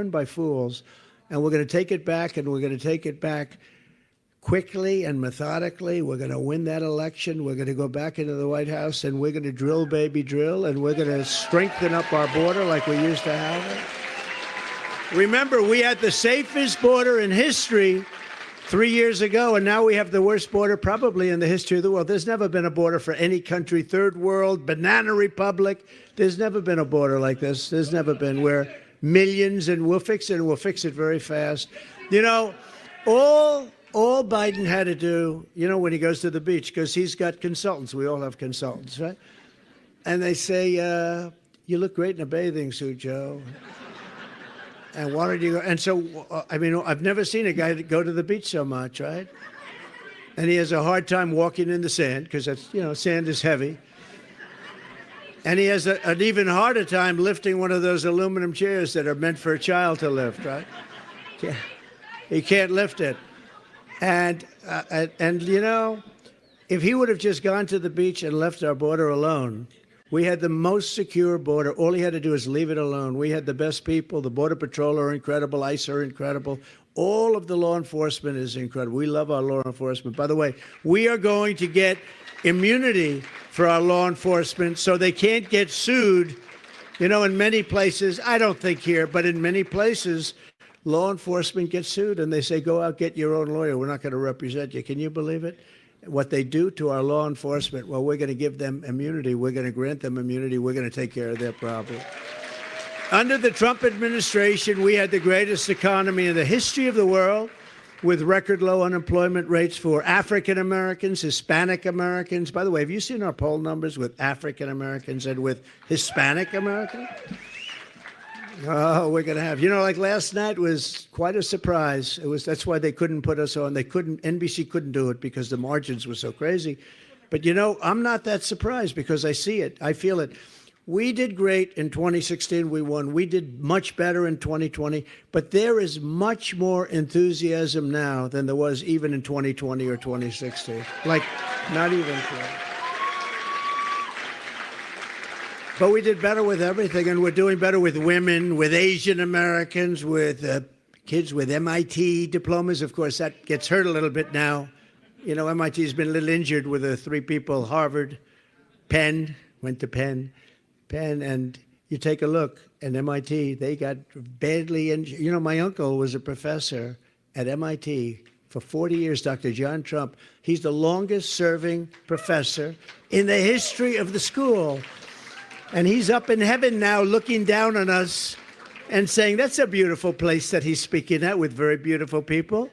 by fools, and we're going to take it back, and we're going to take it back quickly and methodically. We're going to win that election. We're going to go back into the White House, and we're going to drill, baby, drill, and we're going to strengthen up our border like we used to have it. Remember, we had the safest border in history 3 years ago, and now we have the worst border probably in the history of the world. There's never been a border for any country, third world, banana republic. There's never been a border like this. There's never been. We're millions, and we'll fix it, and we'll fix it very fast. You know, all Biden had to do, you know, when he goes to the beach, because he's got consultants. We all have consultants, right? And they say, you look great in a bathing suit, Joe. And why did you go? And so, I mean, I've never seen a guy go to the beach so much, right? And he has a hard time walking in the sand because that's, sand is heavy. And he has an even harder time lifting one of those aluminum chairs that are meant for a child to lift, right? He can't lift it. And if he would have just gone to the beach and left our border alone, we had the most secure border. All he had to do is leave it alone. We had the best people. The Border Patrol are incredible. ICE are incredible. All of the law enforcement is incredible. We love our law enforcement. By the way, we are going to get immunity for our law enforcement so they can't get sued. In many places, I don't think here, but in many places, law enforcement gets sued and they say, go out, get your own lawyer. We're not going to represent you. Can you believe it? What they do to our law enforcement, well, we're going to give them immunity. We're going to grant them immunity. We're going to take care of their problem. Under the Trump administration, we had the greatest economy in the history of the world, with record low unemployment rates for African Americans, Hispanic Americans. By the way, have you seen our poll numbers with African Americans and with Hispanic Americans? Oh, we're going to have, like last night was quite a surprise. That's why they couldn't put us on. NBC couldn't do it because the margins were so crazy. But I'm not that surprised because I see it. I feel it. We did great in 2016. We won. We did much better in 2020. But there is much more enthusiasm now than there was even in 2020 or 2016. Like, not even close. But we did better with everything, and we're doing better with women, with Asian Americans, with kids with MIT diplomas. Of course, that gets hurt a little bit now. MIT has been a little injured with the three people, Harvard, Penn, went to Penn, and you take a look at MIT, they got badly injured. My uncle was a professor at MIT for 40 years, Dr. John Trump. He's the longest serving professor in the history of the school. And he's up in heaven now looking down on us and saying, that's a beautiful place that he's speaking at with very beautiful people.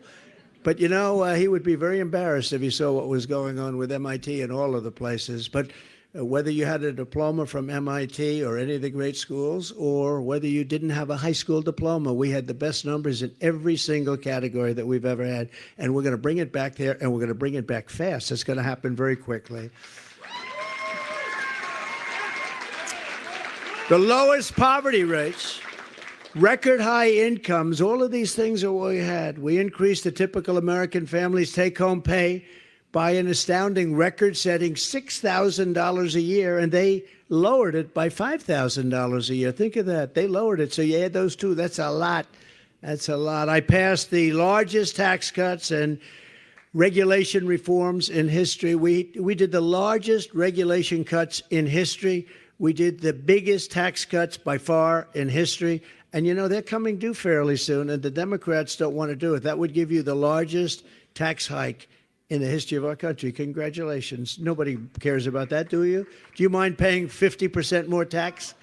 But, he would be very embarrassed if he saw what was going on with MIT and all of the places. But whether you had a diploma from MIT or any of the great schools, or whether you didn't have a high school diploma, we had the best numbers in every single category that we've ever had. And we're going to bring it back there, and we're going to bring it back fast. It's going to happen very quickly. The lowest poverty rates, record high incomes, all of these things are what we had. We increased the typical American family's take-home pay by an astounding record-setting $6,000 a year, and they lowered it by $5,000 a year. Think of that. They lowered it. So you add those two, that's a lot. That's a lot. I passed the largest tax cuts and regulation reforms in history. We did the largest regulation cuts in history. We did the biggest tax cuts by far in history. And, they're coming due fairly soon, and the Democrats don't want to do it. That would give you the largest tax hike in the history of our country. Congratulations. Nobody cares about that, do you? Do you mind paying 50% more tax?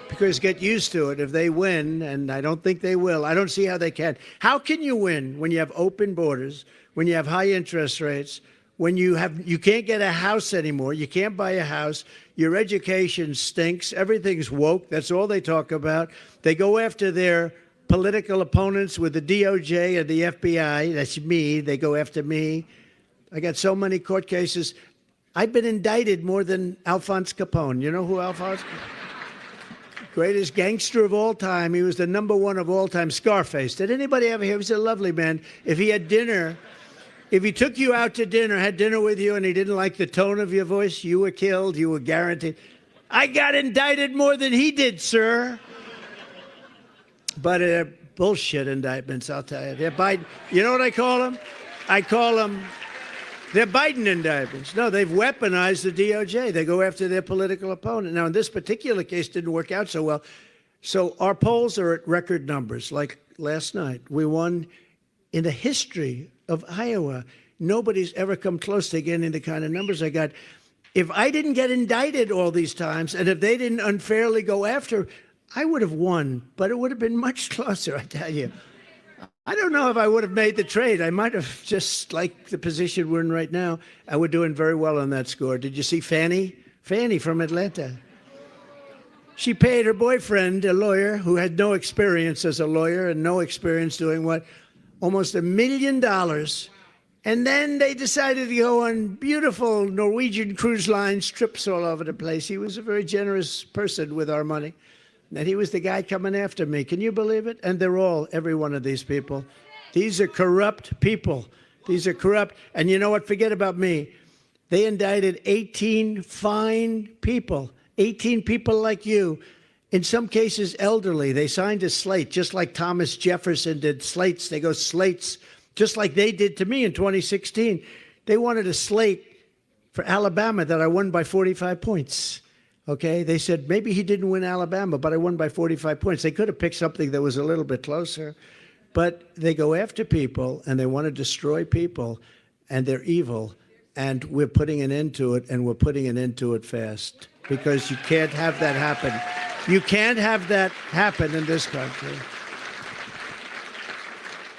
Because get used to it. If they win, and I don't think they will, I don't see how they can. How can you win when you have open borders, when you have high interest rates, when you can't get a house anymore, you can't buy a house, your education stinks, everything's woke, that's all they talk about. They go after their political opponents with the DOJ and the FBI, that's me, they go after me. I got so many court cases. I've been indicted more than Alphonse Capone. You know who Alphonse? Greatest gangster of all time. He was the number one of all time, Scarface. Did anybody ever hear? He was a lovely man. If he had dinner, if he took you out to dinner, had dinner with you, and he didn't like the tone of your voice, you were killed, you were guaranteed. I got indicted more than he did, sir. But they're bullshit indictments, I'll tell you. They're Biden. You know what I call them? I call them, they're Biden indictments. No, they've weaponized the DOJ. They go after their political opponent. Now, in this particular case, didn't work out so well. So our polls are at record numbers. Like last night, we won in the history of Iowa. Nobody's ever come close to getting the kind of numbers I got. If I didn't get indicted all these times, and if they didn't unfairly go after, I would have won, but it would have been much closer, I tell you. I don't know if I would have made the trade. I might have just like the position we're in right now. We're doing very well on that score. Did you see Fannie? Fannie from Atlanta. She paid her boyfriend, a lawyer who had no experience as a lawyer and no experience doing what? Almost $1 million. And then they decided to go on beautiful Norwegian cruise line trips all over the place. He was a very generous person with our money. And he was the guy coming after me. Can you believe it? And they're all, every one of these people. These are corrupt people. These are corrupt. And you know what? Forget about me. They indicted 18 fine people, 18 people like you, in some cases elderly. They signed a slate, just like Thomas Jefferson did slates. They go slates, just like they did to me in 2016. They wanted a slate for Alabama that I won by 45 points. Okay, they said maybe he didn't win Alabama, but I won by 45 points. They could have picked something that was a little bit closer. But they go after people, and they want to destroy people, and they're evil. And we're putting an end to it, and we're putting an end to it fast. Because you can't have that happen. You can't have that happen in this country.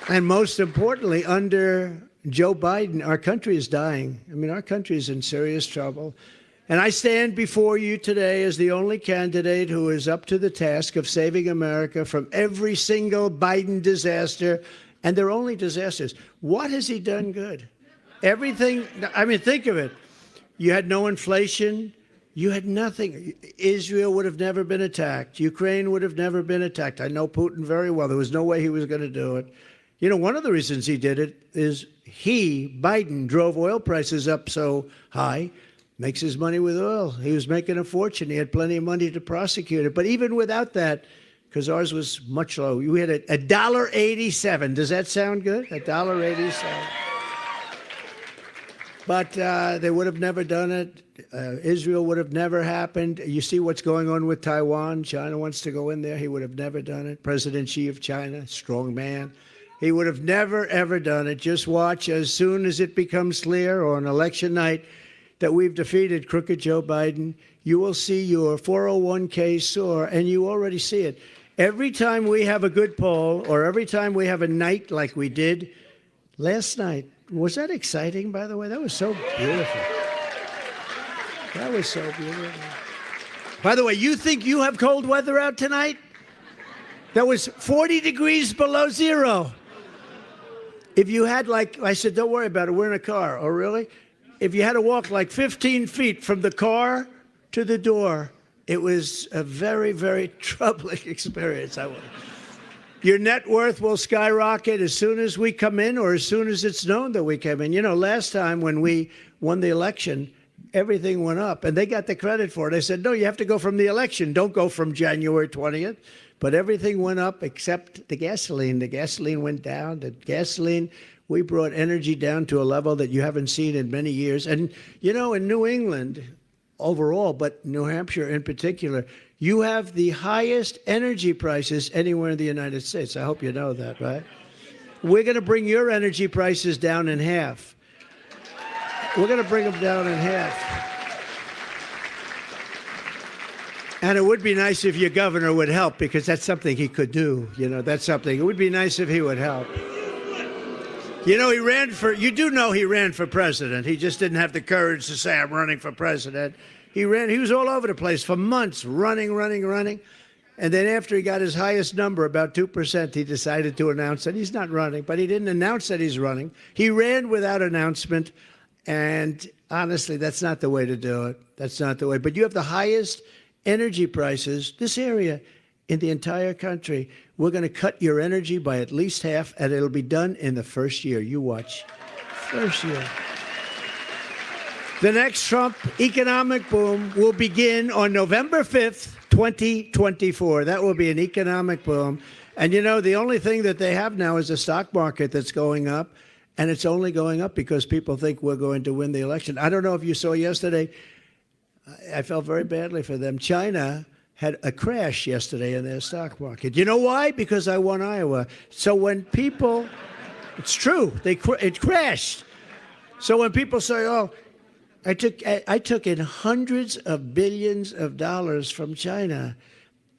And most importantly, under Joe Biden, our country is dying. I mean, our country is in serious trouble. And I stand before you today as the only candidate who is up to the task of saving America from every single Biden disaster. And they're only disasters. What has he done good? Everything. I mean, think of it. You had no inflation. You had nothing. Israel would have never been attacked. Ukraine would have never been attacked. I know Putin very well. There was no way he was going to do it. You know, one of the reasons he did it is Biden, drove oil prices up so high, makes his money with oil. He was making a fortune. He had plenty of money to prosecute it. But even without that, because ours was much lower, we had $1.87. Does that sound good? $1.87. But they would have never done it. Israel would have never happened. You see what's going on with Taiwan. China wants to go in there. He would have never done it. President Xi of China, strong man. He would have never, ever done it. Just watch as soon as it becomes clear on election night that we've defeated crooked Joe Biden, you will see your 401k soar, and you already see it. Every time we have a good poll or every time we have a night like we did last night, was that exciting, by the way? That was so beautiful. That was so beautiful. By the way, you think you have cold weather out tonight? That was 40 degrees below zero. If you had, like, I said, don't worry about it, we're in a car. Oh, really? If you had to walk like 15 feet from the car to the door, it was a very, very troubling experience. Your net worth will skyrocket as soon as we come in or as soon as it's known that we come in. You know, last time when we won the election, everything went up, and they got the credit for it. I said, no, you have to go from the election. Don't go from January 20th. But everything went up except the gasoline. The gasoline went down. The gasoline, we brought energy down to a level that you haven't seen in many years. And, you know, in New England overall, but New Hampshire in particular, you have the highest energy prices anywhere in the United States. I hope you know that, right? We're going to bring your energy prices down in half. We're going to bring them down in half. And it would be nice if your governor would help, because that's something he could do. You know, that's something. It would be nice if he would help. You know, you do know he ran for president. He just didn't have the courage to say, I'm running for president. He was all over the place for months, running. And then after he got his highest number, about 2%, he decided to announce that he's not running. But he didn't announce that he's running. He ran without announcement. And honestly, that's not the way to do it. That's not the way. But you have the highest energy prices, this area, in the entire country. We're going to cut your energy by at least half, and it'll be done in the first year. You watch. First year. The next Trump economic boom will begin on November 5th, 2024. That will be an economic boom. And, you know, the only thing that they have now is a stock market that's going up, and it's only going up because people think we're going to win the election. I don't know if you saw yesterday, I felt very badly for them. China had a crash yesterday in their stock market. You know why? Because I won Iowa. So when people, it's true, it crashed. So when people say, oh, I took in hundreds of billions of dollars from China,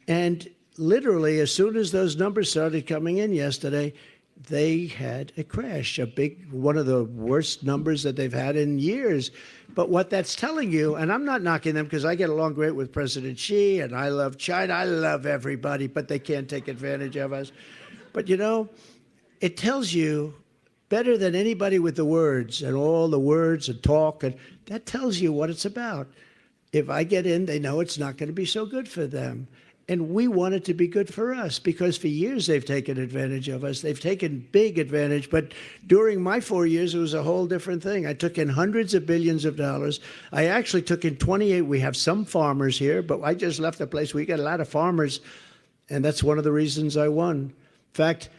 and literally as soon as those numbers started coming in yesterday, they had a crash, one of the worst numbers that they've had in years. But what that's telling you, and I'm not knocking them because I get along great with President Xi and I love China, I love everybody, but they can't take advantage of us. But it tells you better than anybody with the words and all the words and talk, and that tells you what it's about. If I get in, they know it's not going to be so good for them. And we want it to be good for us because for years they've taken advantage of us. They've taken big advantage. But during my 4 years, it was a whole different thing. I took in hundreds of billions of dollars. I actually took in 28. We have some farmers here, but I just left the place. We got a lot of farmers, and that's one of the reasons I won. In fact,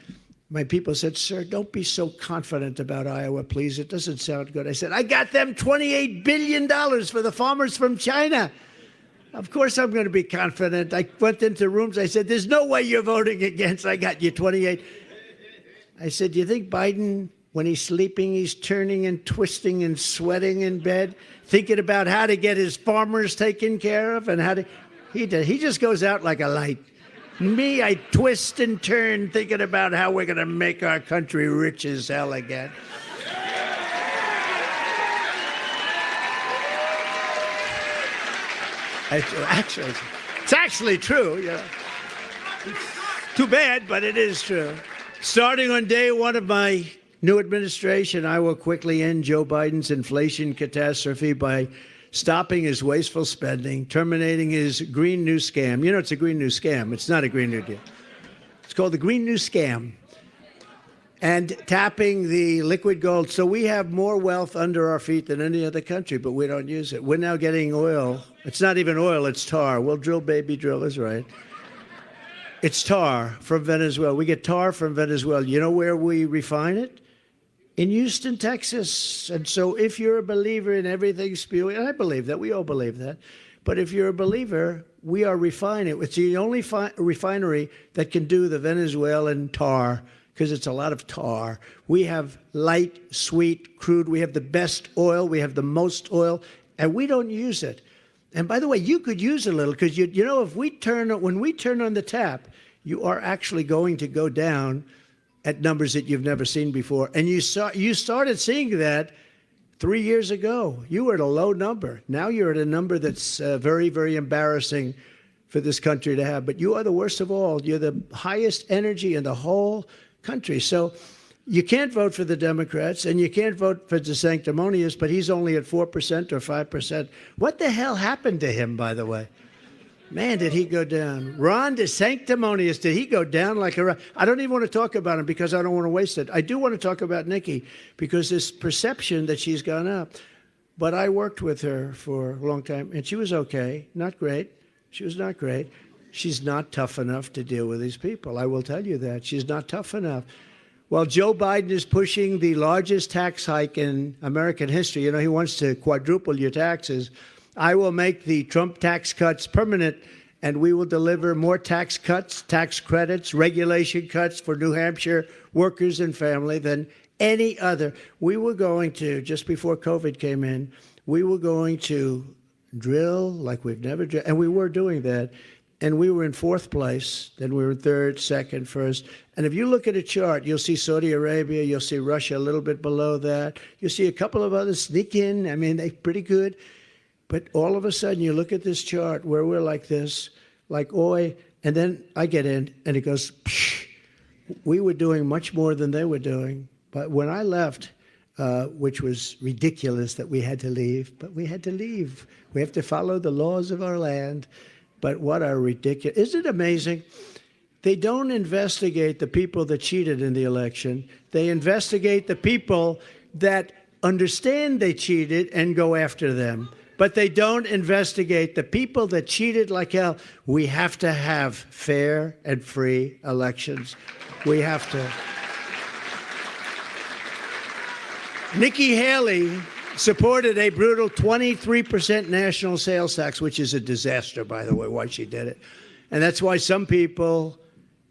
my people said, "Sir, don't be so confident about Iowa, please. It doesn't sound good." I said, "I got them $28 billion for the farmers from China. Of course I'm going to be confident." I went into rooms. I said, "There's no way you're voting against. I got you 28." I said, "Do you think Biden, when he's sleeping, he's turning and twisting and sweating in bed, thinking about how to get his farmers taken care of and how to?" He just goes out like a light. Me, I twist and turn thinking about how we're going to make our country rich as hell again. It's actually true. Yeah. Too bad, but it is true. Starting on day one of my new administration, I will quickly end Joe Biden's inflation catastrophe by stopping his wasteful spending, terminating his Green New Scam. It's a Green New Scam. It's not a Green New Deal. It's called the Green New Scam. And tapping the liquid gold. So we have more wealth under our feet than any other country, but we don't use it. We're now getting oil. It's not even oil, it's tar. We'll drill, baby, drill is right. It's tar from Venezuela. We get tar from Venezuela. You know where we refine it? In Houston, Texas. And so if you're a believer in everything spewing, and I believe that, we all believe that, but if you're a believer, we are refining it. It's the only refinery that can do the Venezuelan tar, because it's a lot of tar. We have light, sweet, crude. We have the best oil. We have the most oil, and we don't use it. And by the way, you could use it a little, because if when we turn on the tap, you are actually going to go down at numbers that you've never seen before. And you started seeing that 3 years ago. You were at a low number. Now you're at a number that's very, very embarrassing for this country to have. But you are the worst of all. You're the highest energy in the whole country. So you can't vote for the Democrats and you can't vote for DeSanctimonious, but he's only at 4% or 5%. What the hell happened to him, by the way? Man, did he go down. Ron DeSanctimonious, did he go down like a... I don't even want to talk about him because I don't want to waste it. I do want to talk about Nikki because this perception that she's gone up. But I worked with her for a long time and she was okay. Not great. She was not great. She's not tough enough to deal with these people. I will tell you that. She's not tough enough. While Joe Biden is pushing the largest tax hike in American history, he wants to quadruple your taxes, I will make the Trump tax cuts permanent, and we will deliver more tax cuts, tax credits, regulation cuts for New Hampshire workers and family than any other. We were going to, just before COVID came in, we were going to drill like we've never drilled, and we were doing that. And we were in fourth place, then we were in third, second, first. And if you look at a chart, you'll see Saudi Arabia, you'll see Russia a little bit below that. You'll see a couple of others sneak in. I mean, they're pretty good. But all of a sudden, you look at this chart where we're like this, like, oi, and then I get in, and it goes, psh. We were doing much more than they were doing. But when I left, which was ridiculous that we had to leave, but we had to leave. We have to follow the laws of our land. But what a ridiculous... Isn't it amazing? They don't investigate the people that cheated in the election. They investigate the people that understand they cheated and go after them. But they don't investigate the people that cheated like hell. We have to have fair and free elections. We have to. Nikki Haley supported a brutal 23% national sales tax, which is a disaster, by the way, why she did it. And that's why some people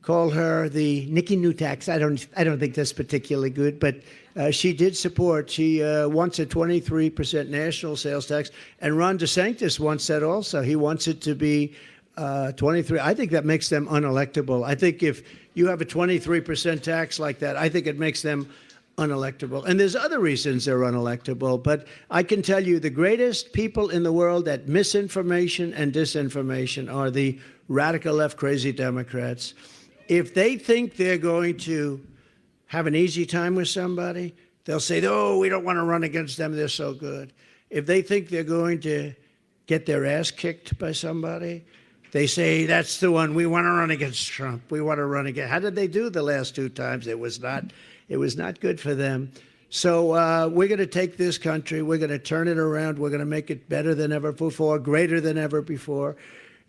call her the Nikki New tax. I don't think that's particularly good, but she did support. She wants a 23% national sales tax. And Ron DeSantis wants that also. He wants it to be 23. I think that makes them unelectable. I think if you have a 23% tax like that, I think it makes them unelectable. And there's other reasons they're unelectable, but I can tell you the greatest people in the world at misinformation and disinformation are the radical left crazy Democrats. If they think they're going to have an easy time with somebody, they'll say, oh, we don't want to run against them, they're so good. If they think they're going to get their ass kicked by somebody, they say, that's the one, we want to run against Trump, we want to run against. How did they do the last 2 times? It was not good for them. So we're going to take this country, we're going to turn it around, we're going to make it better than ever before, greater than ever before.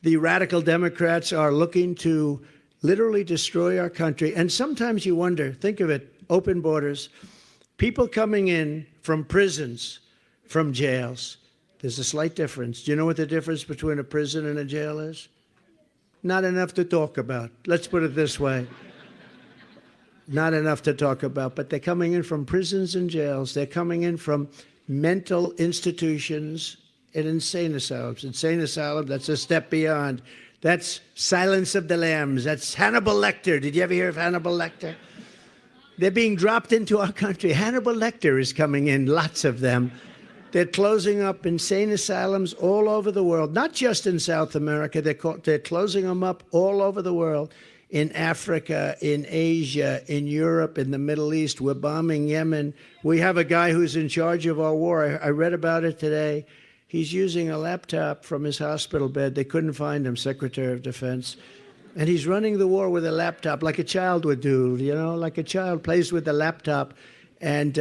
The radical Democrats are looking to literally destroy our country. And sometimes you wonder, think of it, open borders, people coming in from prisons, from jails. There's a slight difference. Do you know what the difference between a prison and a jail is? Not enough to talk about. Let's put it this way. Not enough to talk about, but they're coming in from prisons and jails. They're coming in from mental institutions and insane asylums. Insane asylum, that's a step beyond. That's Silence of the Lambs. That's Hannibal Lecter. Did you ever hear of Hannibal Lecter? They're being dropped into our country. Hannibal Lecter is coming in, lots of them. They're closing up insane asylums all over the world, not just in South America. They're closing them up all over the world. In Africa, in Asia, in Europe, in the Middle East. We're bombing Yemen. We have a guy who's in charge of our war. I read about it today. He's using a laptop from his hospital bed. They couldn't find him, Secretary of Defense. And he's running the war with a laptop like a child would do, you know, like a child plays with a laptop. And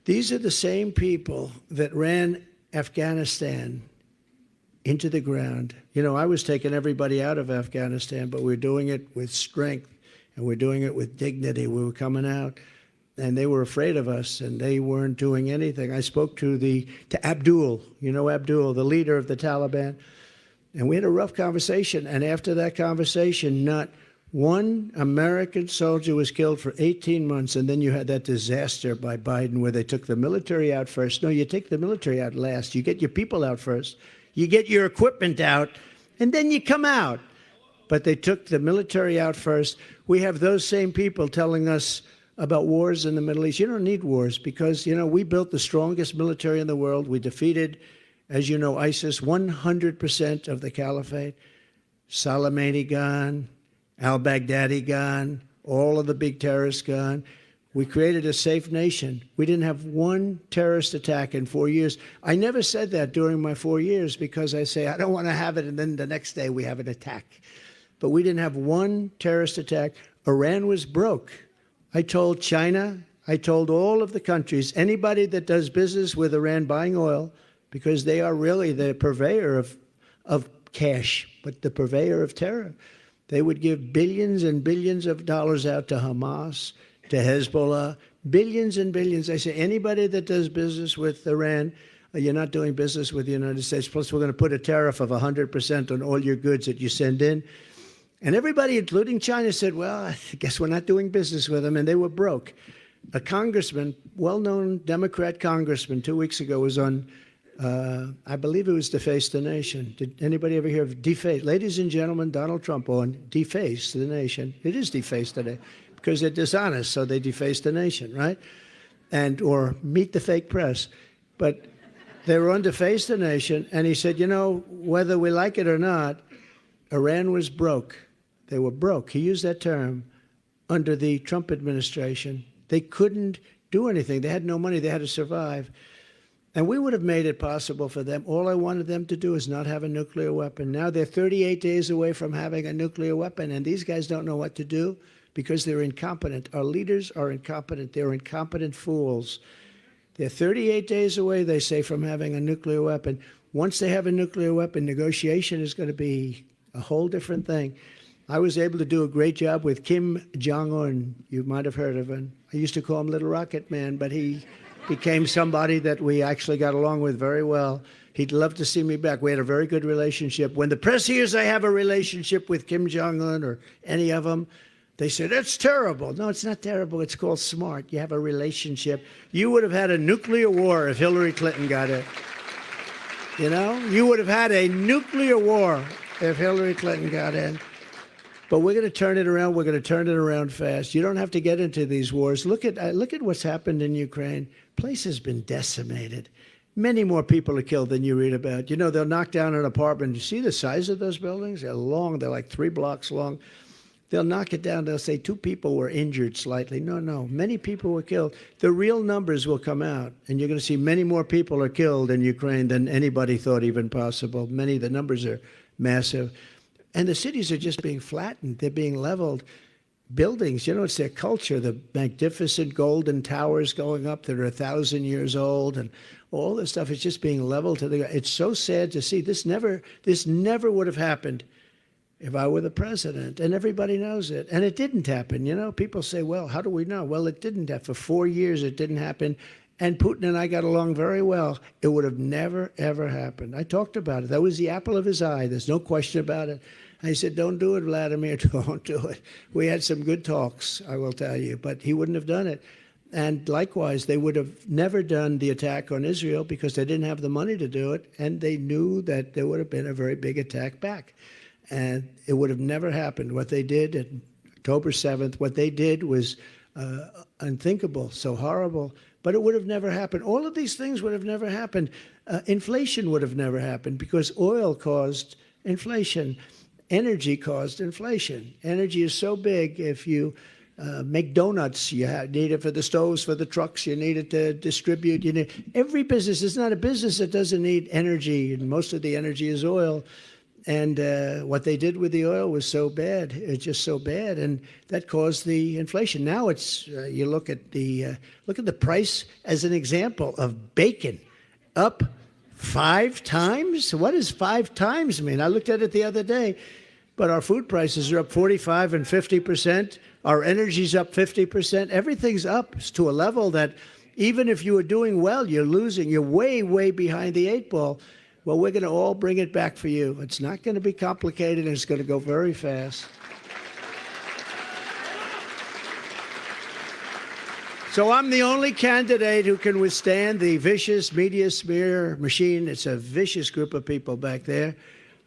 these are the same people that ran Afghanistan into the ground. You know, I was taking everybody out of Afghanistan, but we're doing it with strength and we're doing it with dignity. We were coming out and they were afraid of us and they weren't doing anything. I spoke to Abdul, you know Abdul, the leader of the Taliban, and we had a rough conversation. And after that conversation, not one American soldier was killed for 18 months. And then you had that disaster by Biden where they took the military out first. No, you take the military out last. You get your people out first. You get your equipment out, and then you come out. But they took the military out first. We have those same people telling us about wars in the Middle East. You don't need wars because, you know, we built the strongest military in the world. We defeated, as you know, ISIS, 100% of the caliphate. Soleimani gone, al-Baghdadi gone, all of the big terrorists gone. We created a safe nation. We didn't have one terrorist attack in 4 years. I never said that during my 4 years because I say, I don't want to have it, and then the next day we have an attack. But we didn't have one terrorist attack. Iran was broke. I told China, I told all of the countries, anybody that does business with Iran buying oil, because they are really the purveyor of cash, but the purveyor of terror. They would give billions and billions of dollars out to Hamas, to Hezbollah, billions and billions. I say, anybody that does business with Iran, you're not doing business with the United States. Plus, we're going to put a tariff of 100% on all your goods that you send in. And everybody, including China, said, well, I guess we're not doing business with them. And they were broke. A congressman, well-known Democrat congressman, 2 weeks ago was on, I believe it was Deface the Nation. Did anybody ever hear of Deface? Ladies and gentlemen, Donald Trump on Deface the Nation. It is Deface today. Because they're dishonest, so they deface the nation, right? Or meet the fake press. But they were on Deface the Nation, and he said, you know, whether we like it or not, Iran was broke. They were broke. He used that term under the Trump administration. They couldn't do anything. They had no money. They had to survive. And we would have made it possible for them. All I wanted them to do is not have a nuclear weapon. Now they're 38 days away from having a nuclear weapon, and these guys don't know what to do because they're incompetent. Our leaders are incompetent. They're incompetent fools. They're 38 days away, they say, from having a nuclear weapon. Once they have a nuclear weapon, negotiation is going to be a whole different thing. I was able to do a great job with Kim Jong-un. You might have heard of him. I used to call him Little Rocket Man, but he became somebody that we actually got along with very well. He'd love to see me back. We had a very good relationship. When the press hears I have a relationship with Kim Jong-un or any of them, they say, that's terrible. No, it's not terrible. It's called smart. You have a relationship. You would have had a nuclear war if Hillary Clinton got it. You know, you would have had a nuclear war if Hillary Clinton got in. But we're going to turn it around. We're going to turn it around fast. You don't have to get into these wars. Look at what's happened in Ukraine. Place has been decimated. Many more people are killed than you read about. You know, they'll knock down an apartment. You see the size of those buildings? They're long. They're like 3 blocks long. They'll knock it down. They'll say 2 people were injured slightly. No. Many people were killed. The real numbers will come out, and you're going to see many more people are killed in Ukraine than anybody thought even possible. The numbers are massive. And the cities are just being flattened. They're being leveled. Buildings, you know, it's their culture, the magnificent golden towers going up that are 1,000 years old, and all this stuff is just being leveled to the ground. It's so sad to see. This never would have happened if I were the president, and everybody knows it. And it didn't happen, you know. People say, well, how do we know? Well, it didn't happen. For 4 years, it didn't happen. And Putin and I got along very well. It would have never, ever happened. I talked about it. That was the apple of his eye. There's no question about it. I said, don't do it, Vladimir. Don't do it. We had some good talks, I will tell you. But he wouldn't have done it. And likewise, they would have never done the attack on Israel because they didn't have the money to do it. And they knew that there would have been a very big attack back. And it would have never happened. What they did on October 7th, what they did was unthinkable, so horrible. But it would have never happened. All of these things would have never happened. Inflation would have never happened because oil caused inflation. Energy caused inflation. Energy is so big. If you make donuts, you need it for the stoves, for the trucks, you need it to distribute. You need every business. There's not a business that doesn't need energy, and most of the energy is oil. And what they did with the oil was so bad. It's just so bad, and that caused the inflation. Now it's you look at the price as an example of bacon, up 5 times. What does 5 times mean? I looked at it the other day, but our food prices are up 45 and 50%. Our energy's up 50%. Everything's up to a level that even if you were doing well, you're losing. You're way, way behind the 8 ball. Well, we're going to all bring it back for you. It's not going to be complicated, and it's going to go very fast. So I'm the only candidate who can withstand the vicious media smear machine. It's a vicious group of people back there.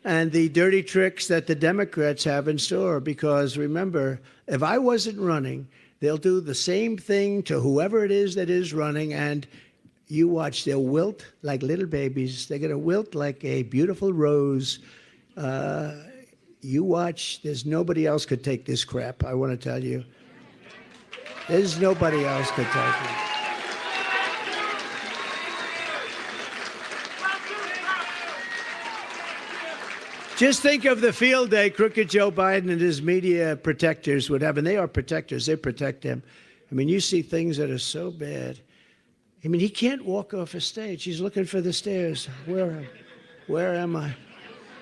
And the dirty tricks that the Democrats have in store. Because remember, if I wasn't running, they'll do the same thing to whoever it is that is running. And you watch, they'll wilt like little babies. They're going to wilt like a beautiful rose. You watch, there's nobody else could take this crap, I want to tell you. There's nobody else could take it. Just think of the field day crooked Joe Biden and his media protectors would have. And they are protectors. They protect him. I mean, you see things that are so bad. I mean, he can't walk off a stage. He's looking for the stairs. Where am I?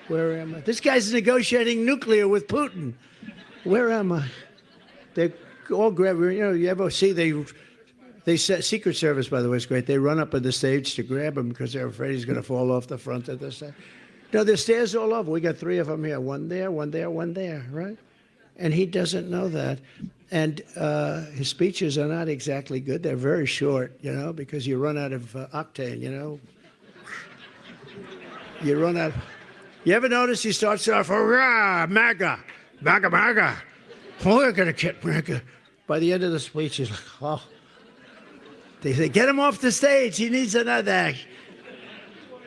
Where am I? This guy's negotiating nuclear with Putin. Where am I? They all grab, you know, you ever see they set, Secret Service, by the way, is great. They run up on the stage to grab him because they're afraid he's going to fall off the front of the stage. No, there's stairs all over. We got 3 of them here. One there, one there, one there, right? And he doesn't know that. And his speeches are not exactly good. They're very short, you know, because you run out of octane, you know. You run out. You ever notice he starts off, hurrah, MAGA, MAGA, MAGA. We're going to get MAGA. By the end of the speech, he's like, oh. They say, get him off the stage. He needs another act.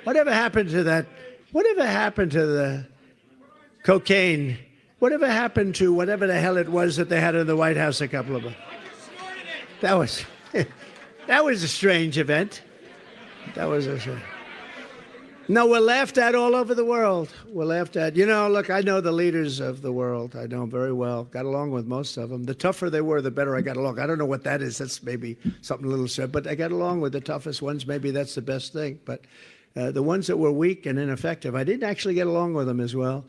Whatever happened to that? Whatever happened to the cocaine? Whatever happened to whatever the hell it was that they had in the White House a couple of months? That was a strange event. That was a strange. No, we're laughed at all over the world. We're laughed at. You know, look, I know the leaders of the world. I know them very well. Got along with most of them. The tougher they were, the better I got along. I don't know what that is. That's maybe something a little sad. But I got along with the toughest ones. Maybe that's the best thing. But the ones that were weak and ineffective, I didn't actually get along with them as well.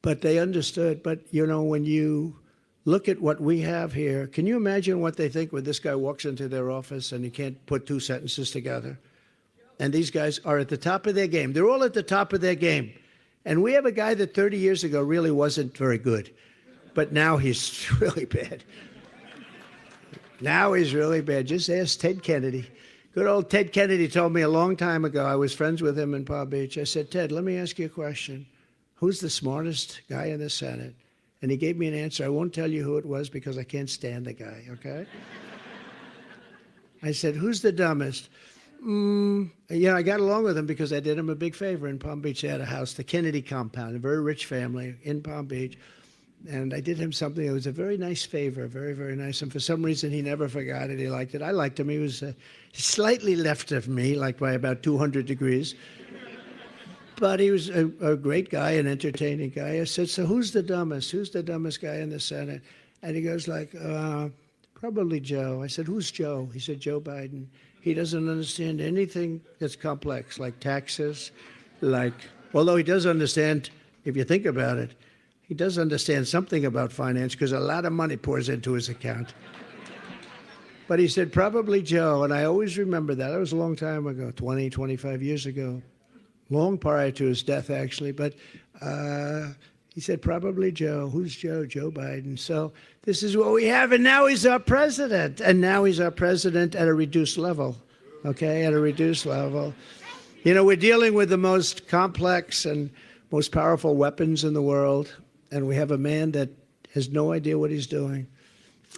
But they understood. But, you know, when you look at what we have here, can you imagine what they think when this guy walks into their office and he can't put 2 sentences together? And these guys are at the top of their game. They're all at the top of their game. And we have a guy that 30 years ago really wasn't very good. But now he's really bad. Now he's really bad. Just ask Ted Kennedy. Good old Ted Kennedy told me a long time ago, I was friends with him in Palm Beach. I said, Ted, let me ask you a question. who's the smartest guy in the Senate? And he gave me an answer. I won't tell you who it was because I can't stand the guy, okay? I said, who's the dumbest? Yeah, I got along with him because I did him a big favor in Palm Beach. They had a house, the Kennedy compound, a very rich family in Palm Beach. And I did him something that was a very nice favor, very, very nice. And for some reason, he never forgot it. He liked it. I liked him. He was slightly left of me, like by about 200 degrees. But he was a great guy, an entertaining guy. I said, so who's the dumbest? Who's the dumbest guy in the Senate? And he goes like, probably Joe. I said, who's Joe? He said, Joe Biden. He doesn't understand anything that's complex, like taxes, although he does understand, if you think about it, he does understand something about finance because a lot of money pours into his account. But he said, probably Joe. And I always remember that. That was a long time ago, 20, 25 years ago. Long prior to his death, actually. But he said, probably Joe. Who's Joe? Joe Biden. So this is what we have. And now he's our president. And now he's our president at a reduced level. Okay, at a reduced level. You know, we're dealing with the most complex and most powerful weapons in the world. And we have a man that has no idea what he's doing.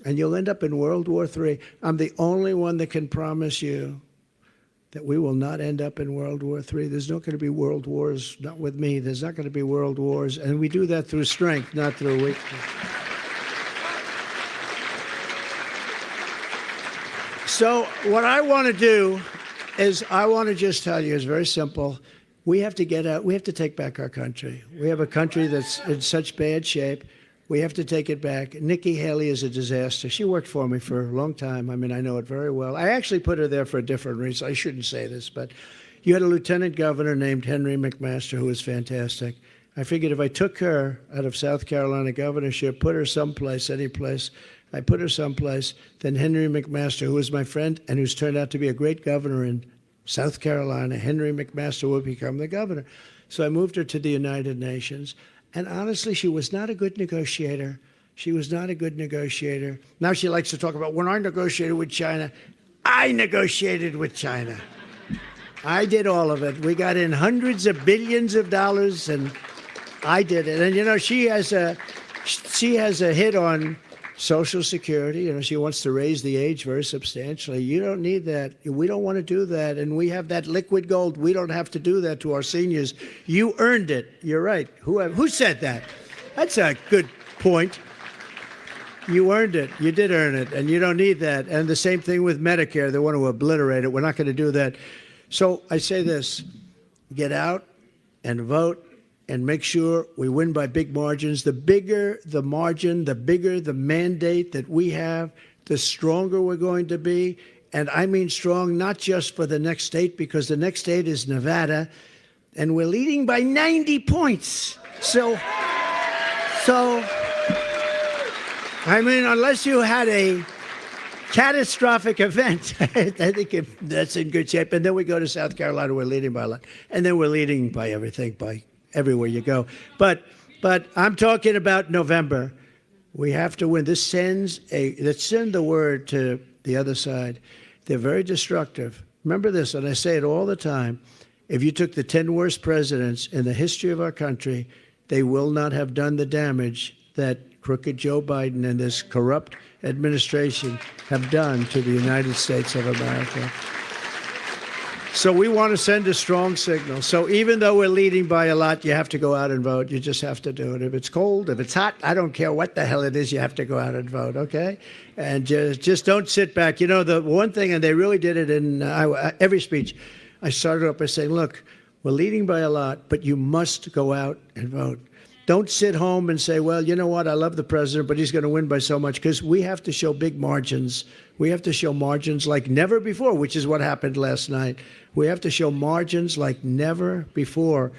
And you'll end up in World War III. I'm the only one that can promise you that we will not end up in World War III. There's not going to be world wars, not with me. There's not going to be world wars. And we do that through strength, not through weakness. So what I want to do is I want to just tell you, it's very simple. We have to get out. We have to take back our country. We have a country that's in such bad shape. We have to take it back. Nikki Haley is a disaster. She worked for me for a long time. I mean, I know it very well. I actually put her there for a different reason. I shouldn't say this, but you had a lieutenant governor named Henry McMaster who was fantastic. I figured if I took her out of South Carolina governorship, put her someplace, any place, I put her someplace, then Henry McMaster, who was my friend and who's turned out to be a great governor in South Carolina, Henry McMaster would become the governor. So I moved her to the United Nations. And honestly, she was not a good negotiator. She was not a good negotiator. Now she likes to talk about when I negotiated with China. I negotiated with China. I did all of it. We got in hundreds of billions of dollars, and I did it. And, you know, she has a hit on Social Security. You know, she wants to raise the age very substantially. You don't need that. We don't want to do that. And we have that liquid gold. We don't have to do that to our seniors. You earned it. You're right. Who said that? That's a good point. You earned it. You did earn it. And you don't need that. And the same thing with Medicare. They want to obliterate it. We're not going to do that. So I say this. Get out and vote. And make sure we win by big margins. The bigger the margin, the bigger the mandate that we have, the stronger we're going to be. And I mean strong, not just for the next state, because the next state is Nevada, and we're leading by 90 points. So I mean, unless you had a catastrophic event, I think that's in good shape. And then we go to South Carolina, we're leading by a lot. And then we're leading by everything, by everywhere you go. But I'm talking about November. We have to win. Let's send the word to the other side. They're very destructive. Remember this, and I say it all the time. If you took the 10 worst presidents in the history of our country, they will not have done the damage that crooked Joe Biden and this corrupt administration have done to the United States of America. So we want to send a strong signal. So even though we're leading by a lot, you have to go out and vote. You just have to do it. If it's cold, if it's hot, I don't care what the hell it is, you have to go out and vote, okay? And just don't sit back. You know, the one thing, and they really did it in every speech, I started up by saying, look, we're leading by a lot, but you must go out and vote. Don't sit home and say, well, you know what, I love the president, but he's going to win by so much, because we have to show big margins. We have to show margins like never before, which is what happened last night. We have to show margins like never before,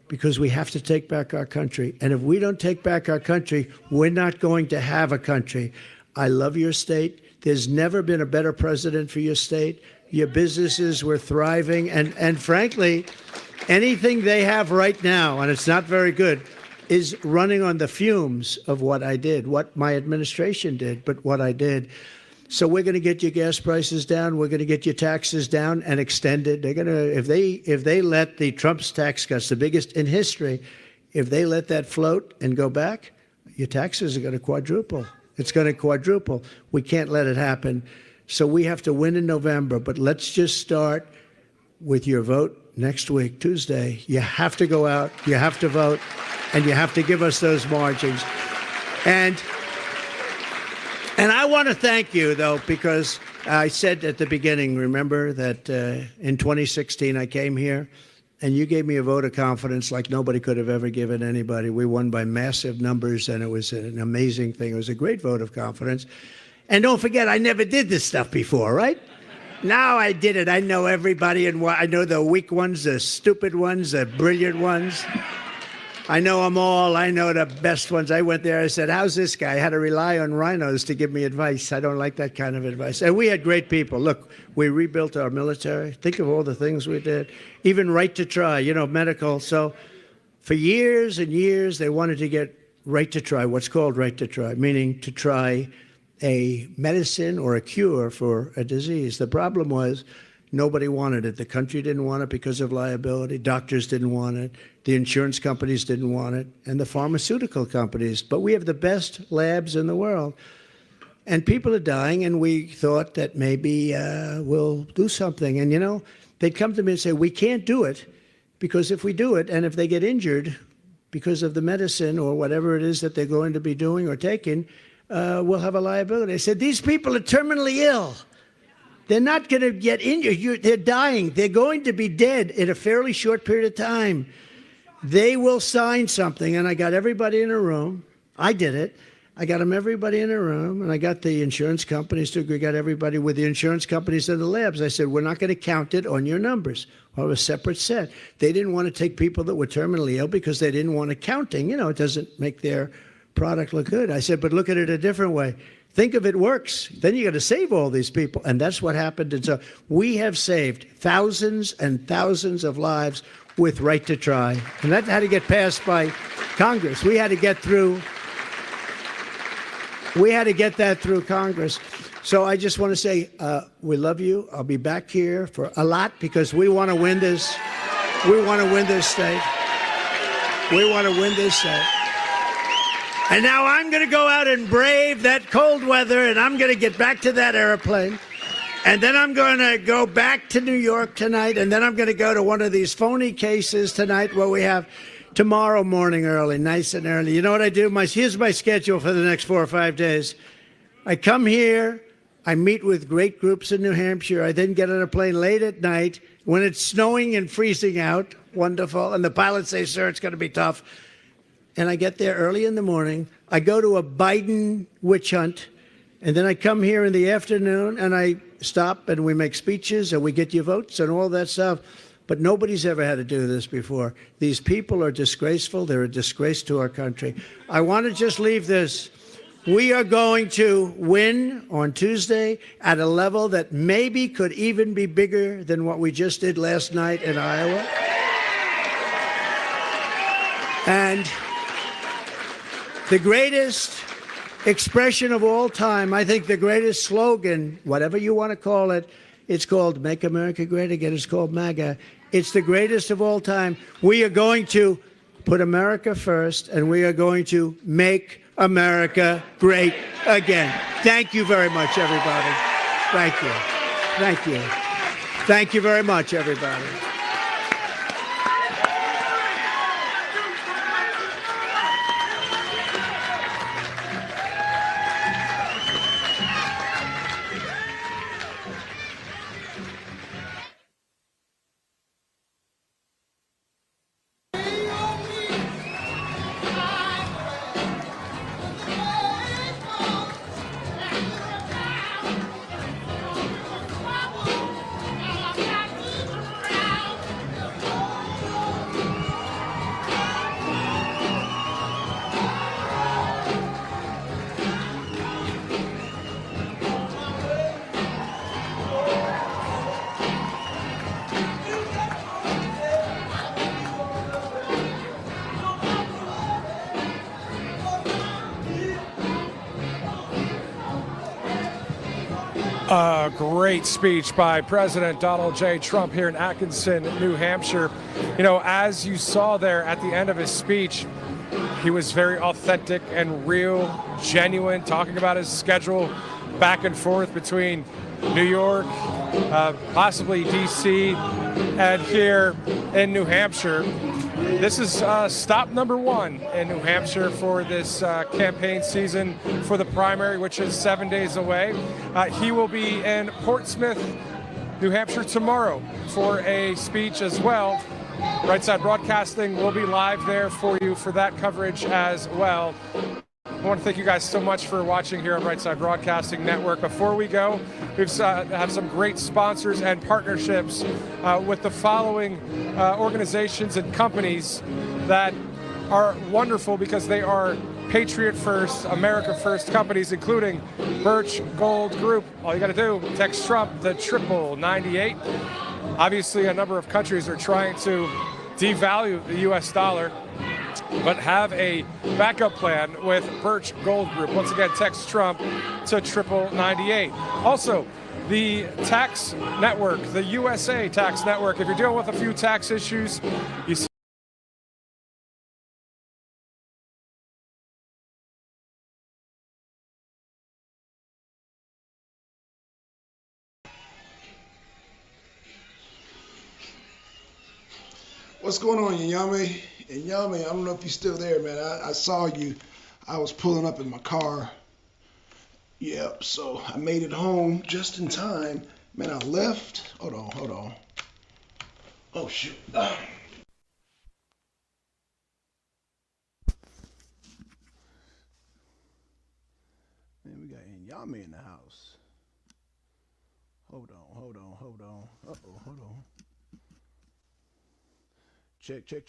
because we have to take back our country. And if we don't take back our country, we're not going to have a country. I love your state. There's never been a better president for your state. Your businesses were thriving. And frankly, anything they have right now, and it's not very good, is running on the fumes of what I did, what my administration did, but what I did. So we're going to get your gas prices down. We're going to get your taxes down and extended. They're going to, if they let the Trump's tax cuts, the biggest in history, If they let that float and go back, your taxes are going to quadruple. It's going to quadruple. We can't let it happen. So we have to win in November, but let's just start with your vote next week, Tuesday. You have to go out, you have to vote, and you have to give us those margins. And I want to thank you, though, because I said at the beginning, remember, that in 2016 I came here, and you gave me a vote of confidence like nobody could have ever given anybody. We won by massive numbers, and it was an amazing thing. It was a great vote of confidence. And don't forget, I never did this stuff before, right? Now I did it. I know everybody, and I know the weak ones, the stupid ones, the brilliant ones. I know them all. I know the best ones. I went there. I said, how's this guy? I had to rely on rhinos to give me advice. I don't like that kind of advice. And we had great people. Look, we rebuilt our military. Think of all the things we did. Even right to try, you know, medical. So for years and years, they wanted to get right to try, what's called right to try, meaning to try a medicine or a cure for a disease. The problem was nobody wanted it. The country didn't want it because of liability. Doctors didn't want it. The insurance companies didn't want it, and the pharmaceutical companies. But we have the best labs in the world. And people are dying, and we thought that maybe we'll do something. And, you know, they'd come to me and say, we can't do it because if we do it, and if they get injured because of the medicine or whatever it is that they're going to be doing or taking, we'll have a liability. I said, these people are terminally ill. They're not going to get injured. They're dying. They're going to be dead in a fairly short period of time. They will sign something, and I got everybody in a room. I did it. I got everybody in a room, and I got the insurance companies to agree. Got everybody with the insurance companies and the labs. I said, we're not going to count it on your numbers. Or a separate set. They didn't want to take people that were terminally ill because they didn't want accounting. You know, it doesn't make their product look good. I said, but look at it a different way. Think if it works, then you got to save all these people. And that's what happened. And so we have saved thousands and thousands of lives with right to try. And that had to get passed by Congress. We had to get that through Congress. So I just want to say, we love you. I'll be back here for a lot because we want to win this. We want to win this state. We want to win this state. And now I'm going to go out and brave that cold weather, and I'm going to get back to that airplane. And then I'm going to go back to New York tonight, and then I'm going to go to one of these phony cases tonight where we have tomorrow morning early, nice and early. You know what I do? Here's my schedule for the next 4 or 5 days. I come here. I meet with great groups in New Hampshire. I then get on a plane late at night when it's snowing and freezing out. Wonderful. And the pilots say, sir, it's going to be tough. And I get there early in the morning. I go to a Biden witch hunt. And then I come here in the afternoon and I stop and we make speeches and we get your votes and all that stuff. But nobody's ever had to do this before. These people are disgraceful. They're a disgrace to our country. I want to just leave this. We are going to win on Tuesday at a level that maybe could even be bigger than what we just did last night in Iowa. And the greatest expression of all time, I think the greatest slogan, whatever you want to call it, it's called Make America Great Again. It's called MAGA. It's the greatest of all time. We are going to put America first, and we are going to make America great again. Thank you very much, everybody. Thank you. Thank you. Thank you very much, everybody. A great speech by President Donald J. Trump here in Atkinson, New Hampshire. You know, as you saw there at the end of his speech, he was very authentic and real, genuine, talking about his schedule back and forth between New York, possibly D.C., and here in New Hampshire. This is stop number one in New Hampshire for this campaign season for the primary, which is 7 days away. He will be in Portsmouth, New Hampshire tomorrow for a speech as well. Right Side Broadcasting will be live there for you for that coverage as well. I want to thank you guys so much for watching here on Right Side Broadcasting Network. Before we go, we have some great sponsors and partnerships with the following organizations and companies that are wonderful because they are Patriot First, America First companies, including Birch Gold Group. All you got to do, text Trump to 9898. Obviously, a number of countries are trying to devalue the U.S. dollar, but have a backup plan with Birch Gold Group. Once again, text Trump to 9998. Also, the tax network, the USA Tax Network. If you're dealing with a few tax issues, you see What's going on, Yami? And Yami, I don't know if you're still there, man. I saw you. I was pulling up in my car. Yep, so I made it home just in time. Man, I left. Hold on. Oh, shoot. Man, we got Yami in the house. Hold on. Uh-oh, hold on. Check. Yep,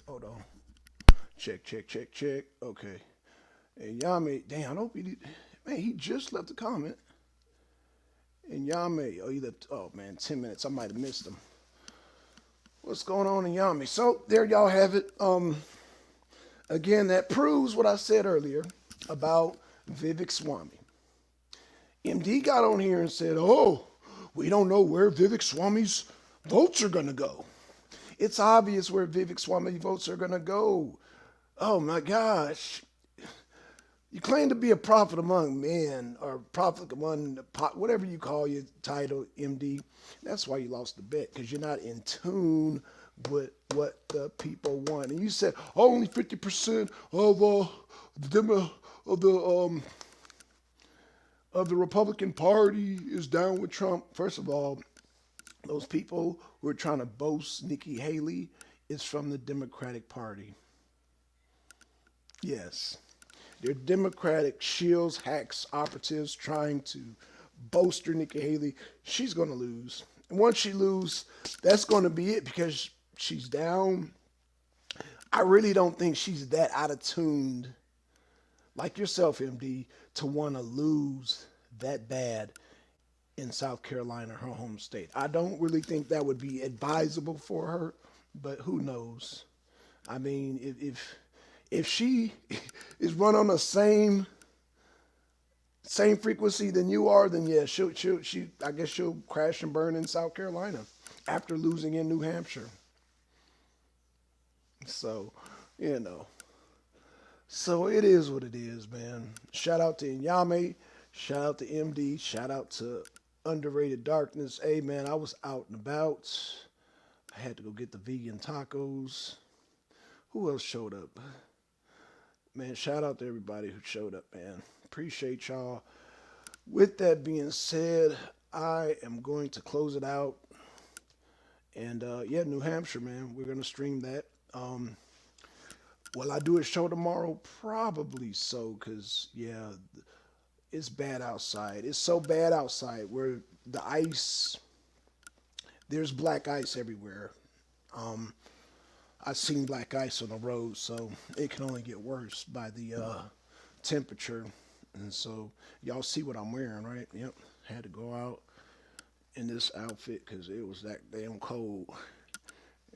hold on. Check. Okay. And Yami, damn, I hope he did. Man, he just left a comment. And Yami, he left, 10 minutes. I might have missed him. What's going on in Yami? So, there y'all have it. Again, that proves what I said earlier about Vivek Swamy. MD got on here and said, we don't know where Vivek Swamy's votes are going to go. It's obvious where Vivek Swamy votes are going to go. Oh, my gosh. You claim to be a prophet among men, or prophet among, whatever you call your title, MD. That's why you lost the bet, because you're not in tune with what the people want. And you said only 50% of the Republican Party is down with Trump. First of all, those people who are trying to boast Nikki Haley is from the Democratic Party. Yes. They're Democratic shills, hacks, operatives trying to bolster Nikki Haley. She's going to lose. And once she loses, that's going to be it because she's down. I really don't think she's that out of tune, like yourself, MD, to want to lose that bad in South Carolina, her home state. I don't really think that would be advisable for her, but who knows? I mean, if she is run on the same frequency than you are, then yeah, I guess she'll crash and burn in South Carolina after losing in New Hampshire. So, so it is what it is, man. Shout out to Inyame, shout out to MD, shout out to Underrated Darkness. Hey, man, I was out and about. I had to go get the vegan tacos. Who else showed up? Man, shout out to everybody who showed up, man. Appreciate y'all. With that being said, I am going to close it out. And, New Hampshire, man, we're going to stream that. Will I do a show tomorrow? Probably so, because, it's bad outside. It's so bad outside where the ice, there's black ice everywhere. I've seen black ice on the road, so it can only get worse by the temperature. And so y'all see what I'm wearing, right? Yep. Had to go out in this outfit because it was that damn cold.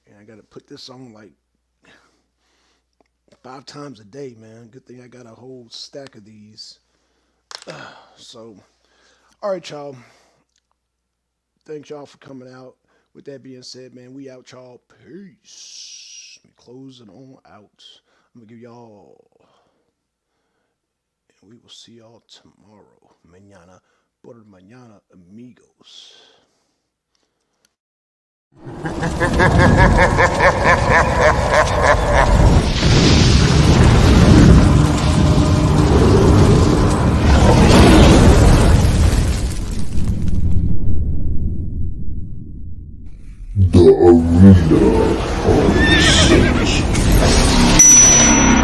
And I got to put this on like 5 times a day, man. Good thing I got a whole stack of these. So All right, y'all. Thanks, y'all, for coming out. With that being said, man, we out, y'all. Peace. Closing on out. I'm going to give y'all, and we will see y'all tomorrow. Mañana por mañana, amigos. The Arena